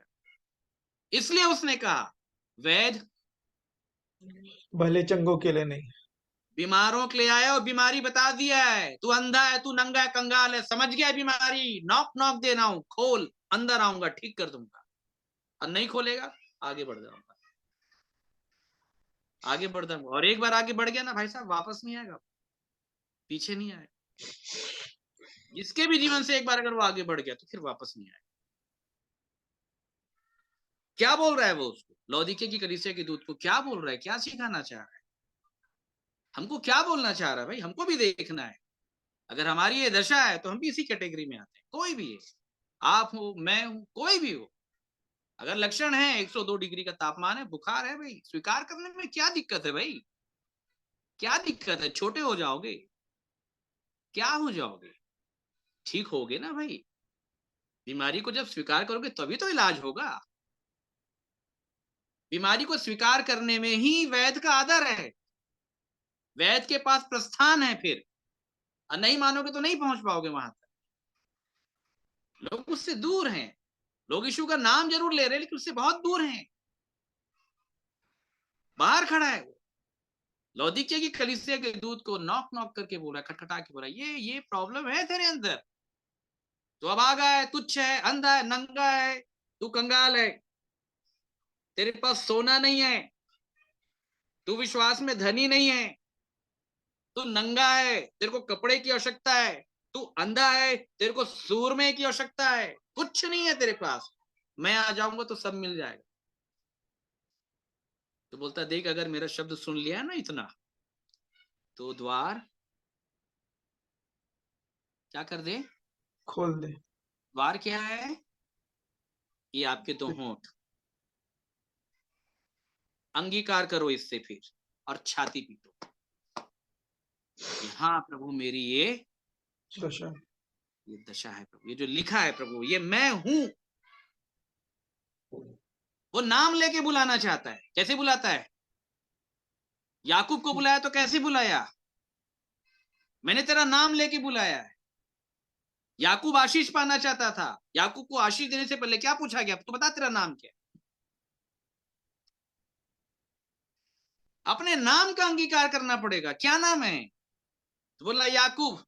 इसलिए उसने कहा, वैद्य भले चंगों के लिए नहीं, बीमारों के लिए आया और बीमारी बता दिया है। तू अंधा है, तू नंगा है, कंगाल है, समझ गया बीमारी, नॉक नॉक दे रहा हूं, खोल, अंदर आऊंगा, ठीक कर दूंगा। और नहीं खोलेगा, आगे बढ़ जाऊंगा, आगे बढ़ जाऊंगा। और एक बार आगे बढ़ गया ना भाई साहब, वापस नहीं आएगा, पीछे नहीं आएगा। जिसके भी जीवन से एक बार अगर वो आगे बढ़ गया तो फिर वापस नहीं आएगा। क्या बोल रहा है वो उसको, लौदीकिया की कलीसिया के दूत को क्या बोल रहा है, क्या सिखाना चाह रहा है, हमको क्या बोलना चाह रहा है भाई? हमको भी देखना है। अगर हमारी ये दशा है तो हम भी इसी कैटेगरी में आते हैं। कोई भी है, आप हो, मैं हूं, कोई भी हो, अगर लक्षण है 102 डिग्री का तापमान है, बुखार है भाई, स्वीकार करने में क्या दिक्कत है भाई? क्या दिक्कत है? छोटे हो जाओगे, क्या हो जाओगे? ठीक होगे ना भाई। बीमारी को जब स्वीकार करोगे तभी तो इलाज होगा। बीमारी को स्वीकार करने में ही वैद्य का आदर है, वैद्य के पास प्रस्थान है। फिर और नहीं मानोगे तो नहीं पहुंच पाओगे वहां तक। लोग उससे दूर हैं, लोग यीशु का नाम जरूर ले रहे हैं लेकिन उससे बहुत दूर हैं। बाहर खड़ा है वो, लौदीकिया की कलीसिया के दूत को नॉक नॉक करके बोला, खटखटा के बोला, ये प्रॉब्लम है तेरे अंदर, तो अब आ गया है, तुच्छ है, अंधा है, नंगा है, तू कंगाल है, तेरे पास सोना नहीं है, तू विश्वास में धनी नहीं है, तू नंगा है, तेरे को कपड़े की आवश्यकता है, तू अंधा है, तेरे को सूरमे की आवश्यकता है, कुछ नहीं है तेरे पास, मैं आ जाऊंगा तो सब मिल जाएगा। तो बोलता, देख अगर मेरा शब्द सुन लिया ना इतना, तो द्वार क्या कर दे, खोल दे। द्वार क्या है? ये आपके दो होंठ, अंगीकार करो इससे फिर, और छाती पीटो, हाँ प्रभु मेरी ये दशा, ये दशा है प्रभु, ये जो लिखा है प्रभु, ये मैं हूं। वो नाम लेके बुलाना चाहता है। कैसे बुलाता है? याकूब को बुलाया तो कैसे बुलाया? मैंने तेरा नाम लेके बुलाया है। याकूब आशीष पाना चाहता था, याकूब को आशीष देने से पहले क्या पूछा गया, तो बता तेरा नाम क्या? अपने नाम का अंगीकार करना पड़ेगा। क्या नाम है? तो बोला याकूब।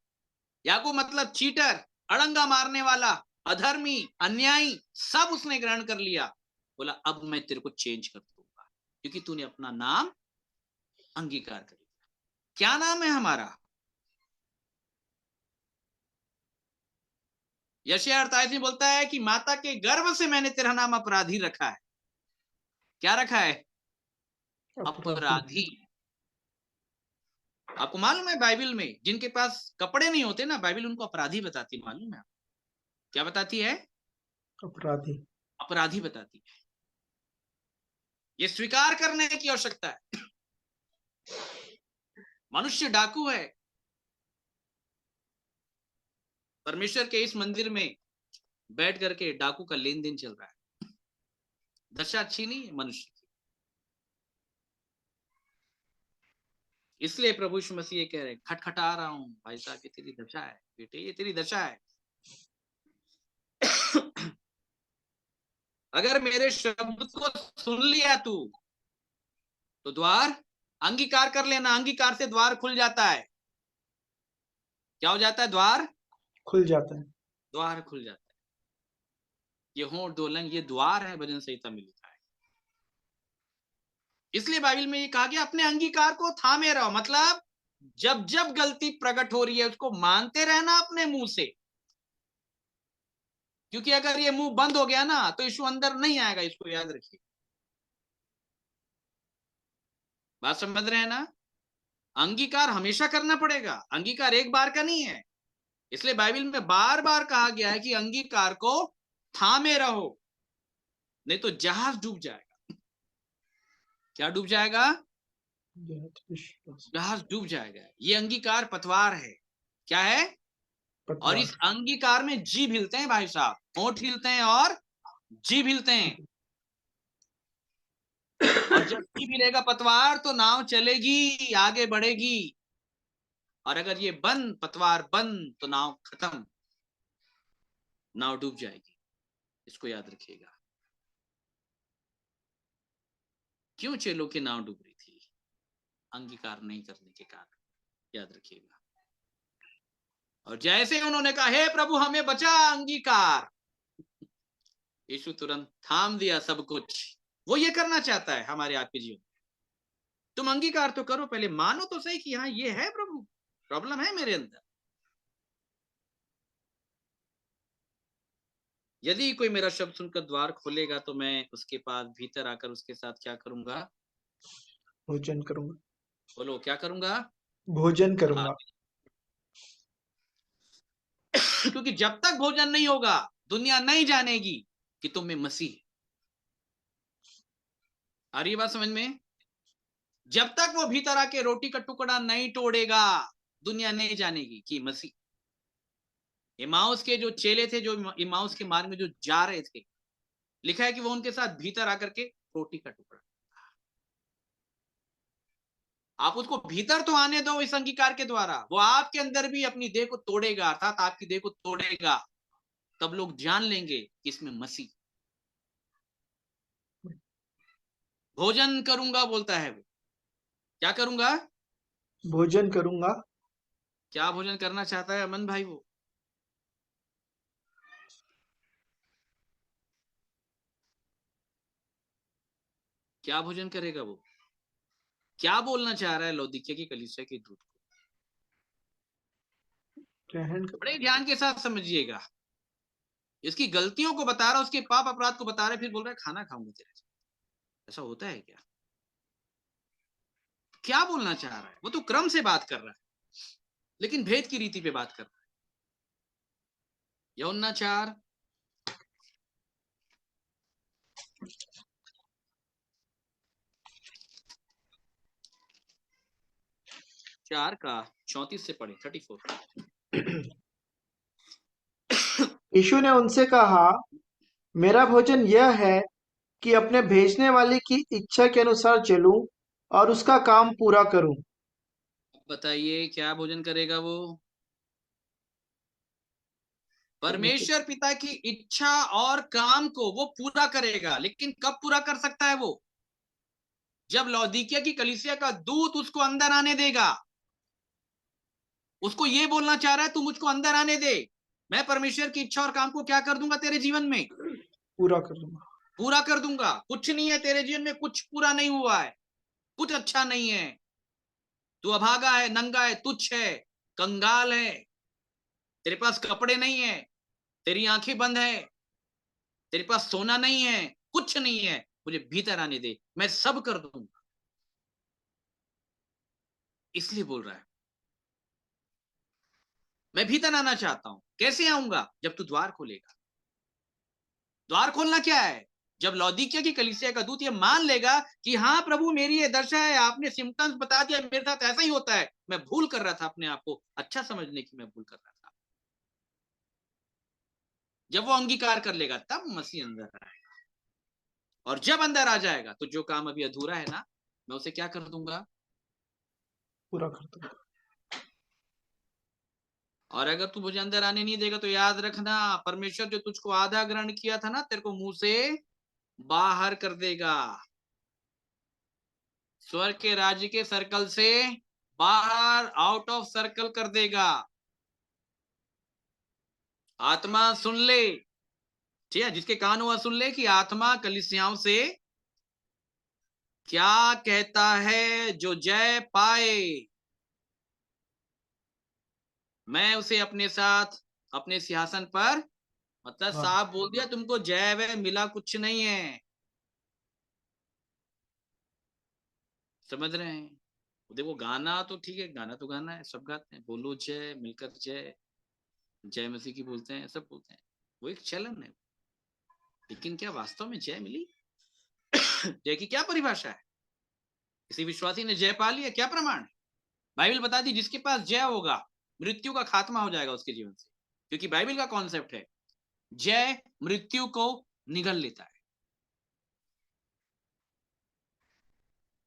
याकूब मतलब चीटर, अड़ंगा मारने वाला, अधर्मी, अन्यायी, सब उसने ग्रहण कर लिया। बोला अब मैं तेरे को चेंज कर दूंगा क्योंकि तूने अपना नाम अंगीकार कर लिया। क्या नाम है हमारा? यशायाह 48 में बोलता है कि माता के गर्भ से मैंने तेरा नाम अपराधी रखा है। क्या रखा है? अपराधी। आपको मालूम है बाइबल में जिनके पास कपड़े नहीं होते ना, बाइबल उनको अपराधी बताती है। मालूम है? क्या बताती है? अपराधी, अपराधी बताती है। ये स्वीकार करने की आवश्यकता है। मनुष्य डाकू है। परमेश्वर के इस मंदिर में बैठ करके डाकू का लेन देन चल रहा है। दशा अच्छी नहीं है मनुष्य की। इसलिए प्रभु यीशु मसीह ये कह रहे हैं, खटखटा रहा हूं भाई साहब, ये तेरी दशा है बेटे, ये तेरी दशा है। अगर मेरे शब्द को सुन लिया तू, तो द्वार अंगीकार कर लेना, अंगीकार से द्वार खुल जाता है। क्या हो जाता है? द्वार खुल जाता है। द्वार खुल जाता है। ये होंठ दोलंग, ये द्वार है, भजन संहिता में लिखा है। इसलिए बाइबल में ये कहा गया अपने अंगीकार को थामे रहो, मतलब जब जब गलती प्रकट हो रही है उसको मानते रहना अपने मुंह से, क्योंकि अगर ये मुंह बंद हो गया ना तो यीशु अंदर नहीं आएगा, इसको याद रखिए। बात समझ रहे हैं ना? अंगीकार हमेशा करना पड़ेगा, अंगीकार एक बार का नहीं है। इसलिए बाइबल में बार बार कहा गया है कि अंगीकार को थामे रहो, नहीं तो जहाज डूब जाएगा। क्या डूब जाएगा? जहाज डूब जाएगा। ये अंगीकार पतवार है। क्या है? और पतवार। इस अंगीकार में जीभ हिलते हैं भाई साहब, होंठ हिलते हैं और जीभ हिलते हैं। और जब जीभ हिलेगा पतवार तो नाव चलेगी, आगे बढ़ेगी। और अगर ये बंद, पतवार बंद, तो नाव खत्म, नाव डूब जाएगी। इसको याद रखिएगा। क्यों चेलों की नाव डूब रही थी? अंगीकार नहीं करने के कारण, याद रखिएगा। और जैसे उन्होंने कहा हे प्रभु हमें बचा, अंगीकार, यीशु तुरंत थाम दिया सब कुछ। वो ये करना चाहता है हमारे आपके जीवन में। तुम अंगीकार तो करो, पहले मानो तो सही कि हाँ ये है प्रभु, प्रॉब्लम है मेरे अंदर। यदि कोई मेरा शब्द सुनकर द्वार खोलेगा तो मैं उसके पास भीतर आकर उसके साथ क्या करूंगा? भोजन करूंगा। बोलो, क्या करूंगा? भोजन करूंगा। क्योंकि जब तक भोजन नहीं होगा दुनिया नहीं जानेगी कि तुम में मसीह। आ रही बात समझ में? जब तक वो भीतर आके रोटी का टुकड़ा नहीं तोड़ेगा दुनिया नहीं जानेगी कि मसीह। इमाउस के जो चेले थे, जो इमाउस के मार्ग में जो जा रहे थे, लिखा है कि वो उनके साथ भीतर आकर के रोटी का टुकड़ा। आप उसको भीतर तो आने दो इस अंगीकार के द्वारा, वो आपके अंदर भी अपनी देह को तोड़ेगा, अर्थात आपकी देह को तोड़ेगा। तब लोग जान लेंगे कि इसमें मसीह। भोजन करूंगा बोलता है वो। क्या करूंगा? भोजन करूंगा। क्या भोजन करना चाहता है अमन भाई? वो क्या भोजन करेगा? वो क्या बोलना चाह रहा है लौदीकिया की कलीसिया के दूत को? ग्रहण बड़े ध्यान के साथ समझिएगा। इसकी गलतियों को बता रहा है, उसके पाप अपराध को बता रहा है, फिर बोल रहा है खाना खाऊंगा तेरे साथ। ऐसा होता है क्या? क्या बोलना चाह रहा है? वो तो क्रम से बात कर रहा है, लेकिन भेद की रीति पे बात कर रहा है। यूहन्ना 4 का 34 से पढ़े, 34। यीशु ने उनसे कहा, मेरा भोजन यह है कि अपने भेजने वाले की इच्छा के अनुसार चलूं और उसका काम पूरा करूं। बताइए क्या भोजन करेगा वो? परमेश्वर पिता की इच्छा और काम को वो पूरा करेगा। लेकिन कब पूरा कर सकता है वो? जब लौदीकिया की कलीसिया का दूत उसको अंदर आने देगा। उसको ये बोलना चाह रहा है तू मुझको अंदर आने दे, मैं परमेश्वर की इच्छा और काम को क्या कर दूंगा तेरे जीवन में? पूरा कर दूंगा। पूरा कर दूंगा। कुछ नहीं है तेरे जीवन में, कुछ पूरा नहीं हुआ है, कुछ अच्छा नहीं है। तू अभागा है, नंगा है, तुच्छ है, कंगाल है, तेरे पास कपड़े नहीं है, तेरी आंखें बंद है, तेरे पास सोना नहीं है, कुछ नहीं है। मुझे भीतर आने दे, मैं सब कर दूंगा। इसलिए बोल रहा है मैं भीतर आना चाहता हूं। कैसे आऊंगा? जब तू द्वार खोलेगा। द्वार खोलना क्या है? जब लौदीकिया की कलीसिया का दूत ये मान लेगा कि हाँ प्रभु मेरी ये दशा है, आपने सिम्टम्स बता दिया, मेरे साथ ऐसा ही होता है, मैं भूल कर रहा था अपने आप को अच्छा समझने की, मैं भूल कर रहा था। जब वो अंगीकार कर लेगा तब मसीह अंदर आएगा। और जब अंदर आ जाएगा तो जो काम अभी अधूरा है ना, मैं उसे क्या कर दूंगा? पूरा कर दूंगा। और अगर तू मुझे अंदर आने नहीं देगा तो याद रखना, परमेश्वर जो तुझको आधा ग्रहण किया था ना, तेरे को मुंह से बाहर कर देगा। स्वर्ग के राज्य के सर्कल से बाहर, आउट ऑफ सर्कल कर देगा। आत्मा सुन ले, ठीक है, जिसके कान हुआ सुन ले कि आत्मा कलीसियाओं से क्या कहता है। जो जय पाए मैं उसे अपने साथ अपने सिंहासन पर, मतलब वाह, साफ बोल दिया, तुमको जय वय मिला कुछ नहीं है। समझ रहे हैं? देखो गाना तो ठीक है, गाना तो गाना है, सब गाते हैं, बोलो जय, मिलकर जय, जय मसीह की बोलते हैं, सब बोलते हैं, वो एक चलन है। लेकिन क्या वास्तव में जय मिली? जय की क्या परिभाषा है? किसी विश्वासी ने जय पा लिया, क्या प्रमाण है? बाइबल बताती है जिसके पास जय होगा मृत्यु का खात्मा हो जाएगा उसके जीवन से, क्योंकि बाइबल का कॉन्सेप्ट है जय मृत्यु को निगल लेता है।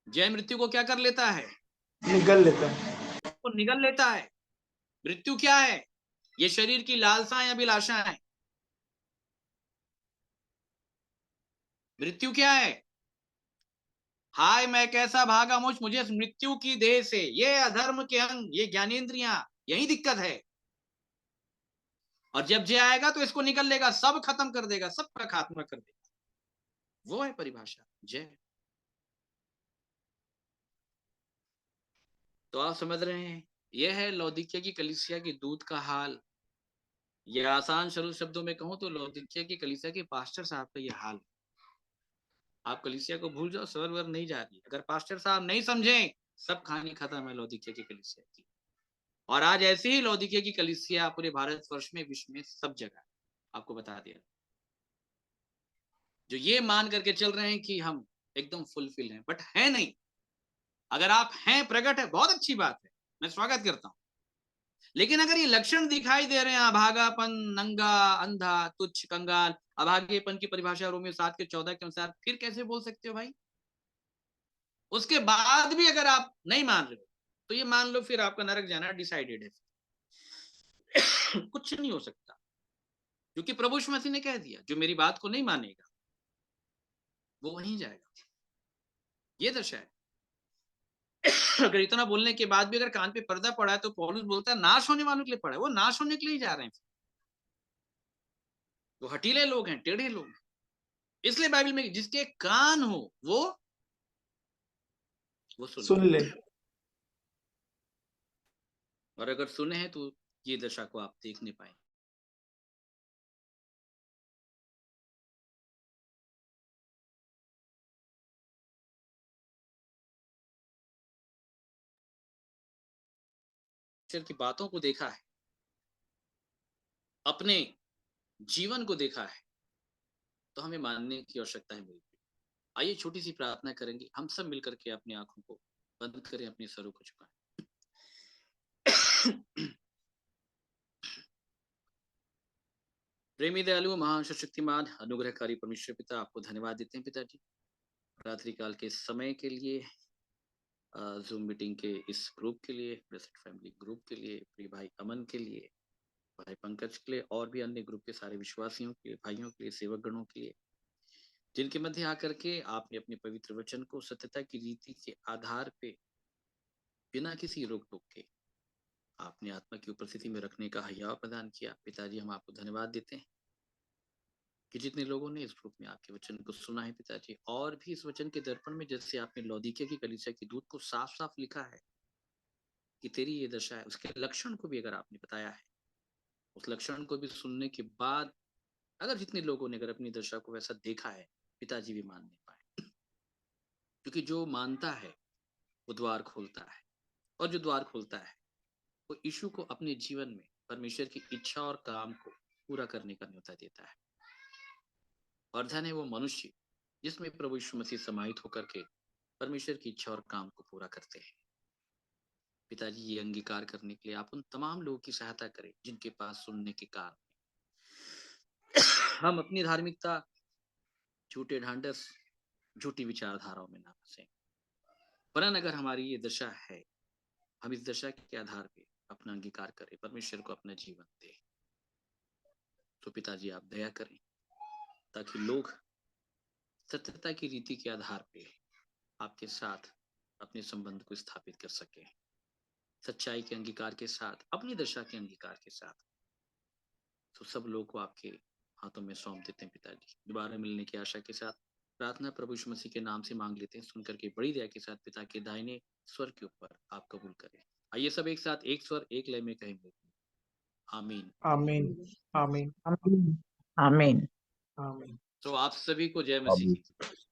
जय मृत्यु को क्या कर लेता है? निगल लेता है। वो निगल लेता है। मृत्यु क्या है? ये शरीर की लालसाएं, अभिलाषाएं। मृत्यु क्या है? हाय मैं कैसा भागा मुझे मृत्यु की देह से, ये अधर्म के अंग, ये ज्ञानेंद्रियां, यही दिक्कत है। और जब जय आएगा तो इसको निकल लेगा, सब खत्म कर देगा, सबका खात्मा कर देगा। वो है परिभाषा जय। तो आप समझ रहे हैं, यह है लौदीकिया की कलीसिया की दूत का हाल। यह आसान सरल शब्दों में कहूं तो लौदीकिया की कलीसिया के पास्टर साहब का यह हाल। आप कलीसिया को भूल जाओ, सर वर नहीं जा रही। अगर पास्टर साहब नहीं समझे, सब कहानी खत्म है लौदीकिया की कलीसिया की। और आज ऐसी ही लौदीकिया की कलीसिया पूरे भारतवर्ष में, विश्व में, सब जगह आपको बता दिया, जो ये मान करके चल रहे हैं कि हम एकदम फुलफिल हैं, बट है नहीं। अगर आप हैं, प्रकट है, बहुत अच्छी बात है, मैं स्वागत करता हूं। लेकिन अगर ये लक्षण दिखाई दे रहे हैं, अभागापन, नंगा, अंधा, तुच्छ, कंगाल, अभागेपन की परिभाषा रोमियो 7:14 के अनुसार, फिर कैसे बोल सकते हो भाई? उसके बाद भी अगर आप नहीं मान रहे हो तो ये मान लो फिर आपका नरक जाना डिसाइडेड है। कुछ नहीं हो सकता, क्योंकि प्रभु यीशु मसीह ने कह दिया जो मेरी बात को नहीं मानेगा वो वहीं जाएगा। ये दशा है। अगर इतना बोलने के बाद भी अगर कान पे पर्दा पड़ा है तो पौलुस बोलता है नाश होने वालों के लिए पड़ा है। वो नाश होने के लिए जा रहे हैं। वो हटीले लोग हैं, टेढ़े लोग हैं। इसलिए बाइबल में जिसके कान हो वो सुने। सुन ले। और अगर सुने हैं तो ये दशा को आप देख नहीं पाएंगे। की बातों को देखा है, अपने जीवन को देखा है, तो हमें मानने की आवश्यकता है मेरी। आइए छोटी सी प्रार्थना करेंगे, हम सब मिलकर के अपनी आंखों को बंद करें, अपने सरों को झुकाएं। प्रेमी दयालु महान शक्तिमान अनुग्रहकारी परमेश्वर पिता, आपको धन्यवाद देते हैं पिताजी, रात्रि काल के समय के लिए, जूम मीटिंग के इस ग्रुप के लिए, ब्लेसेड फैमिली ग्रुप के लिए, प्रिय भाई अमन के लिए, भाई पंकज के लिए, और भी अन्य ग्रुप के सारे विश्वासियों के लिए, भाइयों के लिए, सेवक गणों के लिए, जिनके मध्य आकर के आपने अपने पवित्र वचन को सत्यता की रीति के आधार पे बिना किसी रोक टोक के आपने आत्मा की उपस्थिति में रखने का हयाव प्रदान किया। पिताजी हम आपको धन्यवाद देते हैं कि जितने लोगों ने इस ग्रुप में आपके वचन को सुना है पिताजी, और भी इस वचन के दर्पण में जैसे आपने लौदीकिया की कलीसिया की दूत को साफ साफ लिखा है कि तेरी ये दशा है, उसके लक्षण को भी अगर आपने बताया है, उस लक्षण को भी सुनने के बाद अगर जितने लोगों ने अगर अपनी दशा को वैसा देखा है, पिताजी भी मान नहीं पाए। क्योंकि जो मानता है वो द्वार खोलता है, और जो द्वार खोलता है वो यीशु को अपने जीवन में परमेश्वर की इच्छा और काम को पूरा करने का न्योता देता है। और धन है वो मनुष्य जिसमें प्रभु यीशु मसीह समाहित होकर के परमेश्वर की इच्छा और काम को पूरा करते हैं। पिताजी ये अंगीकार करने के लिए आप उन तमाम लोगों की सहायता करें जिनके पास सुनने के कारण हम अपनी धार्मिकता, झूठे ढांढस, झूठी विचारधाराओं में ना फंसे। वरन अगर हमारी ये दशा है, हम इस दशा के आधार पे अपना अंगीकार करें, परमेश्वर को अपना जीवन दे, तो पिताजी आप दया करें ताकि लोग सत्यता की रीति के आधार पे आपके साथ अपने संबंध को स्थापित कर सके, सच्चाई के अंगीकार के साथ, अपनी दशा के अंगीकार के साथ। तो सब लोग को आपके हाथों में सौंप देते हैं पिताजी। दोबारा मिलने की आशा के साथ प्रार्थना प्रभु यीशु मसीह के नाम से मांग लेते हैं, सुनकर के बड़ी दया के साथ पिता के दाहिने स्वर के ऊपर आप कबूल करें। आइए सब एक साथ एक स्वर एक लय में कहेंगे, आमीन। आमीन। आमीन। आमीन। आमीन। तो आप सभी को जय मसीह की।